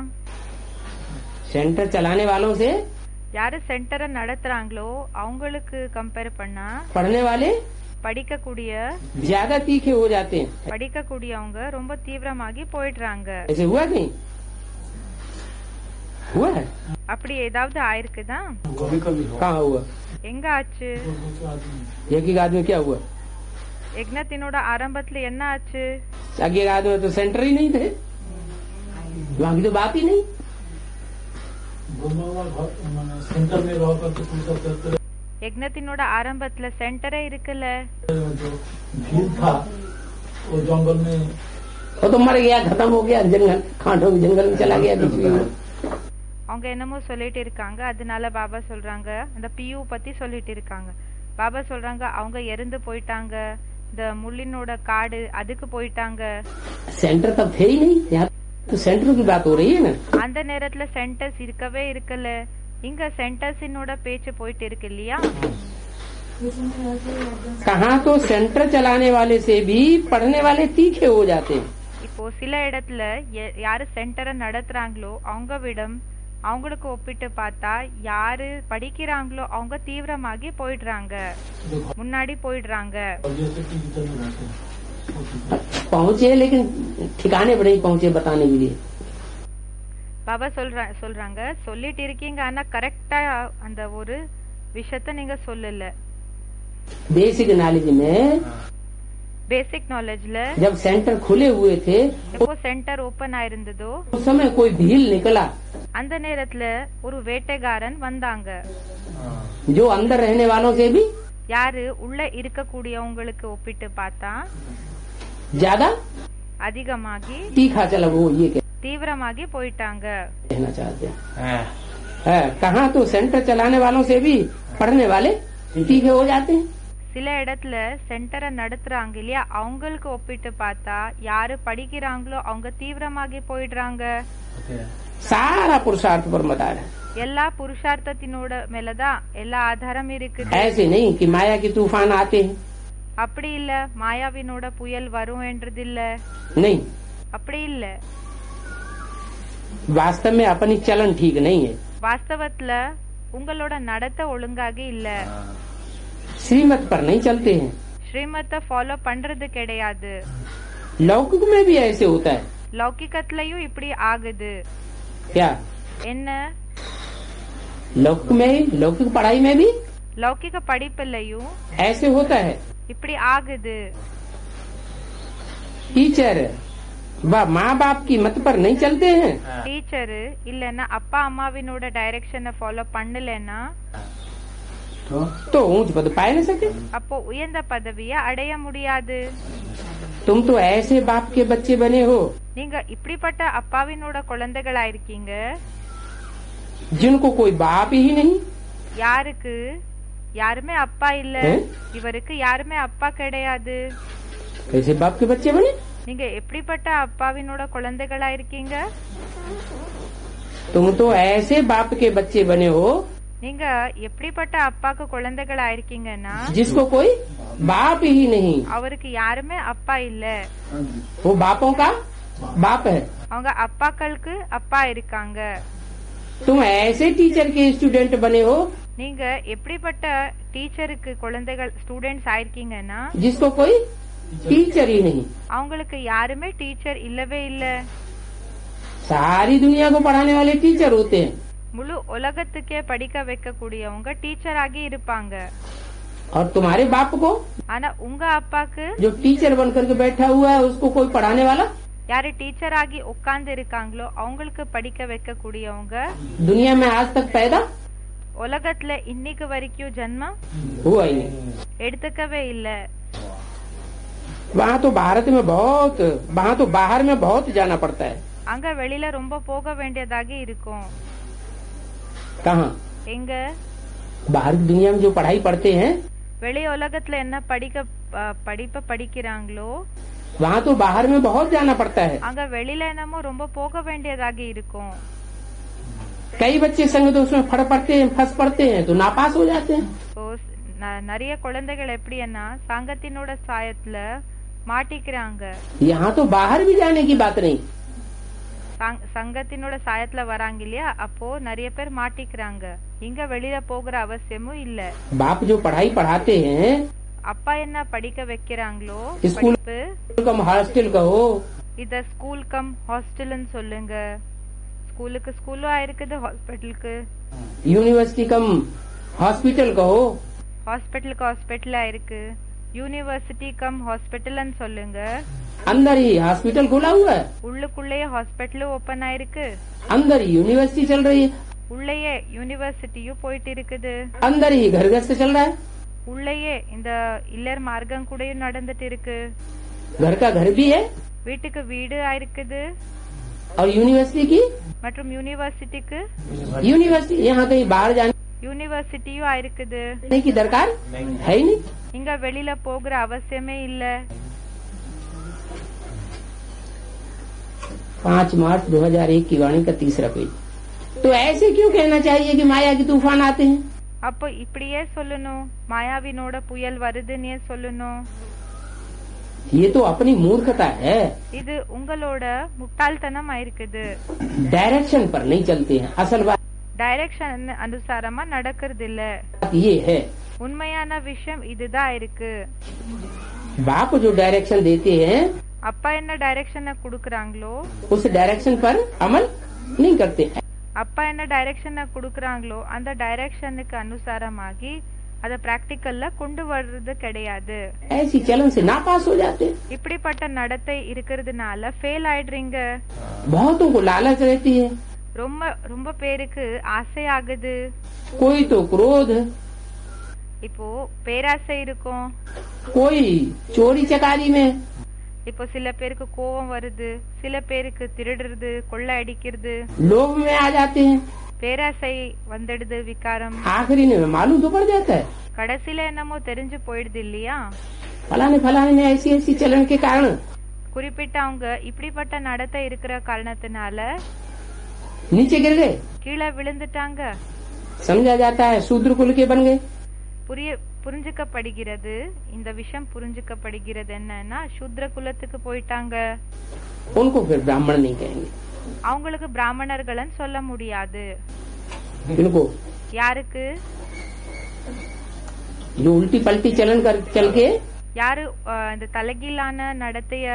सेंटर चलाने वालों से யாரு சென்டரை நடத்துறாங்களோ அவங்களுக்கு கம்பேர் பண்ணா पढ़ने वाले படிக்கக்கூடிய ज्यादा तीखे हो जाते हैं। படிக்கக்கூடியவங்க ரொம்ப தீவிரமாகி போயிடுறாங்க. ऐसे हुआ नहीं हुआ है? அப்படி ஏதாவது ஆயிருக்குதா? कभी कभी हो कहाँ हुआ? எங்க ஆச்சு? एक एक आदमी क्या हुआ? யக்னத்தினோட ஆரம்பத்துல என்ன ஆச்சு? आगे एक आदमी तो सेंटर ही नहीं थे, वहाँ की तो बात ही नहीं। सेंटर में रह करके पूजा करते யக்னத்தினோட ஆரம்பத்துல சென்டரே இருக்குல்ல. जो भीड़ था वो जंगल में वो तो मर गया, खत्म हो गया, जंगल कांटों के जंगल में चला गया बीच में। அவங்க என்னமோ சொல்லிட்டு இருக்காங்க. அதனால பாபா சொல்றாங்க அந்த பியூ பத்தி சொல்லிட்டு இருக்காங்க. பாபா சொல்றாங்க அவங்க இறந்து போயிட்டாங்க, இந்த முள்ளினோட காடு அதுக்கு போயிட்டாங்க. सेंटर तब थे ही नहीं, यहाँ तो सेंटर की बात हो रही है ना। அந்த நேரத்துல சென்டர்ஸ் இருக்கவே இருக்கல. இங்க சென்டர்ஸினோட பேச்சு போயிட்டு இருக்கு இல்லையா. कहाँ तो सेंटर चलाने वाले से भी पढ़ने वाले तीखे हो जाते हैं। இப்போ சில இடத்துல யாரு சென்டரை நடத்துறாங்களோ அவங்களுக்கு ஒப்பிட்டு பார்த்தா யாரு படிக்கிறாங்களோ அவங்க தீவிரமாகி போயிடுறாங்க, முன்னாடி போயிடுறாங்க. पहुँचे लेकिन ठिकाने पर नहीं पहुँचे बताने के लिए। பாபா சொல்றாங்க சொல்லிட்டு இருக்கீங்க ஆனா கரெக்டா அந்த ஒரு விஷயத்த நீங்க சொல்லல. बेसिक नॉलेज में பேசிக் நாலேஜ்ல जब सेंटर खुले हुए थे எப்போ சென்டர் ஓபன் ஆயிருந்ததோ उस समय कोई भील निकला அந்த நேரத்துல ஒரு வேட்டைக்காரன் வந்தாங்க. जो अंदर रहने वालों से भी யாரு உள்ள இருக்கக்கூடியவங்களுக்கு ஒப்பிட்டு பார்த்தா ज्यादा அதிகமாகி तीखा चला, वो ये தீவிரமாகி போயிட்டாங்க. कहना चाहते हैं। कहाँ तो सेंटर चलाने वालों से भी पढ़ने वाले तीखे हो जाते हैं। சில இடத்துல சென்டரை நடத்துறாங்க இல்லையா அவங்களுக்கு ஒப்பிட்டு பார்த்தா யாரு படிக்கிறாங்களோ அவங்க தீவிரமாகி போயிடுறாங்க. सारा पुरुषार्थ पर मदार है। எல்லா புருஷார்த்தத்தினோட மேலதான் எல்லா ஆதாரம் இருக்குது. ऐसे नहीं कि माया की तूफान आते हैं, அப்படி இல்ல மாயாவினோட புயல் வரும் என்றது இல்ல, नहीं, அப்படி இல்ல. वास्तव में अपनी चलन ठीक नहीं है। வாஸ்தவத்துல உங்களோட நடத்த ஒழுங்காக இல்ல, श्रीमत पर नहीं चलते हैं। ஸ்ரீமத்தை ஃபாலோ பண்றது கிடையாது. लौकिक में भी ऐसे होता है லௌகிகத்திலயும் இப்படி ஆகுது. क्या? என்ன लौकिक में, लौकिक पढ़ाई में भी லௌகிக படிப்புலயும் ऐसे होता है। இப்படி ஆகுது. टीचर माँ बाप की मत पर नहीं चलते हैं டீச்சரு இல்லன்னா அப்பா அம்மாவினோட டைரக்ஷனை ஃபாலோ பண்ணலன்னா तो ऊंच पद पाए न सके। அப்போ உயர்ந்த பதவியை அடைய முடியாது. तुम तो ऐसे बाप के बच्चे बने हो நீங்க இப்படிப்பட்ட அப்பாவினோட குழந்தைகளா இருக்கீங்க जिनको कोई बाप ही नहीं, யாருக்கு யாருமே அப்பா இல்ல, हैं? இவருக்கு யாருமே அப்பா கிடையாது. कैसे बाप के बच्चे बने? நீங்க எப்படிப்பட்ட அப்பாவினோட குழந்தைகளா இருக்கீங்க? तुम तो ऐसे बाप के बच्चे बने हो நீங்க எப்படிப்பட்ட அப்பாக்கு குழந்தைகளா இருக்கீங்கன்னா जिसको कोई बाप ही नहीं, அவருக்கு யாருமே அப்பா இல்ல, वो बापों का बाप है। அவங்க அப்பாக்களுக்கு அப்பா இருக்காங்க. तुम ऐसे टीचर के स्टूडेंट बने हो நீங்க எப்படிப்பட்ட டீச்சருக்கு குழந்தைகள் ஸ்டூடெண்ட்ஸ் ஆயிருக்கீங்கன்னா जिसको कोई टीचर ही नहीं। அவங்களுக்கு யாருமே டீச்சர் இல்லவே இல்ல. सारी दुनिया को पढ़ाने वाले टीचर होते हैं முழு உலகத்துக்கே படிக்க வைக்கக்கூடியவங்க டீச்சர் ஆகி இருப்பாங்க. और तुम्हारे बाप को ஆனா உங்க அப்பாக்கு जो टीचर बन करके बैठा हुआ है उसको कोई पढ़ाने वाला யாரு டீச்சர் ஆகி உட்கார்ந்து இருக்காங்களோ அவங்களுக்கு படிக்க வைக்கக்கூடியவங்க दुनिया में आज तक पैदा உலகத்துல இன்னைக்கு வரைக்கும் ஜன்மம் हुआ ही नहीं। எடுத்துக்கவே இல்ல. वहाँ तो भारत में बहुत, वहाँ तो बाहर में बहुत जाना पड़ता है। அங்க வெளியில ரொம்ப போக வேண்டியதாக இருக்கும். कहाँ? எங்க बाहर की दुनिया में जो पढ़ाई पढ़ते हैं வெளி உலகத்துல என்ன படிப்ப படிக்கிறாங்களோ वहाँ तो बाहर में बहुत जाना पड़ता है। அங்க வெளியில என்னமோ ரொம்ப போக வேண்டியதாக இருக்கும். कई बच्चे संग तो उसमें फड़ पड़ते हैं, फंस पड़ते हैं तो नापास हो जाते हैं। நிறைய குழந்தைகள் எப்படின்னா சங்கத்தினோட சாயத்துல மாட்டிக்கிறாங்க. यहाँ तो बाहर भी जाने की बात नहीं। சங்கத்தினோட சாயத்துல வராங்க இல்லையா, அப்போ நிறைய பேர் மாட்டிக்கிறாங்க. இங்க வெளியில போகிற அவசியமும் இல்ல. बाप जो पढ़ाई पढ़ाते हैं அப்பா என்ன படிக்க வைக்கிறாங்களோ स्कूल படிப்பு कम हॉस्टल कहो, இத ஸ்கூல் கம் ஹாஸ்டல்னு சொல்லுங்க. ஸ்கூலுக்கு ஸ்கூலும் ஆயிருக்குது, ஹாஸ்பிட்டலுக்கு यूनिवर्सिटी कम हॉस्पिटल कहो, ஹாஸ்பிட்டலுக்கு ஹாஸ்பிட்டல் ஆயிருக்கு. யூனிவர்சிட்டி கம் ஹாஸ்பிட்டல்னு சொல்லுங்க. अंदर ही हॉस्पिटल खुला हुआ है, உள்ளுக்குள்ளேயே ஹாஸ்பிட்டலும் ஓபன் ஆயிருக்கு, अंदर ही यूनिवर्सिटी चल रही है, உள்ளேயே யூனிவர்சிட்டியும் போயிட்டு இருக்குது, अंदर ही घर गृहस्थ चल रहा है, உள்ளேயே இந்த இல்லர் மார்க்கம் கூடயும் நடந்துட்டு இருக்கு, घर का घर भी है வீட்டுக்கு வீடு ஆயிருக்குது. और यूनिवर्सिटी की மற்றும் யூனிவர்சிட்டிக்கு यूनिवर्सिटी यहाँ कहीं बाहर जाने யூனிவர்சிட்டியும் ஆயிருக்குது. की दरकार है ही नहीं। இங்க வெளியில போகிற அவசியமே இல்ல. 5 मार्च 2001 की वाणी का 3रा पेज। तो ऐसे क्यों कहना चाहिए कि माया के तूफान आते हैं? அப்போ இப்படியே சொல்லணும், மாயாவினோட புயல் வருதுன்னு சொல்லணும். ये तो अपनी मूर्खता है। இது உங்களோட முட்டாள்தனம் ஆயிருக்குது. डायरेक्शन पर नहीं चलते हैं। असल बात டைரக்ஷன் அனுசாரமா நடக்கிறது இல்ல. ये है, உண்மையான விஷயம் இதுதான் இருக்கு. बाप जो डायरेक्शन देते हैं அப்பா என்ன டைரக்ஷனை குடுக்கறாங்களோ उस डायरेक्शन पर अमल नहीं करते हैं। அப்பா என்ன டைரக்ஷனை குடுக்கறாங்களோ அந்த டைரக்ஷனுக்கு அனுசாரமாகி அத பிராக்டிக்கல்ல கொண்டு வர்றது கிடையாது. ऐसी चलन से नापास हो जाते हैं। இப்படிப்பட்ட நடத்தை இருக்கிறதுனால ஃபெயில் ஆயிடுறீங்க. बहुतों को लालच रहती है, ரொம்ப ரொம்ப பேருக்கு ஆசை ஆகுது. कोई तो क्रोध, இப்போ பேராசை இருக்கும், कोई चोरी चकारी में, இப்போ சில பேருக்கு கோபம் வருது, சில பேருக்கு திருடுறது, கொள்ளை அடிக்கிறது, लोभ में आ जाते हैं। பேராசை வந்துடுது, விகாரம். आखिरी में मालूम तो पड़ जाता है கடைசியில என்னமோ தெரிஞ்சு போயிடுது இல்லையா. फलाने फलाने में ऐसी ऐसी चलन के कारण குறிப்பிட்ட அவங்க இப்படிப்பட்ட நடத்தை இருக்கிற காரணத்தினால नीचे गिर गए, கீழே விழுந்துட்டாங்க. समझा जाता है शूद्र कुल के बन गए। புரிஞ்சுக்கப்படுகிறது, இந்த விஷயம் புரிஞ்சுக்கப்படுகிறது என்னன்னா சூத்ர குலத்துக்கு போயிட்டாங்க. उनको फिर ब्राह्मण नहीं कहेंगे। அவங்களுக்கு பிராமணர்கள்னு சொல்ல முடியாது. इनको யாருக்கு? जो उल्टी पलटी चलन कर चल के யாரு இந்த தலைகீழான நடத்தைய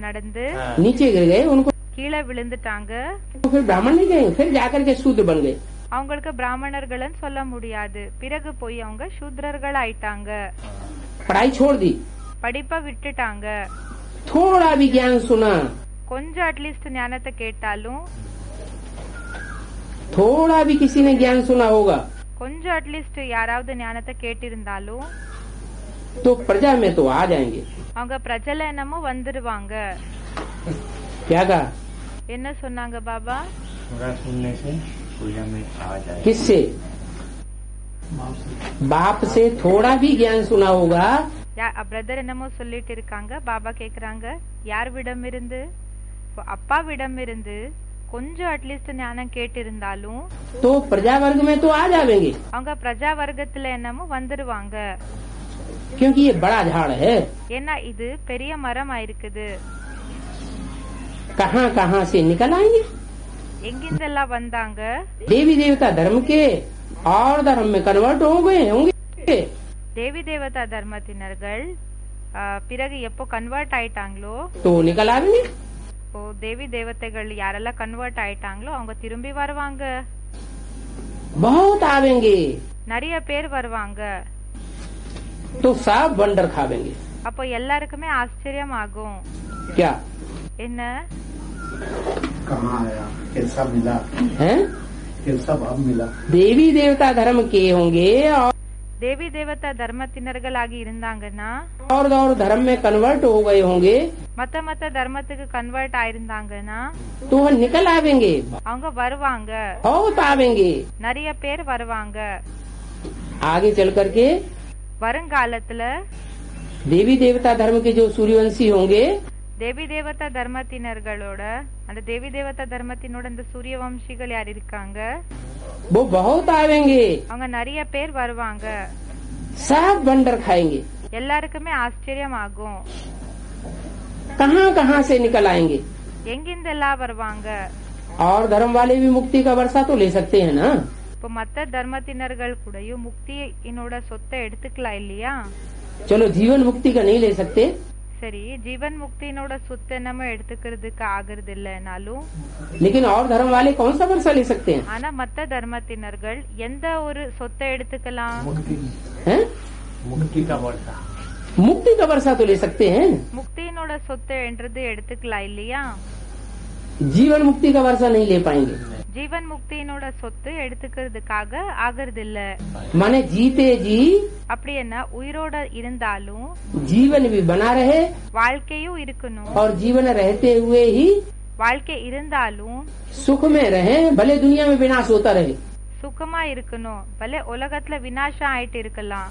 நடந்து नीचे गिर गए, उनको கீழே விழுந்துட்டாங்க. फिर ब्राह्मण नहीं कहेंगे, फिर जाकर के शूद्र बन गए। அவங்களுக்கு பிராமணர்கள்னு சொல்ல முடியாது, பிறகு போய் அவங்க சூத்ரர்கள் ஆயிட்டாங்க. पढ़ाई छोड़ दी, படிப்ப விட்டுட்டாங்க. थोड़ा भी ज्ञान सुना, கொஞ்சம் அட்லீஸ்ட் ஞானத்தை கேட்டாலும், थोड़ा भी किसी ने ज्ञान सुना होगा கொஞ்சம் அட்லீஸ்ட் யாராவது ஞானத்தை கேட்டிருந்தாலும் तो प्रजा में तो आ जाएंगे। அவங்க பிரஜல என்னமோ வந்துருவாங்க. क्या कहा? என்ன சொன்னாங்க பாபா? सुनने से पूजा में आ जाए। किससे? बाप से थोड़ा भी ज्ञान सुना होगा பிரதர் என்னமோ சொல்லிட்டு இருக்காங்க. பாபா கேக்குறாங்க, யார்விடம் இருந்து? அப்பாவிடம் இருந்து கொஞ்சம் அட்லீஸ்ட் ஞானம் கேட்டு இருந்தாலும் तो प्रजा वर्ग में तो आ जाएंगे, அவங்க பிரஜா வர்க்கத்துல என்னமோ வந்துருவாங்க. क्योंकि ये बड़ा झाड़ है. ஏன்னா இது பெரிய மரம் ஆயிருக்குது. कहाँ कहाँ से निकल आएंगे? எங்கிருந்தெல்லாம் வந்தாங்க? देवी देवता धर्म के और धर्म में कन्वर्ट हो गए होंगे. தேவி தேவதா தர்மத்தினர்கள் பிறகு எப்போ கன்வெர்ட் ஆயிட்டாங்களோ तो निकल आएंगे. இப்போ தேவி தேவதைகள் யாரெல்லாம் கன்வெர்ட் ஆயிட்டாங்களோ அவங்க திரும்பி வருவாங்க. बहुत आवेंगे நிறைய பேர் வருவாங்க. तो सब वंडर खावेंगे. அப்போ எல்லாருக்குமே ஆச்சரியம் ஆகும். क्या என்ன कहाँ आया, कैसा मिला है? कैसा भाव मिला? देवी देवता धर्म के होंगे தேவி தேவதா தர்மத்தினர்களாகி இருந்தாங்கன்னா और धर्म में कन्वर्ट हो गए होंगे மத்த தர்மத்துக்கு கன்வெர்ட் ஆயிருந்தாங்கன்னா तो वह निकल आवेंगे. அவங்க வருவாங்க. बहुत आवेंगे. நிறைய பேர் வருவாங்க. आगे चल करके வருங்காலத்துல देवी देवता धर्म के जो सूर्यवंशी होंगे தேவி தேவதா தர்மத்தினர்களோட அந்த தேவி தேவதா தர்மத்தினோட அந்த சூரிய வம்சிகள் யார் இருக்காங்க वो बहुत आवेंगे. அவங்க நிறைய பேர் வருவாங்க. सब वंडर खाएंगे. எல்லாருக்குமே ஆச்சரியம் ஆகும். कहाँ कहाँ से निकल आएंगे. எங்கிருந்தெல்லாம் வருவாங்க. और धर्म वाले भी मुक्ति का वर्षा तो ले सकते हैं ना. இப்போ மத்த தர்மத்தினர்கள் கூடயும் முக்தியினோட சொத்தை எடுத்துக்கலாம் இல்லையா? चलो जीवन मुक्ति का नहीं ले सकते, சரி, ஜீவன் முக்தியினோட சொத்தை நம்ம எடுத்துக்கிறதுக்கு ஆகுறது இல்லைனாலும் लेकिन और धर्म वाले कौन सा वर्षा ले सकते हैं? ஆனா மத்த தர்மத்தினர்கள் எந்த ஒரு சொத்தை எடுத்துக்கலாம்? हैं? मुक्ति का वर्षा, मुक्ति का वर्षा तो ले सकते हैं. முக்தியினோட சொத்தை என்றது எடுத்துக்கலாம் இல்லையா? जीवन मुक्ति का वर्षा नहीं ले पाएंगे. ஜீவன் முக்தியினோட சொத்து எடுத்துக்கிறதுக்காக ஆகிறது இல்ல. माने जीते जी அப்படி என்ன உயிரோட இருந்தாலும் जीवन भी बना रहे வாழ்க்கையும் இருக்கணும். और जीवन रहते हुए ही வாழ்க்கை இருந்தாலும் सुख में रहे, भले दुनिया में विनाश होता रहे. சுகமா இருக்கணும். பல உலகத்துல விநாசம் ஆயிட்டு இருக்கலாம்.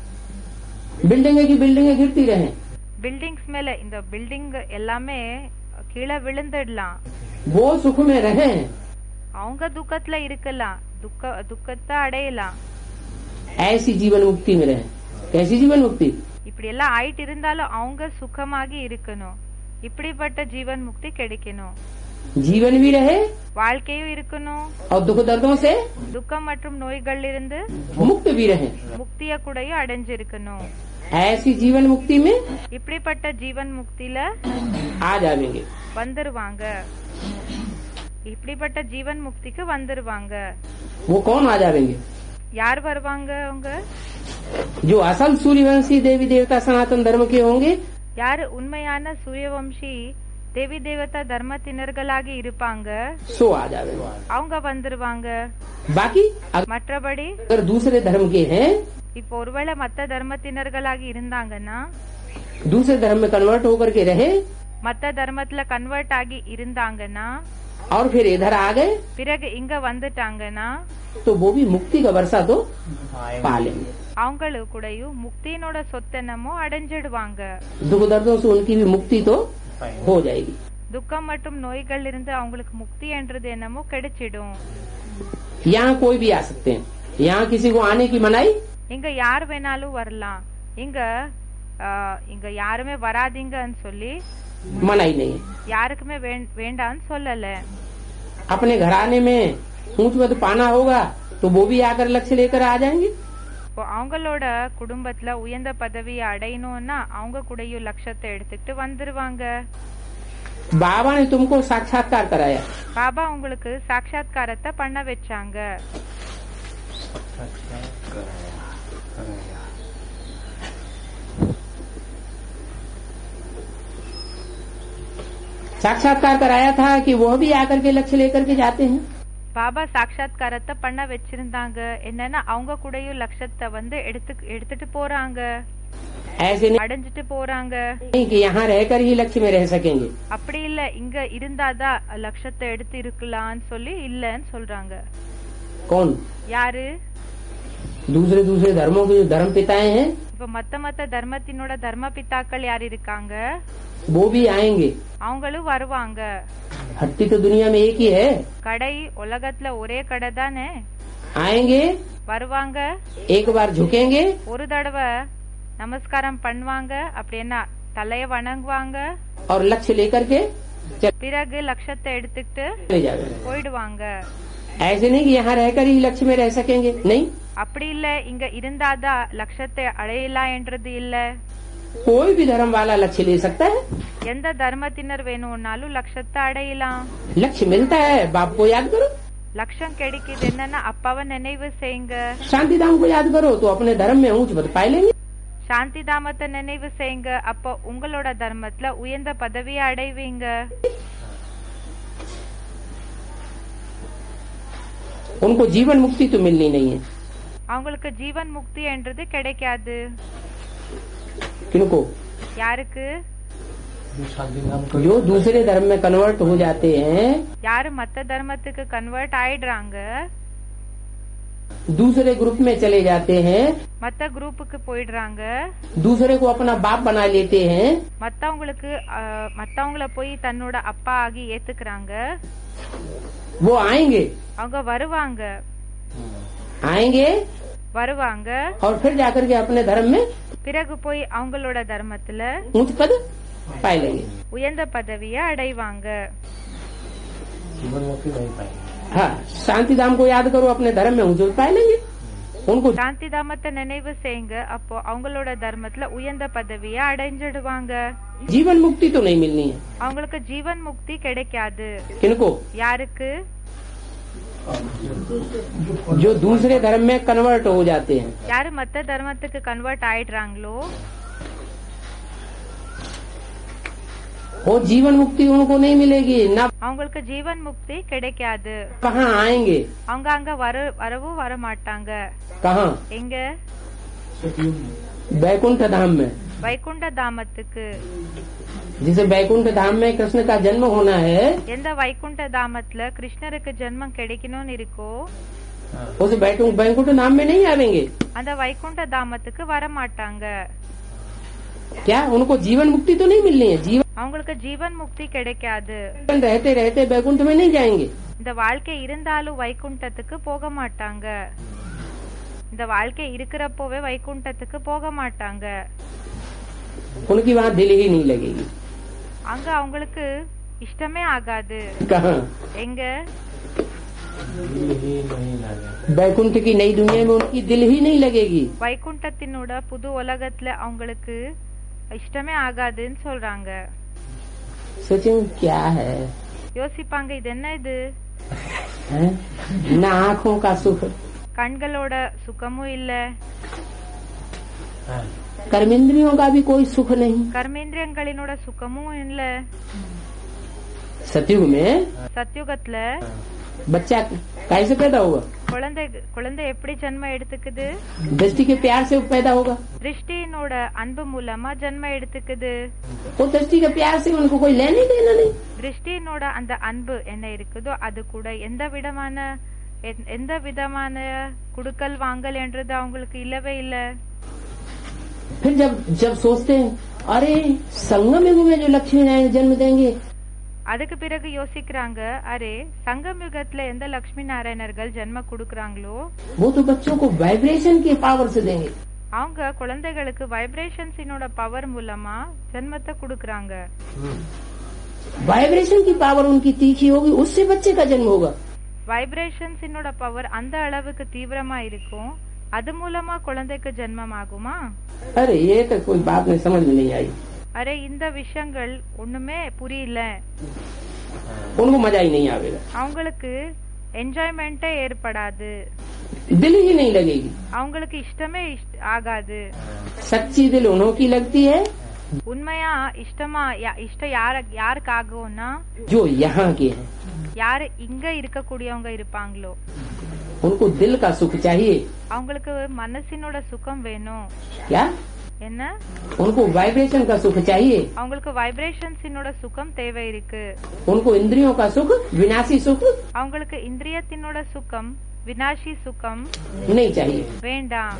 बिल्डिंगे की बिल्डिंगे गिरती रहे, பில்டிங்ஸ் மேல இந்த பில்டிங் எல்லாமே கீழே விழுந்துடலாம். वो सुख में रहे அவங்க துக்கத்துல இருக்கலாம், துக்கத்தை அடையலாம். ऐसी जीवन मुक्ति में रहे. कैसी जीवन मुक्ति? இப்படி எல்லாம் ஆயிட்டு இருந்தாலும் அவங்க சுகமாகி இருக்கணும். இப்படிப்பட்ட ஜீவன் முக்தி கிடைக்கணும். जीवन भी रहे வாழ்க்கையும் இருக்கணும். और दुख दर्दों से துக்கம் மற்றும் நோய்கள் இருந்து मुक्त भी रहे. முக்திய கூடயும் அடைஞ்சிருக்கணும். ऐसी जीवन मुक्ति में இப்படிப்பட்ட ஜீவன் முக்தியில आ जाएंगे. வந்துருவாங்க. இப்படிப்பட்ட ஜீவன் முக்திக்கு வந்துருவாங்க. वो कौन आ जाएंगे? யார் வருவாங்க? அவங்க जो असल सूर्यवंशी देवी देवता सनातन धर्म के होंगे. யாரு உண்மையான சூரியவம்சி தேவி தேவதா தர்மத்தினர்களாகி இருப்பாங்க, सो आ जाएंगे. அவங்க வந்துருவாங்க. बाकी மற்றபடி अगर दूसरे धर्म के हैं, இப்போ ஒருவேளை மத்த தர்மத்தினர்களாகி இருந்தாங்கன்னா, दूसरे धर्म में कन्वर्ट होकर के रहे மத்த தர்மத்துல கன்வெர்ட் ஆகி இருந்தாங்கன்னா, और फिर इधर आ गए பிறகு இங்க வந்துட்டாங்கன்னா तो वो भी मुक्ति का वर्षा तो पा लेंगे. அவங்களுக்கு கூடயும் முக்தியினோட சொத்தனமோ அடைஞ்சிடுவாங்க. दुख दर्दों से उनकी भी मुक्ति तो हो जाएगी. துக்கம் மற்றும் நோய்கள் இருந்து அவங்களுக்கு முக்தி என்றது என்னமோ கிடைச்சிடும். यहाँ कोई भी आ सकते हैं. यहाँ किसी को आने की मनाही இங்க யார் வேணாலும் வரலாம். இங்க யாருமே வராதீங்கன்னு சொல்லி मनाही नहीं है. யாருக்குமே வேண்டான்னு சொல்லல. अपने घराने में ऊंच मत पाना होगा तो वो भी आकर लक्ष्य लेकर आ जाएंगे. இப்போ அவங்களோட குடும்பத்துல உயர்ந்த பதவியை அடையணும்னா அவங்க கூடயும் லட்சத்தை எடுத்துக்கிட்டு வந்துருவாங்க. बाबा ने तुमको साक्षात्कार कराया. பாபா உங்களுக்கு சாட்சாத்காரத்தை பண்ண வச்சாங்க. साक्षात्कार कराया था कि वह भी आकर के लक्ष्य लेकर के जाते हैं. பாபா சாட்சாத்காரத்தை பண்ண வச்சிருந்தாங்க. என்னன்னா அவங்க கூடயும் லட்சத்தை வந்து எடுத்துட்டு போறாங்க, ऐसे नहीं அடைஞ்சிட்டு போறாங்க. कि यहाँ रहकर ही लक्ष्य में रह सकेंगे. அப்படி இல்ல, இங்க இருந்தாதான் லட்சத்தை எடுத்து இருக்கலாம்னு சொல்லி இல்லன்னு சொல்றாங்க. कौन? யாரு? दूसरे दूसरे धर्मों के जो धर्म पिताएं हैं இப்ப மத்த தர்மத்தினோட தர்ம பிதாக்கள் யார் இருக்காங்க, वो भी आएंगे। அவங்களும் வருவாங்க। हट्टी तो दुनिया में एक ही है। கடை உலகத்துல ஒரே கடை தானே। आएंगे, வருவாங்க, एक बार झुकेंगे, ஒரு தடவை நமஸ்காரம் பண்ணுவாங்க, அப்படின்னா தலைய வணங்குவாங்க, और लक्ष्य लेकर के பிறகு லட்சத்தை எடுத்துக்கிட்டு चले जाएंगे। போயிடுவாங்க। ऐसे नहीं कि यहाँ रहकर ही लक्ष्य में रह सकेंगे, नहीं। அப்படி இல்ல இங்க இருந்தாதான் லட்சத்தை அடையலாம் என்றது இல்ல। कोई भी धर्म वाला लक्ष्य ले सकता है। எந்த தர்மத்தினர் வேணும்னாலும் லட்சத்தை அடையலாம்। लक्ष्य मिलता है, बाप को याद करो। லட்சம் கிடைக்குது என்னன்னா அப்பாவை நினைவு செய்யுங்க। शांति धाम को याद करो तो अपने धर्म में ऊंच पद पाए लेंगे। சாந்தி தாமத்தை நினைவு செய்யுங்க, அப்போ உங்களோட தர்மத்துல உயர்ந்த பதவியை அடைவீங்க। उनको जीवन मुक्ति तो मिलनी नहीं है। அவங்களுக்கு ஜீவன் முக்தி என்றது கிடைக்காது। किनको? யாருக்கு? जो दूसरे धर्म में कन्वर्ट हो जाते हैं, யாரு மத்த தர்மத்துக்கு கன்வெர்ட் ஆயிடுறாங்க, दूसरे ग्रुप में चले जाते हैं, மத்த குரூப்புக்கு போயிடுறாங்க, दूसरे को अपना बाप बना लेते हैं, மத்தவங்கள போய் தன்னோட அப்பா ஆகி ஏத்துக்கிறாங்க, वो आएंगे அவங்க வருவாங்க और फिर जाकर के अपने धर्म में பிறகு போய் அவங்களோட தர்மத்துல ऊंच पद पाए लेंगे। உயர்ந்த பதவியை அடைவாங்க। हाँ, शांति धाम को याद करो, अपने धर्म में ऊंच पद पाए लेंगे। उनको சாந்தி தாமத்தை நினைவு செய்யுங்க, அப்போ அவங்களோட தர்மத்துல உயர்ந்த பதவியை அடைஞ்சிடுவாங்க। जीवन मुक्ति तो नहीं मिलनी है। அவங்களுக்கு ஜீவன் முக்தி கிடைக்காது। किनको? யாருக்கு? जो दूसरे धर्म में कन्वर्ट हो जाते हैं। யாரு மத்த தர்மத்துக்கு கன்வெர்ட் ஆயிடுறாங்களோ वो जीवन मुक्ति उनको नहीं मिलेगी ना। அவங்களுக்கு ஜீவன் முக்தி கிடைக்காது। कहाँ आएंगे? அவங்க அங்க வரவும் வர மாட்டாங்க। कहाँ? எங்க? बैकुंठ धाम में। வைகுண்ட தாமத்துக்கு। जिसे बैकुंठ धाम में कृष्ण का जन्म होना है, எந்த வைகுண்ட தாமத்துல கிருஷ்ணருக்கு ஜென்மம் கிடைக்கணும்னு இருக்கோ उस बैकुंठ धाम में नहीं आवेंगे। அந்த வைகுண்ட தாமத்துக்கு வர மாட்டாங்க। क्या उनको जीवन मुक्ति तो नहीं मिलनी है? जीवन அவங்களுக்கு ஜீவன் முக்தி கிடைக்காது। रहते रहते बैकुंठ में नहीं जाएंगे। இந்த வாழ்க்கை இருந்தாலும் வைகுண்டத்துக்கு போக மாட்டாங்க। இந்த வாழ்க்கை இருக்கிறப்போவே வைகுண்டத்துக்கு போக மாட்டாங்க। उनकी वहाँ दिल ही नहीं लगेगी। அங்க அவங்களுக்கு இஷ்டமே ஆகாது। कहाँ? எங்க? बैकुंठ की नई दुनिया में उनकी दिल ही नहीं लगेगी। வைகுண்டத்தினோட புது உலகத்துல அவங்களுக்கு இஷ்டமே ஆகாதுன்னு சொல்றாங்க। सोचें क्या है? யோசிப்பாங்க, இது என்ன இது? हैं? न आँखों का सुख, கண்களோட சுகமும் இல்ல, कर्मेंद्रियों का भी कोई सुख नहीं। கர்மேந்திரியங்களினோட சுகமும் இல்ல। सतयुग में சத்யுகத்துல बच्चा कैसे पैदा होगा? குழந்தை எப்படி ஜென்மம் எடுத்துக்குது? दृष्टि के प्यार से पैदा होगा। திருஷ்டினோட அன்பு மூலமா ஜென்மம் எடுத்துக்குது। वो दृष्टि के प्यार से उनको कोई लेने देना नहीं। திருஷ்டினோட அந்த அன்பு என்ன இருக்குதோ அது கூட எந்த விதமான குடுக்கல் வாங்கல் என்றது அவங்களுக்கு இல்லவே இல்ல। फिर जब सोचते हैं अरे संगम युग में जो लक्ष्मी नारायण जन्म देंगे, அதுக்கு பிறகு யோசிக்கிறாங்க, அரே சங்கம் யுகத்துல எந்த லட்சுமி நாராயணர்கள் ஜென்மம் கொடுக்கறாங்களோ वो तो बच्चों को वाइब्रेशन के पावर से देंगे। அவங்க குழந்தைகளுக்கு வைப்ரேஷன்ஸினோட பவர் மூலமா ஜென்மத்தை கொடுக்கறாங்க। वाइब्रेशन की पावर उनकी तीखी होगी, उससे बच्चे का जन्म होगा। வைப்ரேஷன்ஸினோட பவர் அந்த அளவுக்கு தீவிரமா இருக்கும், அது மூலமா குழந்தைக்கு ஜென்மம் ஆகுமா? अरे ये तो कोई बात नहीं समझ में नहीं आई। அரே இந்த விஷயங்கள் ஒண்ணுமே புரியல, उनको मजा ही नहीं आवेगा, அவங்களுக்கு என்ஜாய்மெண்டே ஏற்படாது, दिल ही नहीं लगेगी। அவங்களுக்கு இஷ்டமே ஆகாது। सच्ची दिल उन्हों की लगती है உண்மையா இஷ்டம் யாருக்காகும்னா जो यहाँ के हैं। யாரு இங்க இருக்கக்கூடியவங்க இருப்பாங்களோ उनको दिल का सुख चाहिए। அவங்களுக்கு மனசினோட சுகம் வேணும்। क्या? என்ன? उनको वाइब्रेशन का सुख चाहिए। அவங்களுக்கு வைப்ரேஷன்ஸினோட சுகம் தேவை இருக்கு। उनको इंद्रियों का सुख, विनाशी सुख, அவங்களுக்கு இந்திரியத்தினோட சுகம் வினாஷி சுகம் नहीं चाहिए। வேண்டாம்.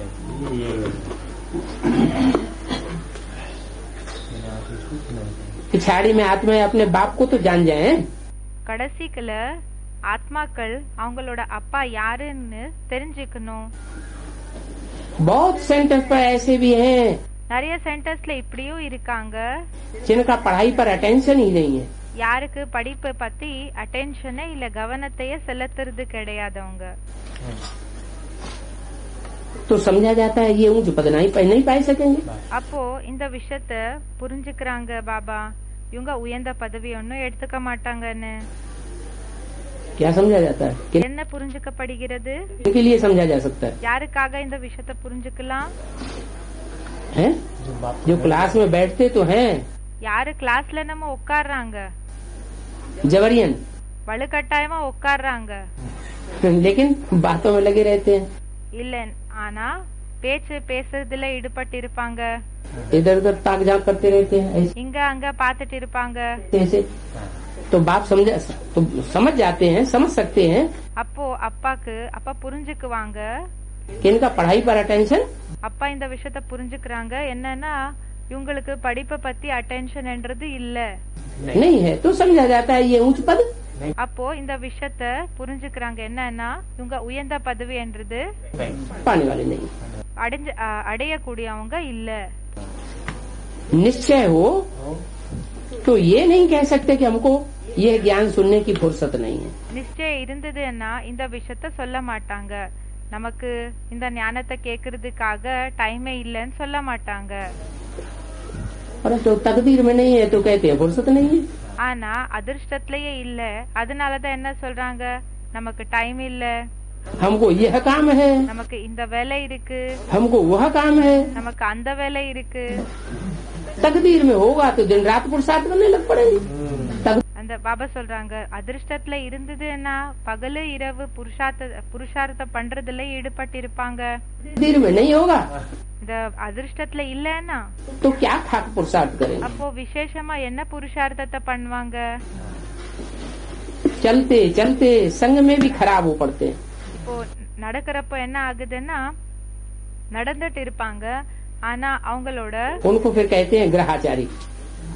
पिछाड़ी में आत्मा अपने बाप को तो जान जाए। கடைசிக்குல ஆத்மாக்கள் அவங்களோட அப்பா யாருன்னு தெரிஞ்சுக்கணும். बहुत सेंटर्स पर ऐसे भी हैं நிறைய சென்டர்ஸ்ல இப்படியும் இருக்காங்க, जिनका पढ़ाई पर अटेंशन ही नहीं है। யாருக்கு படிப்பை பத்தி அட்டென்ஷனே இல்ல, கவனத்தையே செலுத்துறது கிடையாதவங்க. तो समझा जाता है ये ऊंच पद नहीं पाई सकेंगे। அப்போ இந்த விஷயத்த புரிஞ்சுக்கிறாங்க பாபா, இவங்க உயர்ந்த பதவி ஒன்னும் எடுத்துக்க மாட்டாங்கன்னு. क्या समझा जाता है? என்ன புரிஞ்சுக்கப்படுகிறது? किसके लिए समझा जा सकता है? யாருக்காக இந்த விஷயத்த புரிஞ்சுக்கலாம்? हैं? जो क्लास में बैठते तो हैं யாரு கிளாஸ்ல நம்ம உட்கார்றாங்க, जबरियन, வலுக்கட்டாயமா உட்கார்றாங்க, लेकिन बातों में लगे रहते हैं, இல்ல ஆனா பேசுறதுல ஈடுபட்டு இருப்பாங்க, इधर उधर ताक झांक करते रहते हैं இங்க अங்க பாத்துட்டு இருப்பாங்க. ऐसे। तो बाप समझ जाते हैं, समझ सकते हैं அப்போ அப்பாக்கு அப்பா புரிஞ்சுக்குவாங்க, कि इनका पढ़ाई पर अटेंशन அப்பா இந்த விஷயத்த புரிஞ்சுக்கிறாங்க. என்னன்னா இவங்களுக்கு படிப்பை பத்தி அட்டென்ஷன்ன்றது இல்ல. नहीं है, तो समझा जाता है ये ऊंच पद அப்போ இந்த விஷயத்த புரிஞ்சுக்கிறாங்க, என்னன்னா இவங்க உயர்ந்த பதவி என்றது पाने वाले नहीं। அடையக்கூடியவங்க இல்ல. निश्चय हो तो ये नहीं कह सकते कि हमको ये ज्ञान सुनने की फुर्सत नहीं है। நிச்சயம் இருந்ததுன்னா இந்த விஷயத்த சொல்ல மாட்டாங்க, நமக்கு இந்த ஞானத்தை கேக்குறதுக்காக டைமே இல்லன்னு சொல்ல மாட்டாங்க. और तो तकदीर में नहीं है तो कहते हैं फुर्सत नहीं है। ஆனா அதிர்ஷ்டத்திலேயே இல்ல, அதனாலதான் என்ன சொல்றாங்க, நமக்கு டைம் இல்ல, हमको यह काम है, நமக்கு இந்த வேலை இருக்கு, हमको वह काम है। நமக்கு அந்த வேலை இருக்கு. तकदीर में होगा तो दिन रात पुरुषार्थ करने लग पड़ेगी। அந்த பாபா சொல்றாங்க, அதிர்ஷ்டத்துல இருந்ததுன்னா பகலு இரவு புருஷார்த்தம் பண்றதுல ஈடுபட்டு இருப்பாங்க. तकदीर में नहीं होगा இந்த அதிர்ஷ்டத்துல இல்லன்னா तो क्या खाक पुरुषार्थ करेंगे। அப்போ விசேஷமா என்ன புருஷார்த்தத்தை பண்ணுவாங்க? चलते चलते संग में भी खराब हो पड़ते हैं। இப்போ நடக்கிறப்ப என்ன ஆகுதுன்னா நடந்துட்டு இருப்பாங்க, ஆனா उनको फिर कहते हैं ग्रहाचारी।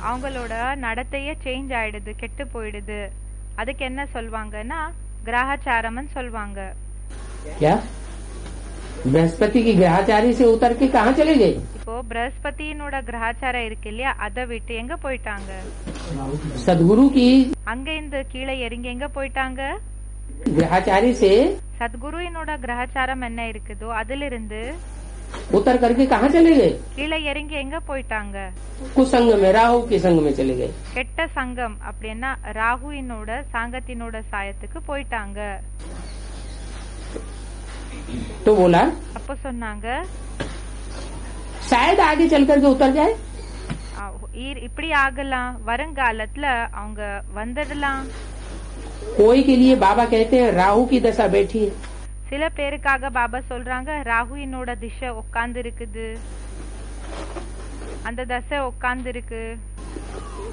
அவங்களோட நடத்தையே சேஞ்ச் ஆயிடுது, கெட்டு போயிடுது. அதுக்கு என்ன சொல்வாங்கன்னா கிரகாச்சாரம்னு சொல்வாங்க. क्या बृहस्पति की ग्रहाचारी से उतर के कहाँ चले गए? இப்போ बृहस्पतिயினோட கிரகாச்சாரம் இருக்கு இல்லையா, அதை விட்டு எங்க போயிட்டாங்க? सदगुरु की அங்க இருந்து கீழே இறங்கி எங்க போயிட்டாங்க? ग्रहाचारी से சத்குருவினோட கிரகாச்சாரம் என்ன இருக்குதோ அதுல இருந்து उतर करके कहाँ चले गए? கீழே இறங்கி எங்க போயிட்டாங்க? कुसंग में, राहु के संग में चले गए। கெட்ட சங்கம் அப்படின்னா ராகுவினோட சாங்கத்தினோட சாயத்துக்கு போயிட்டாங்க. तो बोला அப்ப சொன்னாங்க शायद आगे चल करके उतर जाए। இப்படி ஆகலாம், வருங்காலத்துல அவங்க வந்துடலாம். कोई के लिए बाबा कहते हैं राहु की दशा बैठी है। சில பேருக்காக பாபா சொல்றாங்க ராகுவினோட திசை உட்கார்ந்து இருக்குது, அந்த தசை உட்கார்ந்து இருக்கு.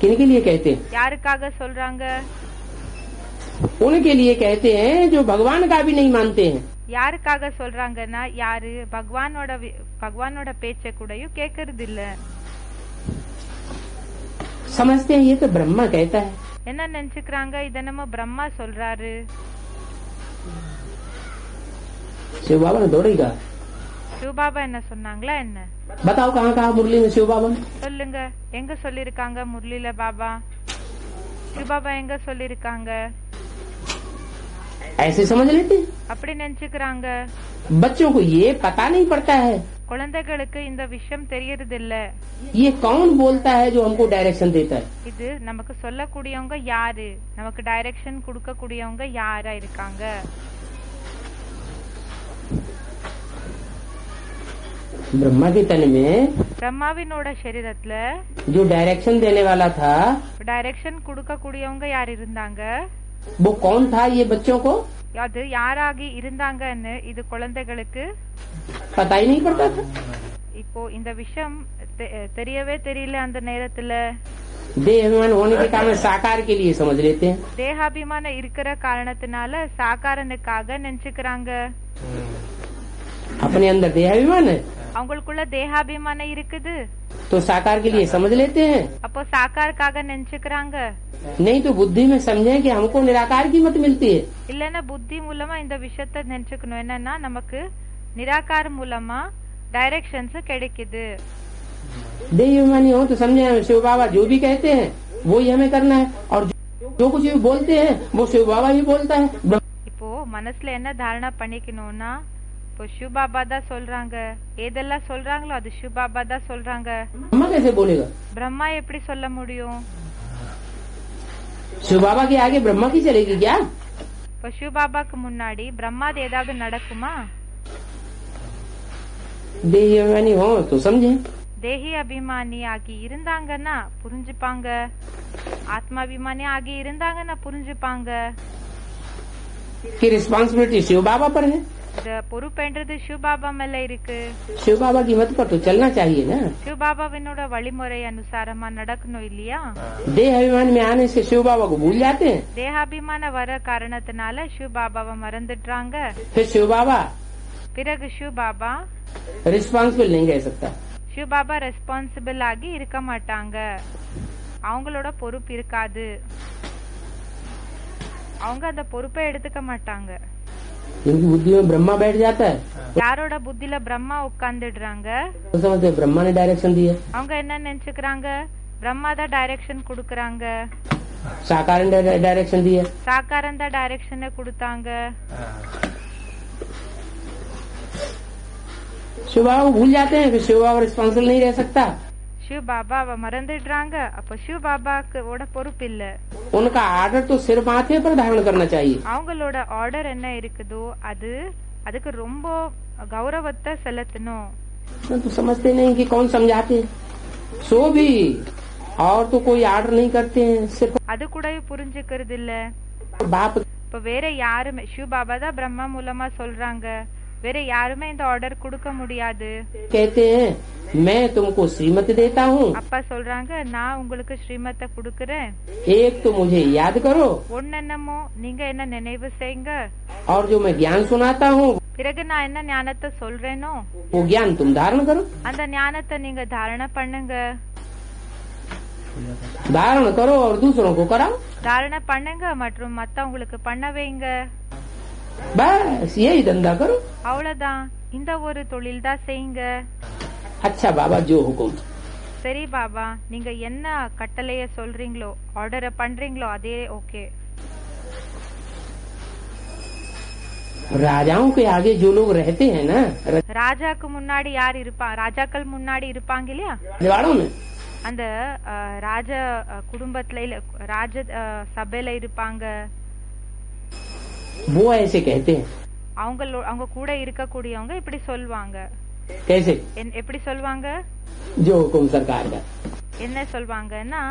किनके लिए कहते हैं? யாருக்காக சொல்றாங்க? उनके लिए कहते हैं जो भगवान का भी नहीं मानते हैं। யாருக்காக சொல்றாங்கன்னா யாரு பகவானோட பேச்சை கூடயும் கேக்குறது இல்ல. समझते हैं ये तो ब्रह्मा कहता है। என்ன நினைச்சுக்கிறாங்க, இத நம்ம பிரம்மா சொல்றாரு. शिव बाबा ने दौड़ेगा। சிவபாபா என்ன சொன்னாங்களா என்ன? बताओ कहाँ कहाँ मुरली में शिव बाबा ने? சொல்லுங்க, எங்க சொல்லிருக்காங்க முரளில பாபா? சிவபாபா எங்க சொல்லிருக்காங்க? ऐसे समझ लेते हैं। அப்படி நினைச்சுக்கிறாங்க. बच्चों को ये पता नहीं पड़ता है குழந்தைகளுக்கு இந்த விஷயம் தெரியறது இல்ல. ये कौन बोलता है जो हमको डायरेक्शन देता है। இது நமக்கு சொல்லக்கூடியவங்க யாரு, நமக்கு டைரக்ஷன் கொடுக்க கூடியவங்க யாரா இருக்காங்க? ब्रह्मा के तन में பிரம்மாவினோட சரீரத்துல जो डायरेक्शन देने वाला था டைரக்ஷன் கொடுக்க கூடியவங்க யார் இருந்தாங்க? वो कौन था? ये बच्चों को அது யாராகி இருந்தாங்கன்னு இது குழந்தைகளுக்கு पता ही नहीं पड़ता था। இப்போ இந்த விஷயம் தெரியவே தெரியல அந்த நேரத்துல. देह अभिमान होने के कारण साकार के लिए समझ लेते हैं। தேகாபிமானம் இருக்கிற காரணத்தினால சாகாரனுக்காக நினைச்சுக்கிறாங்க. अपने अंदर देह अभिमान है அவங்களுக்குள்ள தேகாபிமானம் இருக்குது, तो साकार के लिए समझ लेते हैं। அப்போ சாக்காருக்காக நினைச்சுக்கிறாங்க. नहीं तो बुद्धि में समझे कि हमको निराकार की मत मिलती है। இல்லன்னா புத்தி மூலமா இந்த விஷயத்த நினைச்சுக்கணும், என்னன்னா நமக்கு நிராகார மூலமா டைரக்ஷன்ஸ் கிடைக்குது. देह अभिमानी हो तो समझे शिव बाबा जो भी कहते हैं वो ही हमें करना है, और जो कुछ भी बोलते हैं वो शिव बाबा ही बोलता है। இப்போ மனசுல என்ன தாரணா பண்ணிக்கணும்னா, இப்போ சிவ பாபா தான் சொல்றாங்க, ஏதெல்லாம் சொல்றாங்களோ அது சிவ பாபா தான் சொல்றாங்க. ब्रह्मा कैसे बोलेगा? பிரம்மா எப்படி சொல்ல முடியும்? शिव बाबा के आगे ब्रह्मा की चलेगी क्या? இப்போ சிவ பாபாக்கு முன்னாடி பிரம்மாது ஏதாவது நடக்குமா? देह अभिमानी हो तो समझे। தேகி அபிமானி ஆகி இருந்தாங்கன்னா புரிஞ்சுப்பாங்க, ஆத்மாபிமானி ஆகி இருந்தாங்கன்னா புரிஞ்சுப்பாங்க. कि रिस्पॉन्सिबिलिटी शिव बाबा पर है, இந்த பொறுப்புன்றது சிவ பாபா மேல இருக்கு. शिव बाबा की मत पर तो चलना चाहिए ना। சிவ பாபாவினோட வழிமுறை அனுசாரமா நடக்கணும் இல்லையா? देह अभिमान में आने से शिव बाबा को भूल जाते हैं, தேகாபிமான வர காரணத்தினால சிவ பாபாவை மறந்துடுறாங்க. फिर शिव बाबा பிறகு சிவ பாபா रिस्पॉन्सिबल नहीं रह सकता। சிவ பாபா ரெஸ்பான்சிபிள் ஆகி இருக்க மாட்டாங்க, அவங்களோட பொறுப்பு இருக்காது, அவங்க அந்த பொறுப்பை எடுத்துக்க மாட்டாங்க. जिनकी बुद्धि में ब्रह्मा बैठ जाता है யாரோட புத்தில பிரம்மா உட்கார்ந்துடுறாங்க, तो समझते हैं ब्रह्मा ने डायरेक्शन दी है, அவங்க என்ன நினைச்சுக்கிறாங்க, பிரம்மா தான் டைரக்ஷன் கொடுக்கறாங்க, साकार ने डायरेक्शन दी है। சாக்காரன் தான் டைரக்ஷனை கொடுத்தாங்க. शिव बाबा को भूल जाते हैं, फिर शिव बाबा रिस्पॉन्सिबल नहीं रह सकता। சிவ பாபாவை மறந்துடுறாங்க, அப்ப சிவ பாபாக்கு பொறுப்பு இல்ல. उनका आर्डर तो सिर माथे पर धारण करना चाहिए। அவங்களோட ஆர்டர் என்ன இருக்குதோ அதுக்கு ரொம்ப கௌரவத்தை செலுத்தணும். तो समझते नहीं कि कौन समझाते, सो भी और तो कोई आर्डर नहीं करते हैं, सिर्फ அது கூட புரிஞ்சுக்கிறது இல்ல. बाप இப்ப வேற யாருமே, சிவ பாபா தான் பிரம்மா மூலமா சொல்றாங்க, வேற யாருமே இந்த ஆர்டர் கொடுக்க முடியாது. कहते हैं मैं तुमको श्रीमत देता हूँ, அப்பா சொல்றாங்க, நான் உங்களுக்கு ஸ்ரீமத்தை கொடுக்கறேன், एक तो मुझे याद करो, ஒன்னென்னமோ நீங்க என்ன நினைவு செய்யுங்க, और जो मैं ज्ञान सुनाता हूँ பிறகு நான் என்ன ஞானத்தை சொல்றேனோ वो ज्ञान तुम धारण करो। அந்த ஞானத்தை நீங்க தாரணை பண்ணுங்க, धारण करो और दूसरों को कराओ, தாரணை பண்ணுங்க மற்றும் மத்தவங்களுக்கு பண்ண வைங்க. बस यही धंधा करो। அவ்வளவுதான், இந்த ஒரு தொழில் தான் செய்யுங்க. अच्छा बाबा जो हुकुम। சரி பாபா, நீங்க என்ன கட்டளைய சொல்றீங்களோ, ஆர்டரை பண்றீங்களோ அதே ஓகே. राजाओं के आगे जो लोग रहते हैं ना ராஜாக்கு முன்னாடி யார் இருப்பா, ராஜாக்கள் முன்னாடி இருப்பாங்க இல்லையா, रजवाड़ों में, அந்த ராஜ குடும்பத்துல இல்ல ராஜ சபையில இருப்பாங்க, वो ऐसे कहते हैं। அவங்க கூட இருக்கக்கூடியவங்க இப்படி சொல்வாங்க. कैसे? எப்படி சொல்வாங்க? जो हुकुम सरकार का। என்ன சொல்வாங்கன்னா,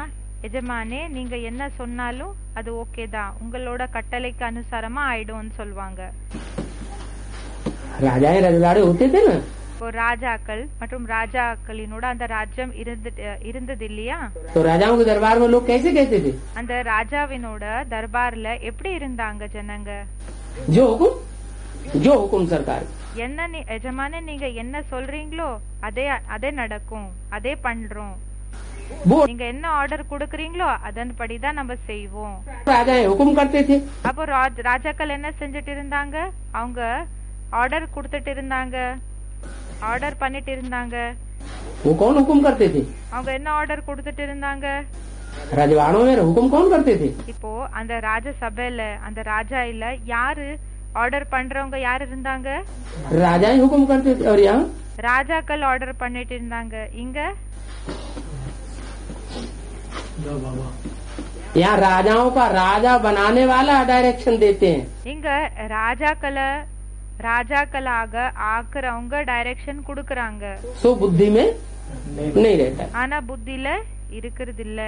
எஜமானே நீங்க என்ன சொன்னாலும் அது ஓகே தான், உங்களோட கட்டளைக்கு அனுசாரமா ஆயிடும்னு சொல்வாங்க. राजाएं रजवाड़े होते थे ना, இப்போ ராஜாக்கள் மற்றும் ராஜாக்களினோட அந்த ராஜ்யம் இருந்தது இல்லையா, तो राजाओं के दरबार में लोग कैसे कहते थे? அந்த ராஜாவினோட தர்பார்ல எப்படி இருந்தாங்க ஜனங்க, जो हुकुम सरकार। என்ன எஜமானே நீங்க என்ன சொல்றீங்களோ அதே நடக்கும், அதே பண்றோம், वो நீங்க என்ன ஆர்டர் கொடுக்கறீங்களோ அதன்படிதான் நம்ம செய்வோம். राजाएं हुकुम करते थे, அப்போ ராஜாக்கள் என்ன செஞ்சுட்டு இருந்தாங்க, அவங்க ஆர்டர் கொடுத்துட்டு இருந்தாங்க, ஆர்டர் பண்ணிட்டு இருந்தாங்க. वो कौन हुकुम करते थे? அவங்க என்ன ஆர்டர் கொடுத்துட்டு இருந்தாங்க, रजवाड़ों में हुकुम कौन करते थे? இப்போ அந்த ராஜ சபையில அந்த ராஜா இல்ல யாரு ஆர்டர் பண்றவங்க யாரு இருந்தாங்க, राजाएं हुकुम करते थे। और यहाँ ராஜாக்கள் ஆர்டர் பண்ணிட்டு இருந்தாங்க. இங்க यहाँ राजाओं का राजा बनाने वाला डायरेक्शन देते हैं। இங்க ராஜாக்களாக ஆக்குறவங்க டைரக்ஷன் குடுக்கறாங்க, सो बुद्धि में नहीं रहता है। ஆனா புத்தில இருக்கிறது இல்ல,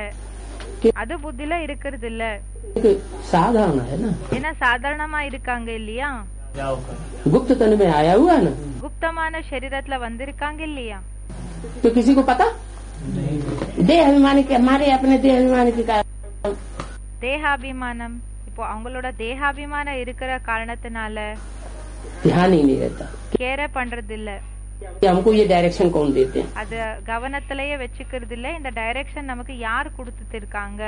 அது புத்தில இருக்கிறது இல்ல. साधारण है ना, ஏன்னா சாதாரணமா இருக்காங்க இல்லையா, गुप्त तन में आया हुआ है ना, குப்தமான சரீரத்துல வந்திருக்காங்க இல்லையா, तो किसी को पता देह अभिमान के हमारे अपने देह अभिमान के कारण தேகாபிமானம், இப்போ அவங்களோட தேகாபிமானம் இருக்கிற காரணத்தினால ध्यान ही नहीं रहता கேர பண்றது இல்ல, कि हमको ये डायरेक्शन कौन देते हैं। அது கவனத்திலேயே வச்சுக்கிறது இல்ல. இந்த டைரக்ஷன் நமக்கு யார் கொடுத்துட்டு இருக்காங்க,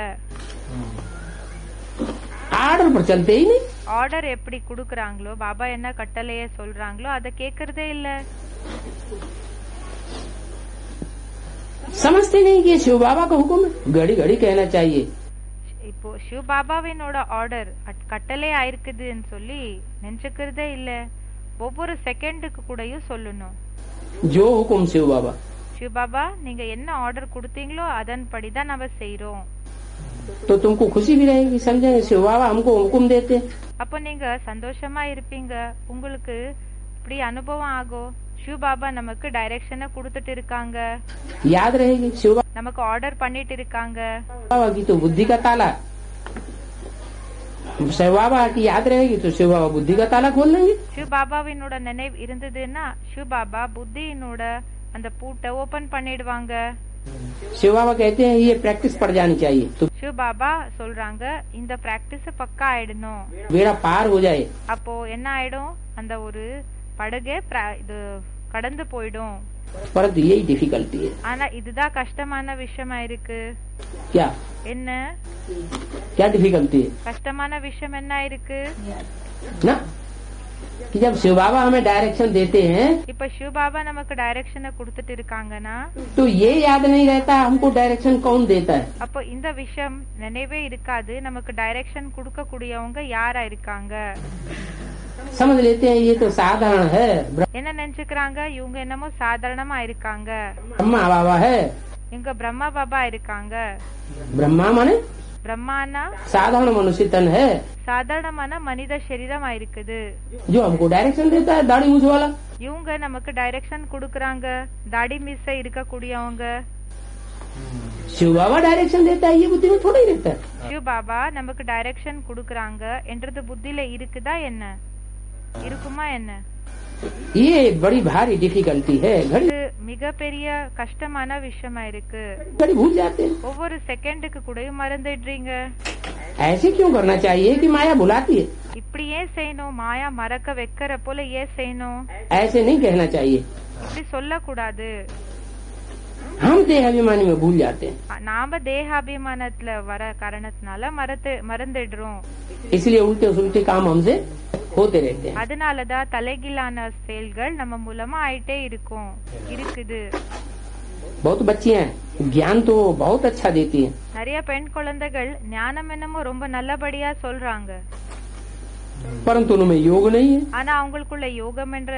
आर्डर पर चलते ही नहीं। ஆர்டர் எப்படி குடுக்கறாங்களோ, பாபா என்ன கட்டளையே சொல்றாங்களோ அதை கேக்குறதே இல்ல. समझते नहीं कि शिव बाबा का हुक्म है, घड़ी घड़ी कहना चाहिए। இப்போ சிவ பாபாவினோட ஆர்டர் கட்டளை ஆயிருக்குதுன்னு சொல்லி நினைச்சுக்கிறதே இல்ல. ஒவ்வொரு செகண்டுக்கு கூடயும் சொல்லணும், जो हुक्म शिव बाबा, சிவ பாபா நீங்க என்ன ஆர்டர் கொடுத்தீங்களோ அதன்படிதான் நம்ம செய்யறோம். तो तुमको खुशी भी रहेगी, समझेंगे शिव बाबा हमको हुक्म देते हैं। அப்ப நீங்க சந்தோஷமா இருப்பீங்க, உங்களுக்கு இப்படி அனுபவம் ஆகும். சிவ பாபா நமக்கு டைரக்ஷனை கொடுத்துட்டு இருக்காங்க, याद रहेगी शिव நமக்கு ஆர்டர் பண்ணிட்டு இருக்காங்க. बाबा की तो बुद्धि का ताला, शिव बाबा की याद रहेगी तो शिव बाबा बुद्धि का ताला खोल देंगे। சிவ பாபாவினோட நினைவு இருந்ததுன்னா சிவ பாபா புத்தியினோட அந்த பூட்டை ஓபன் பண்ணிடுவாங்க. शिव बाबा कहते हैं ये प्रैक्टिस पड़ जानी चाहिए तो சிவ பாபா சொல்றாங்க இந்த பிராக்டிஸ் பக்கா ஆயிடணும். बेड़ा पार हो जाए। அப்போ என்ன ஆயிடும், அந்த ஒரு படகே இது கடந்து போயிடும். परंतु यही डिफिकल्टी है। ஆனா இதுதான் கஷ்டமான விஷயமா இருக்கு. क्या என்ன क्या डिफिकल्टी है கஷ்டமான விஷயம் என்ன இருக்கு ना, कि जब शिव बाबा हमें डायरेक्शन देते हैं இப்ப சிவ பாபா நமக்கு டைரக்ஷனை கொடுத்துட்டு இருக்காங்கன்னா तो ये याद नहीं रहता हमको डायरेक्शन कौन देता है। அப்போ இந்த விஷயம் நினைவே இருக்காது, நமக்கு டைரக்ஷன் கொடுக்க கூடியவங்க யாரா இருக்காங்க. समझ लेते हैं ये तो साधारण है, என்ன நினைச்சுக்கிறாங்க, இவங்க என்னமோ சாதாரணமா இருக்காங்க, ब्रह्मा बाबा है। இவங்க பிரம்மா பாபா இருக்காங்க. ब्रह्मा माने பிரம்மானா साधारण मनुष्य तन है, சாதாரணமான மனித சரீரமா இருக்குது. जो हमको डायरेक्शन देता है दाढ़ी मूछ वाला। இவங்க நமக்கு டைரக்ஷன் கொடுக்கறாங்க, தாடி மீச இருக்கக்கூடியவங்க. शिव बाबा डायरेक्शन देता है ये बुद्धि में थोड़ा ही रहता है। சிவ பாபா நமக்கு டைரக்ஷன் கொடுக்கறாங்க என்றது புத்தியில இருக்குதா என்ன, இருக்குமா என்ன? ये बड़ी भारी डिफिकल्टी है, घड़ी இது மிகப்பெரிய கஷ்டமான விஷயமா இருக்கு. घड़ी भूल जाते हैं। ஒவ்வொரு செகண்டுக்கு கூடயும் மறந்துடுறீங்க. ऐसे क्यों करना चाहिए कि माया बुलाती है, இப்படி ஏன் செய்யணும், மாயா மறக்க வைக்கிற போல ஏன் செய்யணும், ऐसे नहीं कहना चाहिए। இப்படி சொல்லக்கூடாது. हम देह अभिमानी में भूल जाते हैं, நாம தேகாபிமானத்துல வர காரணத்தினால மறந்துடுறோம். इसलिए उल्टे सुलटे काम हमसे होते रहते हैं। அதனாலதான் தலைகீழான செயல்கள் நம்ம மூலமா ஆயிட்டே இருக்குது. बहुत बच्चियां हैं, ज्ञान तो बहुत अच्छा देती हैं, நிறைய பெண் குழந்தைகள் ஞானம் என்னமோ ரொம்ப நல்லபடியா சொல்றாங்க, परंतु उनमें योग नहीं है। ஆனா அவங்களுக்குள்ள யோகம் என்ற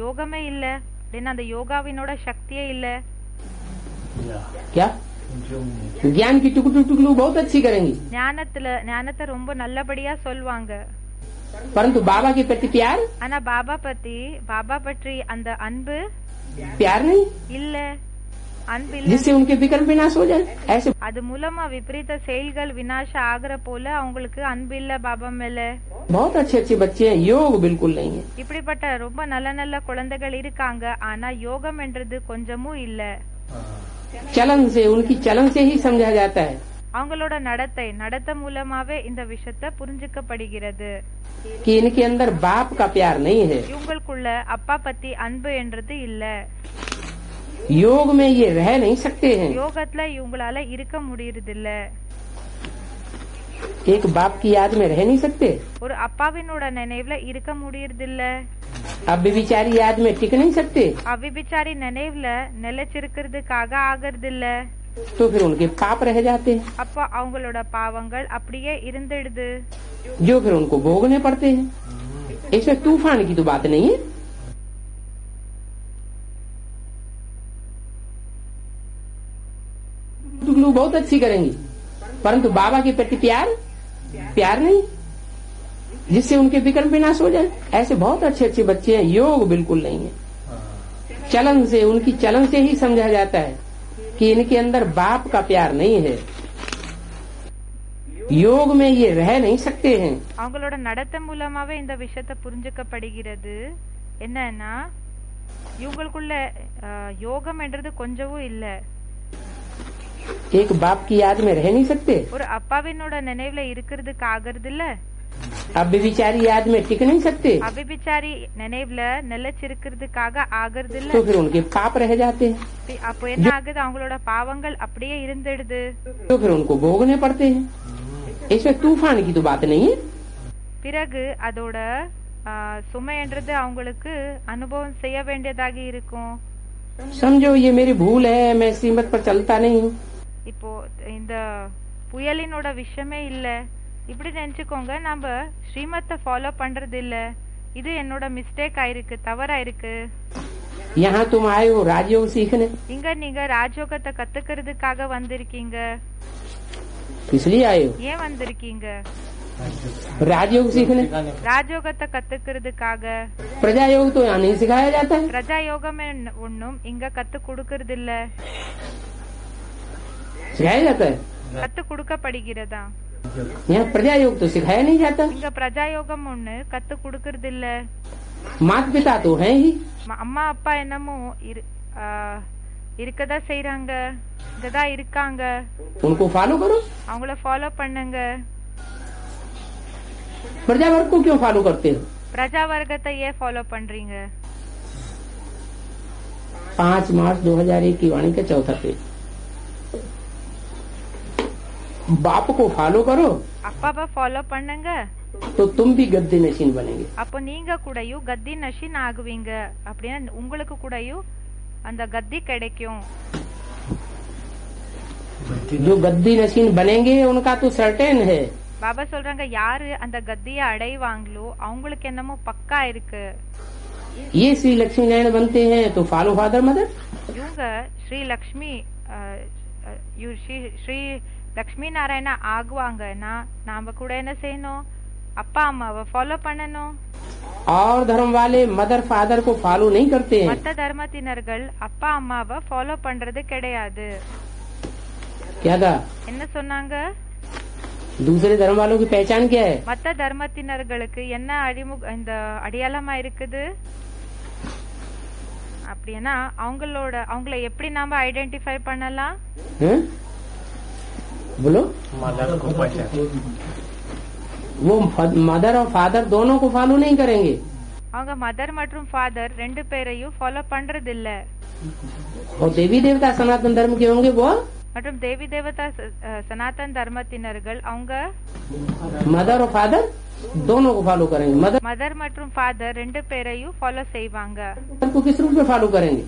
யோகமே இல்ல, அப்படின்னா அந்த யோகாவினோட சக்தியே இல்ல. क्या ज्ञान की टुकड़ू टुकड़ू बहुत अच्छी करेंगी, ஞானத்தை ரொம்ப நல்லபடியா சொல்வாங்க, परंतु बाबा के प्रति प्यार ஆனா பாபா பற்றி அந்த அன்பு प्यार नहीं, இல்ல, அன்பு இல்ல. जिससे उनके विक्रम विनाश हो जाए। ऐसे அது மூலமா விபரீத செயல்கள் விநாசம் ஆகுற போல அவங்களுக்கு அன்பு இல்ல பாபா மேல. बहुत अच्छे अच्छे बच्चे हैं, योग बिल्कुल नहीं है। இப்படிப்பட்ட ரொம்ப நல்ல குழந்தைகள் இருக்காங்க, ஆனா யோகம் என்றது கொஞ்சமும் இல்ல. चलन से उनकी चलन से ही समझा जाता है அவங்களோட நடத்தை மூலமாவே இந்த விஷயத்தை புரிஞ்சுக்கப்படுகிறது. कि इनके अंदर बाप का प्यार नहीं है, இவங்களுக்குள்ள அப்பா பத்தி அன்பு என்றது இல்ல. योग में ये रह नहीं सकते हैं। யோகத்துல இவங்களால இருக்க முடியறதில்ல, एक बाप की याद में रह नहीं सकते, ஒரு அப்பாவினோட நினைவுல இருக்க முடியறதில்ல, अब विचारी याद में टिक नहीं सकते, அவ்விபிச்சாரி நினைவுல நிலைச்சிருக்கிறதுக்காக ஆகிறது இல்ல. तो फिर उनके पाप रह जाते हैं, அப்போ அவங்களோட பாவங்கள் அப்படியே இருந்துடுது, जो फिर उनको भोगने पड़ते हैं। इसमें तूफान की तो बात नहीं है। टुकड़ू बहुत अच्छी करेंगी, परंतु बाबा के प्रति प्यार नहीं, जिससे उनके विक्रम विनाश हो जाए। ऐसे बहुत अच्छे अच्छे बच्चे हैं, योग बिल्कुल नहीं है। उनकी चलन से ही समझा जाता है कि इनके अंदर बाप का प्यार नहीं है, योग में ये रह नहीं सकते हैं। அவங்களோட நடத்தை மூலமாவே இந்த விஷயத்தை புரிஞ்சுக்கப்படுகிறது. என்னன்னா இவங்களுக்குள்ள யோகம் என்றது கொஞ்சமும் இல்ல, एक बाप की याद में रह नहीं सकते, ஒரு அப்பாவினோட நினைவுல இருக்கிறதுக்கு ஆகிறது இல்ல, अब विचारी याद में टिक नहीं सकते, அபிபிச்சாரி நினைவுல நிலைச்சிருக்கிறதுக்காக ஆகிறது இல்ல. तो फिर उनके पाप रह जाते हैं, அப்போ என்ன ஆகுது, அவங்களோட பாவங்கள் அப்படியே இருந்துடுது. तो फिर उनको भोगने पड़ते हैं. इसमें तूफान की तो बात नहीं है. பிறகு அதோட சுமைன்றது அவங்களுக்கு அனுபவம் செய்ய வேண்டியதாக இருக்கும். समझो ये मेरी भूल है, मैं श्रीमत पर चलता नहीं हूँ. இப்போ இந்த புயலினோட விஷயமே இல்ல, இப்படி நினைச்சுக்கோங்க, நம்ம ஸ்ரீமத்தை ஃபாலோ பண்றது இல்ல, இது என்னோட மிஸ்டேக் ஆயிருக்கு, தவறாயிருக்கு. यहाँ तुम आए हो राजयोग सीखने, இங்க நீங்க ராஜயோகத்தை கத்துக்கிறதுக்காக வந்திருக்கீங்க. इसलिए आए हो ஏன் வந்திருக்கீங்க? राजयोग सीखने. ராஜயோகத்தை கத்துக்கிறதுக்காக. प्रजा योग तो यहाँ नहीं सिखाया जाता है. பிரஜா யோகம் ஒன்னும் இங்க கத்து கொடுக்கறது இல்ல. सिखाया जाता है கத்து கொடுக்கப்படுகிறதா? यहाँ प्रजा योग तो सिखाया नहीं जाता. இங்க பிரஜா யோகம் ஒண்ணு கத்து கொடுக்கறது இல்ல. माता पिता तो हैं ही, அம்மா அப்பா என்னமோ இருக்கதா செய்யறாங்க, இங்கதான் இருக்காங்க, उनको फॉलो करो. அவங்கள ஃபாலோ பண்ணுங்க. प्रजा वर्ग को क्यों फॉलो करते हो? பிரஜா வர்க்கத்தை ஏன் ஃபாலோ பண்றீங்க? 5 मार्च 2001 की वाणी का 4था पेज. बाप को फॉलो करो அப்பாவை ஃபாலோ பண்ணுங்க, तो तुम भी गद्दी नशीन बनेंगे. அப்போ நீங்க கூடயும் கத்தி நஷின் ஆகுவீங்க, அப்படின்னா உங்களுக்கு கூடயும் அந்த கத்தி கிடைக்கும். जो गद्दी नशीन बनेंगे उनका तो सर्टेन है. பாபா சொல்றாங்க, யாரு அந்த கத்திய அடைவாங்களோ அவங்களுக்கு என்னமோ பக்கா இருக்கு. ये श्री लक्ष्मी नारायण बनते हैं तो फॉलो फादर मदर. இவங்க ஸ்ரீ லக்ஷ்மி ஸ்ரீ லக்ஷ்மி நாராயண ஆகுவாங்கன்னா நாம கூட என்ன செய்யணும்? அப்பா அம்மாவை ஃபாலோ பண்ணணும். और धर्म वाले मदर फादर को फॉलो नहीं करते हैं. மத்த தர்மத்தினர்கள் அப்பா அம்மாவை ஃபாலோ பண்றது கிடையாது. क्या था? என்ன சொன்னாங்க? दूसरे धर्म वालों की पहचान क्या है? மத்த தர்மத்தினர்களுக்கு என்ன இந்த அடையாளமா இருக்குது அப்படின்னா அவங்கள எப்படி நாம ஐடென்டிஃபை பண்ணலாம்? हैं? बोलो. वो मदर और फादर दोनों को फॉलो नहीं करेंगे. அவங்க மதர் மற்றும் ஃபாதர் ரெண்டு பேரையும் ஃபாலோ பண்றது இல்ல. और देवी देवता सनातन धर्म के होंगे वो மற்றும் தேவி தேவதா சனாதன் தர்மத்தினர்கள் அவங்க मदर और फादर दोनों को फॉलो करेंगे. மதர் மற்றும் ஃபாதர் ரெண்டு பேரையும் ஃபாலோ செய்வாங்க. को किस रूप में फॉलो करेंगे?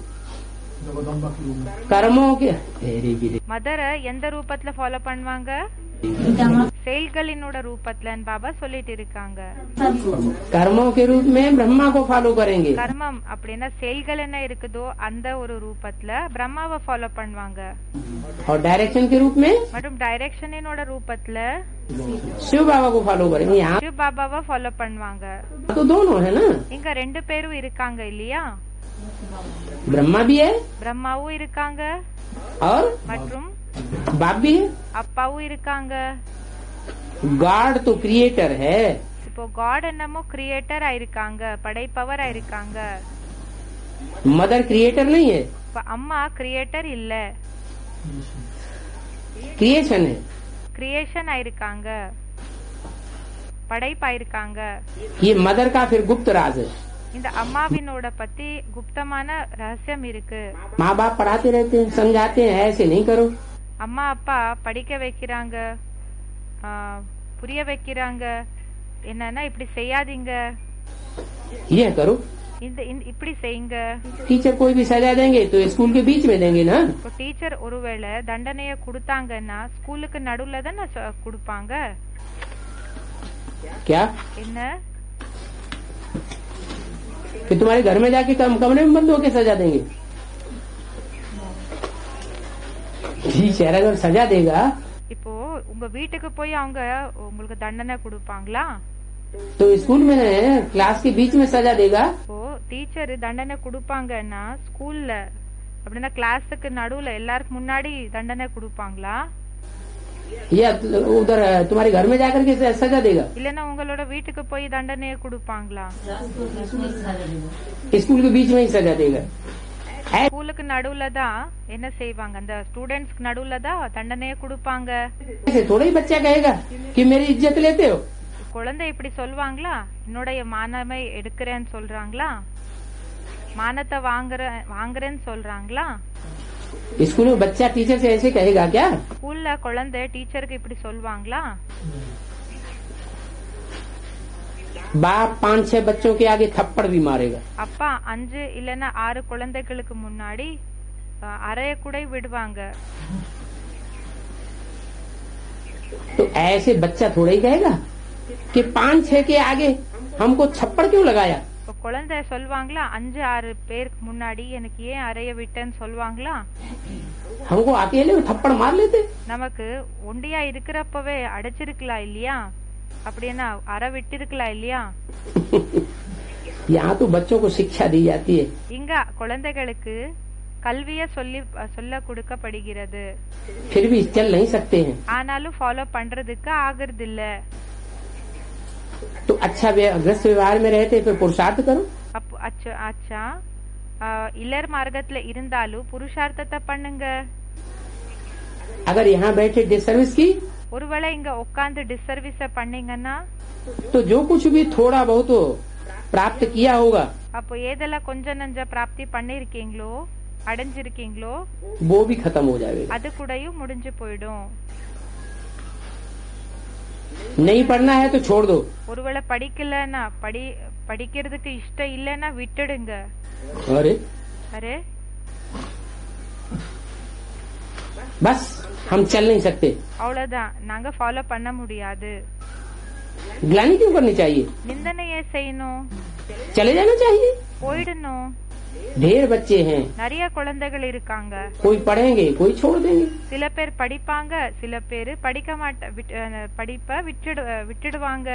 कर्मों के. மதரை எந்த ரூபத்துல ஃபாலோ பண்ணுவாங்க? செயல்களினோட ரூபத்துல பாபா சொல்லிட்டு இருக்காங்க. कर्मों के रूप में ब्रह्मा को फॉलो करेंगे. கர்மம் அப்படின்னா செயல்கள் என்ன இருக்குதோ அந்த ஒரு ரூபத்துல பிரம்மாவை ஃபாலோ பண்ணுவாங்க. और डायरेक्शन के रूप में மற்றும் டைரக்ஷனோட ரூபத்துல शिव बाबा को फॉलो करेंगे. यहाँ சிவ பாபாவை ஃபாலோ பண்ணுவாங்க. तो दोनों है ना. இங்க ரெண்டு பேரும் இருக்காங்க இல்லையா? ब्रह्मा भी है பிரம்மாவும் இருக்காங்க और மற்றும் बाप भी है. அப்பாவும் இருக்காங்க. गॉड तो क्रिएटर है. இப்போ காட் என்னமோ கிரியேட்டர் ஆயிருக்காங்க, படைப்பவர் ஆயிருக்காங்க. मदर क्रिएटर नहीं है, இப்ப அம்மா கிரியேட்டர் இல்ல, क्रिएशन है. கிரியேஷன் ஆயிருக்காங்க, படைப்பாயிருக்காங்க. ये मदर का फिर गुप्त राज है. இந்த அம்மாவினோட பத்தி குப்தமான ரகசியம் இருக்கு. माँ बाप पढ़ाते रहते हैं, समझाते हैं ऐसे नहीं करो. அம்மா அப்பா படிக்க வைக்கிறாங்க, புரிய வைக்கிறாங்க, என்னன்னா இப்படி செய்யாதீங்க, ये करो. இப்படி செய்யுங்க. टीचर कोई भी सजा देंगे तो स्कूल के बीच में देंगे ना. இப்போ டீச்சர் ஒருவேளை தண்டனைய கொடுத்தாங்கன்னா ஸ்கூலுக்கு நடுவுல தானே கொடுப்பாங்க. क्या என்ன? फिर तुम्हारे घर में जाके कमरे में बंद होके सजा देंगे? टीचर अगर सजा देगा இப்போ உங்க வீட்டுக்கு போய் அவங்க உங்களுக்கு தண்டனை கொடுப்பாங்களா? तो स्कूल में क्लास के बीच में सजा देगा. இப்போ டீச்சர் தண்டனை கொடுப்பாங்கன்னா ஸ்கூல்ல அப்படின்னா கிளாஸுக்கு நடுவுல எல்லாருக்கும் முன்னாடி தண்டனை கொடுப்பாங்களா? या उधर तुम्हारे घर में जाकर के सजा देगा? இல்லன்னா உங்களோட வீட்டுக்கு போய் தண்டனையை கொடுப்பாங்களா? स्कूल के बीच में ही सजा देगा. ஸ்கூலுக்கு நடுவுல தான் என்ன செய்வாங்க, அந்த ஸ்டூடெண்ட்ஸ்க்கு நடுவுல தான் தண்டனையை கொடுப்பாங்க. ऐसे थोड़ा ही बच्चा कहेगा कि मेरी इज्जत लेते हो। குழந்தை இப்படி சொல்வாங்களா, என்னுடைய மானமை எடுக்கிறேன்னு சொல்றாங்களா, மானத்தை வாங்குறேன்னு சொல்றாங்களா? स्कूल में बच्चा टीचर से ऐसे कहेगा क्या? ஸ்கூல்ல குழந்தை டீச்சருக்கு இப்படி சொல்வாங்களா? बाप 5-6 बच्चों के आगे थप्पड़ भी मारेगा। அப்பா 5 இல்லைன்னா 6 குழந்தைகளுக்கு முன்னாடி அறைய கூட விடுவாங்க. तो ऐसे बच्चा थोड़ा ही कहेगा कि 5-6 के आगे हमको थप्पड़ क्यों लगाया। இப்போ குழந்தை சொல்வாங்களா, 5-6 பேருக்கு முன்னாடி எனக்கு ஏன் அறைய விட்டேன்னு சொல்வாங்களா? हमको अकेले में थप्पड़ मार लेते। நமக்கு ஒண்டியா இருக்கிறப்பவே அடைச்சிருக்கலாம் இல்லையா, அப்படின்னா அறை விட்டிருக்கலாம் இல்லையா? यहाँ तो बच्चों को शिक्षा दी जाती है। இங்க குழந்தைகளுக்கு கல்விய சொல்ல கொடுக்கப்படுகிறது. फिर भी चल नहीं सकते हैं। ஆனாலும் ஃபாலோ பண்றதுக்கு ஆகிறது இல்ல. तो अच्छा ग्रस्त व्यवहार में रहते फिर पुरुषार्थ करो। அப்போ அச்சா இல்லர் மார்க்கத்துல இருந்தாலும் புருஷார்த்தத்தை பண்ணுங்க. अगर यहाँ बैठे डिसर्विस की, ஒருவேளை இங்க உட்கார்ந்து டிஸ்சர்வீஸ பண்ணீங்கன்னா, तो जो कुछ भी थोड़ा बहुत प्राप्त किया होगा அப்போ ஏதெல்லாம் கொஞ்சம் நஞ்ச பிராப்தி பண்ணிருக்கீங்களோ, அடைஞ்சிருக்கீங்களோ, वो भी खत्म हो जाएगा। அது கூடயும் முடிஞ்சு போயிடும். नहीं पढ़ना है तो छोड़ दो। ஒருவேளை படிக்கலன்னா படிக்கிறதுக்கு இஷ்டம் இல்லைன்னா விட்டுடுங்க. अरे அரே बस हम चल नहीं सकते। அவ்வளவுதான், நாங்க ஃபாலோ பண்ண முடியாது. ग्लानि क्यों करनी चाहिए? நிந்தனையே செய்யணும், चले जाना चाहिए। போயிடணும். ढेर बच्चे हैं, நிறைய குழந்தைகள் இருக்காங்க. कोई पढ़ेंगे कोई छोड़ देंगे। சில பேர் படிப்பாங்க, சில பேர் படிக்க படிப்ப விட்டுடுவாங்க.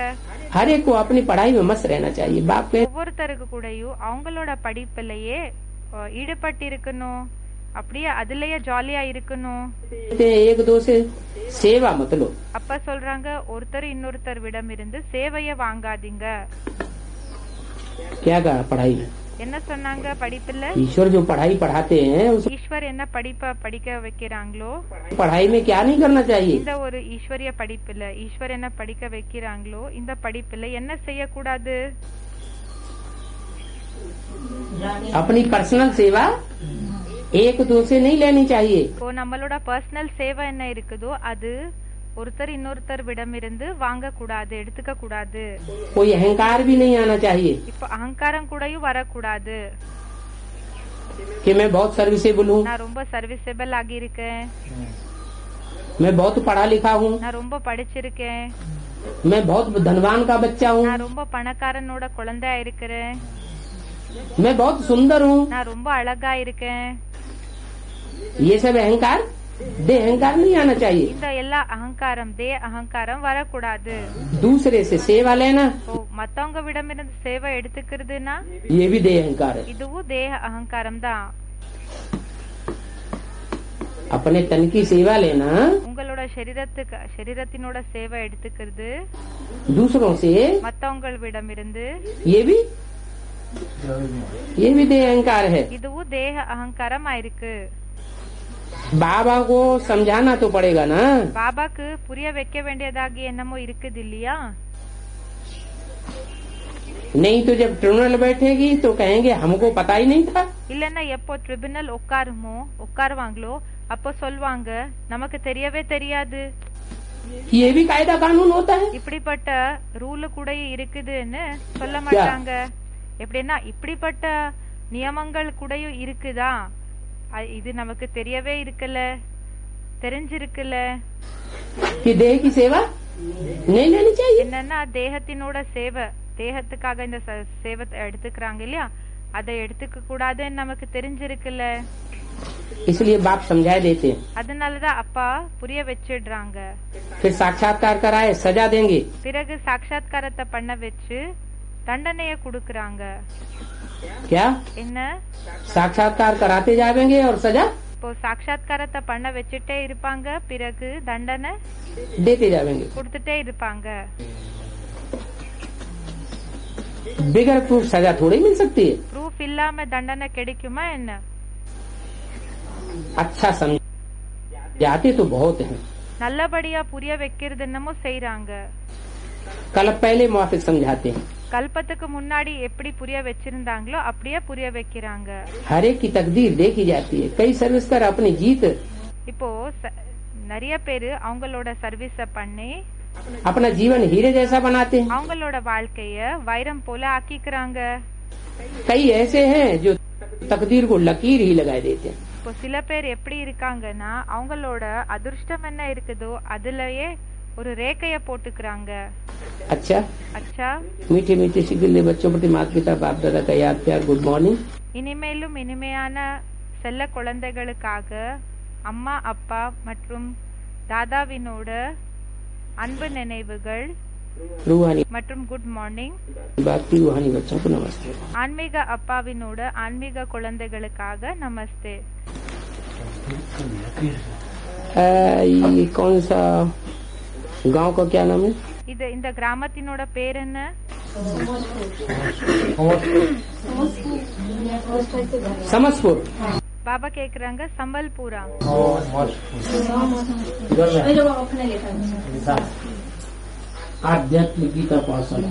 हर एक को अपनी पढ़ाई में मस्त रहना चाहिए। बाप कहे ஒவ்வொருத்தருக்கு கூடயும் அவங்களோட படிப்புலயே ஈடுபட்டு இருக்கணும், அப்படியே அதுலயே ஜாலியா இருக்கணும். एक दो से सेवा मत लो। அப்ப சொல்றாங்க, ஒருத்தர் இன்னொருத்தர் விடம் இருந்து சேவைய வாங்காதீங்க. क्या कहा पढ़ाई में? என்ன சொன்னாங்க படிப்புல? ईश्वर जो पढ़ाई पढ़ाते हैं उस ஈஸ்வர் என்ன படிப்ப படிக்க வைக்கிறாங்களோ, पढ़ाई में क्या नहीं करना चाहिए? இந்த ஒரு ஈஸ்வரிய படிப்புல ஈஸ்வர் என்ன படிக்க வைக்கிறாங்களோ இந்த படிப்புல என்ன செய்யக்கூடாது? अपनी पर्सनल सेवा एक दो से नहीं लेनी चाहिए। இப்போ நம்மளோட பர்சனல் சேவை என்ன இருக்குதோ அது ஒருத்தர் இன்னொருத்தர் விடம் இருந்து வாங்க கூடாது, எடுத்துக்க கூடாது. कोई अहंकार भी नहीं आना चाहिए இப்ப அகங்காரம் கூடயும் வரக்கூடாது. कि मैं बहुत सर्विसेबल हूँ, நான் ரொம்ப சர்வீசபிள் ஆகி இருக்கேன், मैं बहुत पढ़ा लिखा हूँ, நான் ரொம்ப படிச்சிருக்கேன், मैं बहुत धनवान का बच्चा हूँ, நான் ரொம்ப பணக்காரனோட குழந்தையா இருக்கிறேன், मैं बहुत सुंदर हूँ। நான் ரொம்ப அழகா இருக்கேன். ये सब अहंकार दे अहंकार नहीं आना चाहिए। இந்த எல்லா அகங்காரம் அகங்காரம் வரக்கூடாது. दूसरे से सेवा लेना மத்தவங்க விடமிருந்து சேவை எடுத்துக்கிறதுனா ये भी दे अहंकार है। இதுவும் தேக அகங்காரம் தான். अपने तन की सेवा लेना, உங்களோட சரீரத்தினோட சேவை எடுத்துக்கிறது दूसरों से மத்தவங்க விடமிருந்து ये भी दे अहंकार है। இதுவும் தேக அகங்காரம் ஆயிருக்கு. बाबा को समझाना तो पड़ेगा ना। பாபாக்கு புரிய வைக்க வேண்டியதாகி என்னமோ இருக்குது இல்லையா? नहीं तो जब ट्रिब्यूनल बैठेगी तो कहेंगे हमको पता ही नहीं था। இல்லன்னா எப்போ ட்ரிபியூனல் உட்காருவாங்களோ அப்போ சொல்வாங்க நமக்கு தெரியவே தெரியாது. ये भी कायदा कानून होता है। இப்படிப்பட்ட ரூல் கூட இருக்குதுன்னு சொல்ல மாட்டாங்க. எப்படின்னா இப்படிப்பட்ட நியமங்கள் கூட இருக்குதா, இது நமக்கு தெரியவே தெரிஞ்சிருக்கல. कि देह की सेवा नहीं लेनी चाहिए। என்னன்னா தேகத்தினோட சேவை, தேகத்துக்காக இந்த சேவை எடுத்துக்கிறாங்க இல்லையா, அதை எடுத்துக்க கூடாதுன்னு நமக்கு தெரிஞ்சிருக்கல. इसलिए बाप समझा देते हैं। அதனாலதான் அப்பா புரிய வச்சிடுறாங்க. फिर साक्षात्कार कराए सजा देंगे। பிறகு சாட்சாத்காரத்தை பண்ண வச்சு தண்டனைய கொடுக்கறாங்க. क्या என்ன? साक्षात्कार कराते जाएंगे और सजा இப்போ சாட்சாத்காரத்தை பண்ண வச்சுட்டே இருப்பாங்க, பிறகு தண்டனை देते जाएंगे। கொடுத்துட்டே இருப்பாங்க. बिगर प्रूफ सजा थोड़ी मिल सकती है। ப்ரூஃப் இல்லாம தண்டனை கிடைக்குமா என்ன? अच्छा समझाते तो बहुत हैं। நல்லபடியா புரிய வைக்கிறது என்னமோ செய்றாங்க. कल पहले मुआफिक समझाते हैं। கல்பத்துக்கு முன்னாடி எப்படி புரிய வச்சிருந்தாங்களோ அப்படியே புரிய வைக்கிறாங்க. हर एक की तकदीर देखी जाती है। कई सर्विसकर अपनी जीत இப்போ நிறைய பேரு அவங்களோட சர்வீஸ பண்ணி अपना जीवन हीरे जैसा बनाते हैं। அவங்களோட வாழ்க்கைய வைரம் போல ஆக்கிக்கிறாங்க. कई ऐसे हैं जो तकदीर को लकीर ही लगाए देते हैं। இப்போ சில பேர் எப்படி இருக்காங்கன்னா அவங்களோட அதிர்ஷ்டம் என்ன இருக்குதோ அதுலயே ஒரு ரேக்கைய போட்டுக்கிறாங்க. अच्छा அச்சா मीठे मीठे सिकिले बच्चों प्रति माता पिता बाप दादा का याद प्यार गुड मॉर्निंग। இனிமேலும் இனிமையான செல்ல குழந்தைகளுக்காக அம்மா அப்பா மற்றும் தாதாவினோட அன்பு நினைவுகள் रूहानी மற்றும் குட் மார்னிங். बाप की रूहानी बच्चों को नमस्ते। ஆன்மீக அப்பாவினோட ஆன்மீக குழந்தைகளுக்காக நமஸ்தே. ये कौन सा गांव का क्या नाम है? இது இந்த கிராமத்தினோட பேர் என்ன? समसपुर। பாபா கேக்குறாங்க சம்பல்பூரா. आध्यात्मिक गीता पाठशाला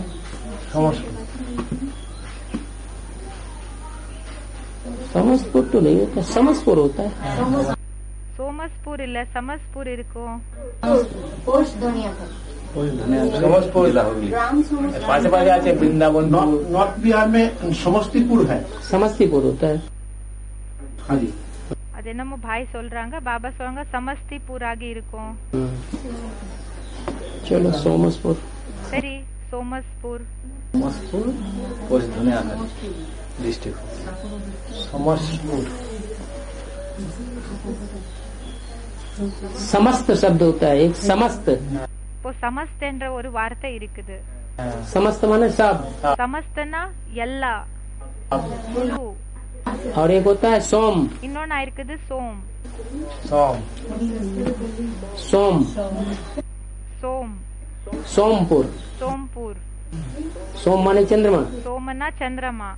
समसपुर तो नहीं होता, समसपुर होता है। சோமஸ்பூர் இல்ல சமஸ்பூர் இருக்கும். वृंदावन नॉर्थ बिहार में समस्तीपुर है। समस्तीपुर होता है। हाँ जी அது என்னமோ பாய் சொல்றாங்க, பாபா சொல்றாங்க சமஸ்திபூர் ஆகி இருக்கும். चलो सोमसपुर। சரி சோமஸ்பூர். डिस्ट्रिक्ट समस्तीपुर। समस्त शब्द होता है, एक समस्त। இப்போ சமஸ்த் என்ற ஒரு வார்த்தை இருக்குது. समस्त माने सब, சமஸ்தனா எல்லா முழு. और एक होता है सोम। இன்னொன்னா இருக்குது சோம். सोम सोम சோம் सोमपुर। சோம்பூர். सोम माने चंद्रमा। சோமனா சந்திரமா.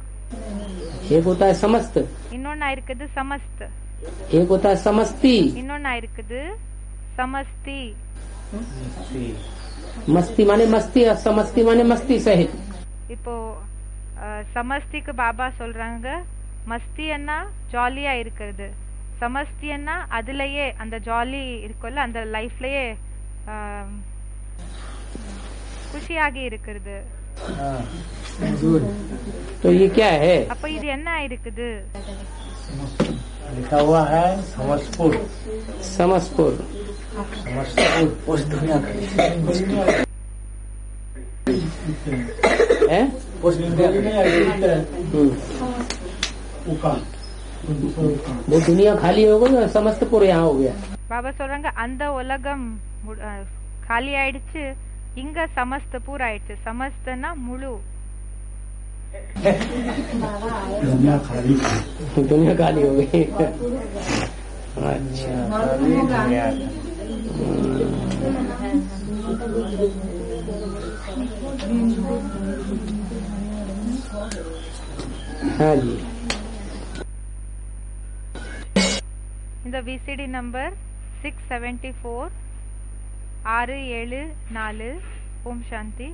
एक होता है समस्त, இன்னொன்னா இருக்குது சமஸ்த். एक होता है समस्ती। இன்னொன்னா இருக்குது சமஸ்தி. मस्ती माने मस्ती और समस्ती माने मस्ती सहित। இப்போ சமஸ்திக்கு பாபா சொல்றாங்க மஸ்தியன்னா ஜாலியா இருக்கிறது, சமஸ்தியன்னா அதுலயே அந்த ஜாலி இருக்குல்ல அந்த லைஃப்லயே குஷியாகி இருக்கிறது. तो ये क्या है? அப்ப இது என்ன இருக்குது? लिखा हुआ है समस्तीपुर। समसपुर। समस्तीपुर पोस्ट दुनिया है। वो दुनिया खाली हो गई, समस्तपुर यहाँ हो गया। பாபா சொல்றாங்க அந்த உலகம் காலி ஆயிடுச்சு, இங்க சமஸ்தபூர் ஆயிடுச்சு. சமஸ்தனா முழு. दुनिया खाली दुनिया खाली हो गई। अच्छा हाँ जी। இந்த விசிடி நம்பர் 674 674. ஓம் சாந்தி.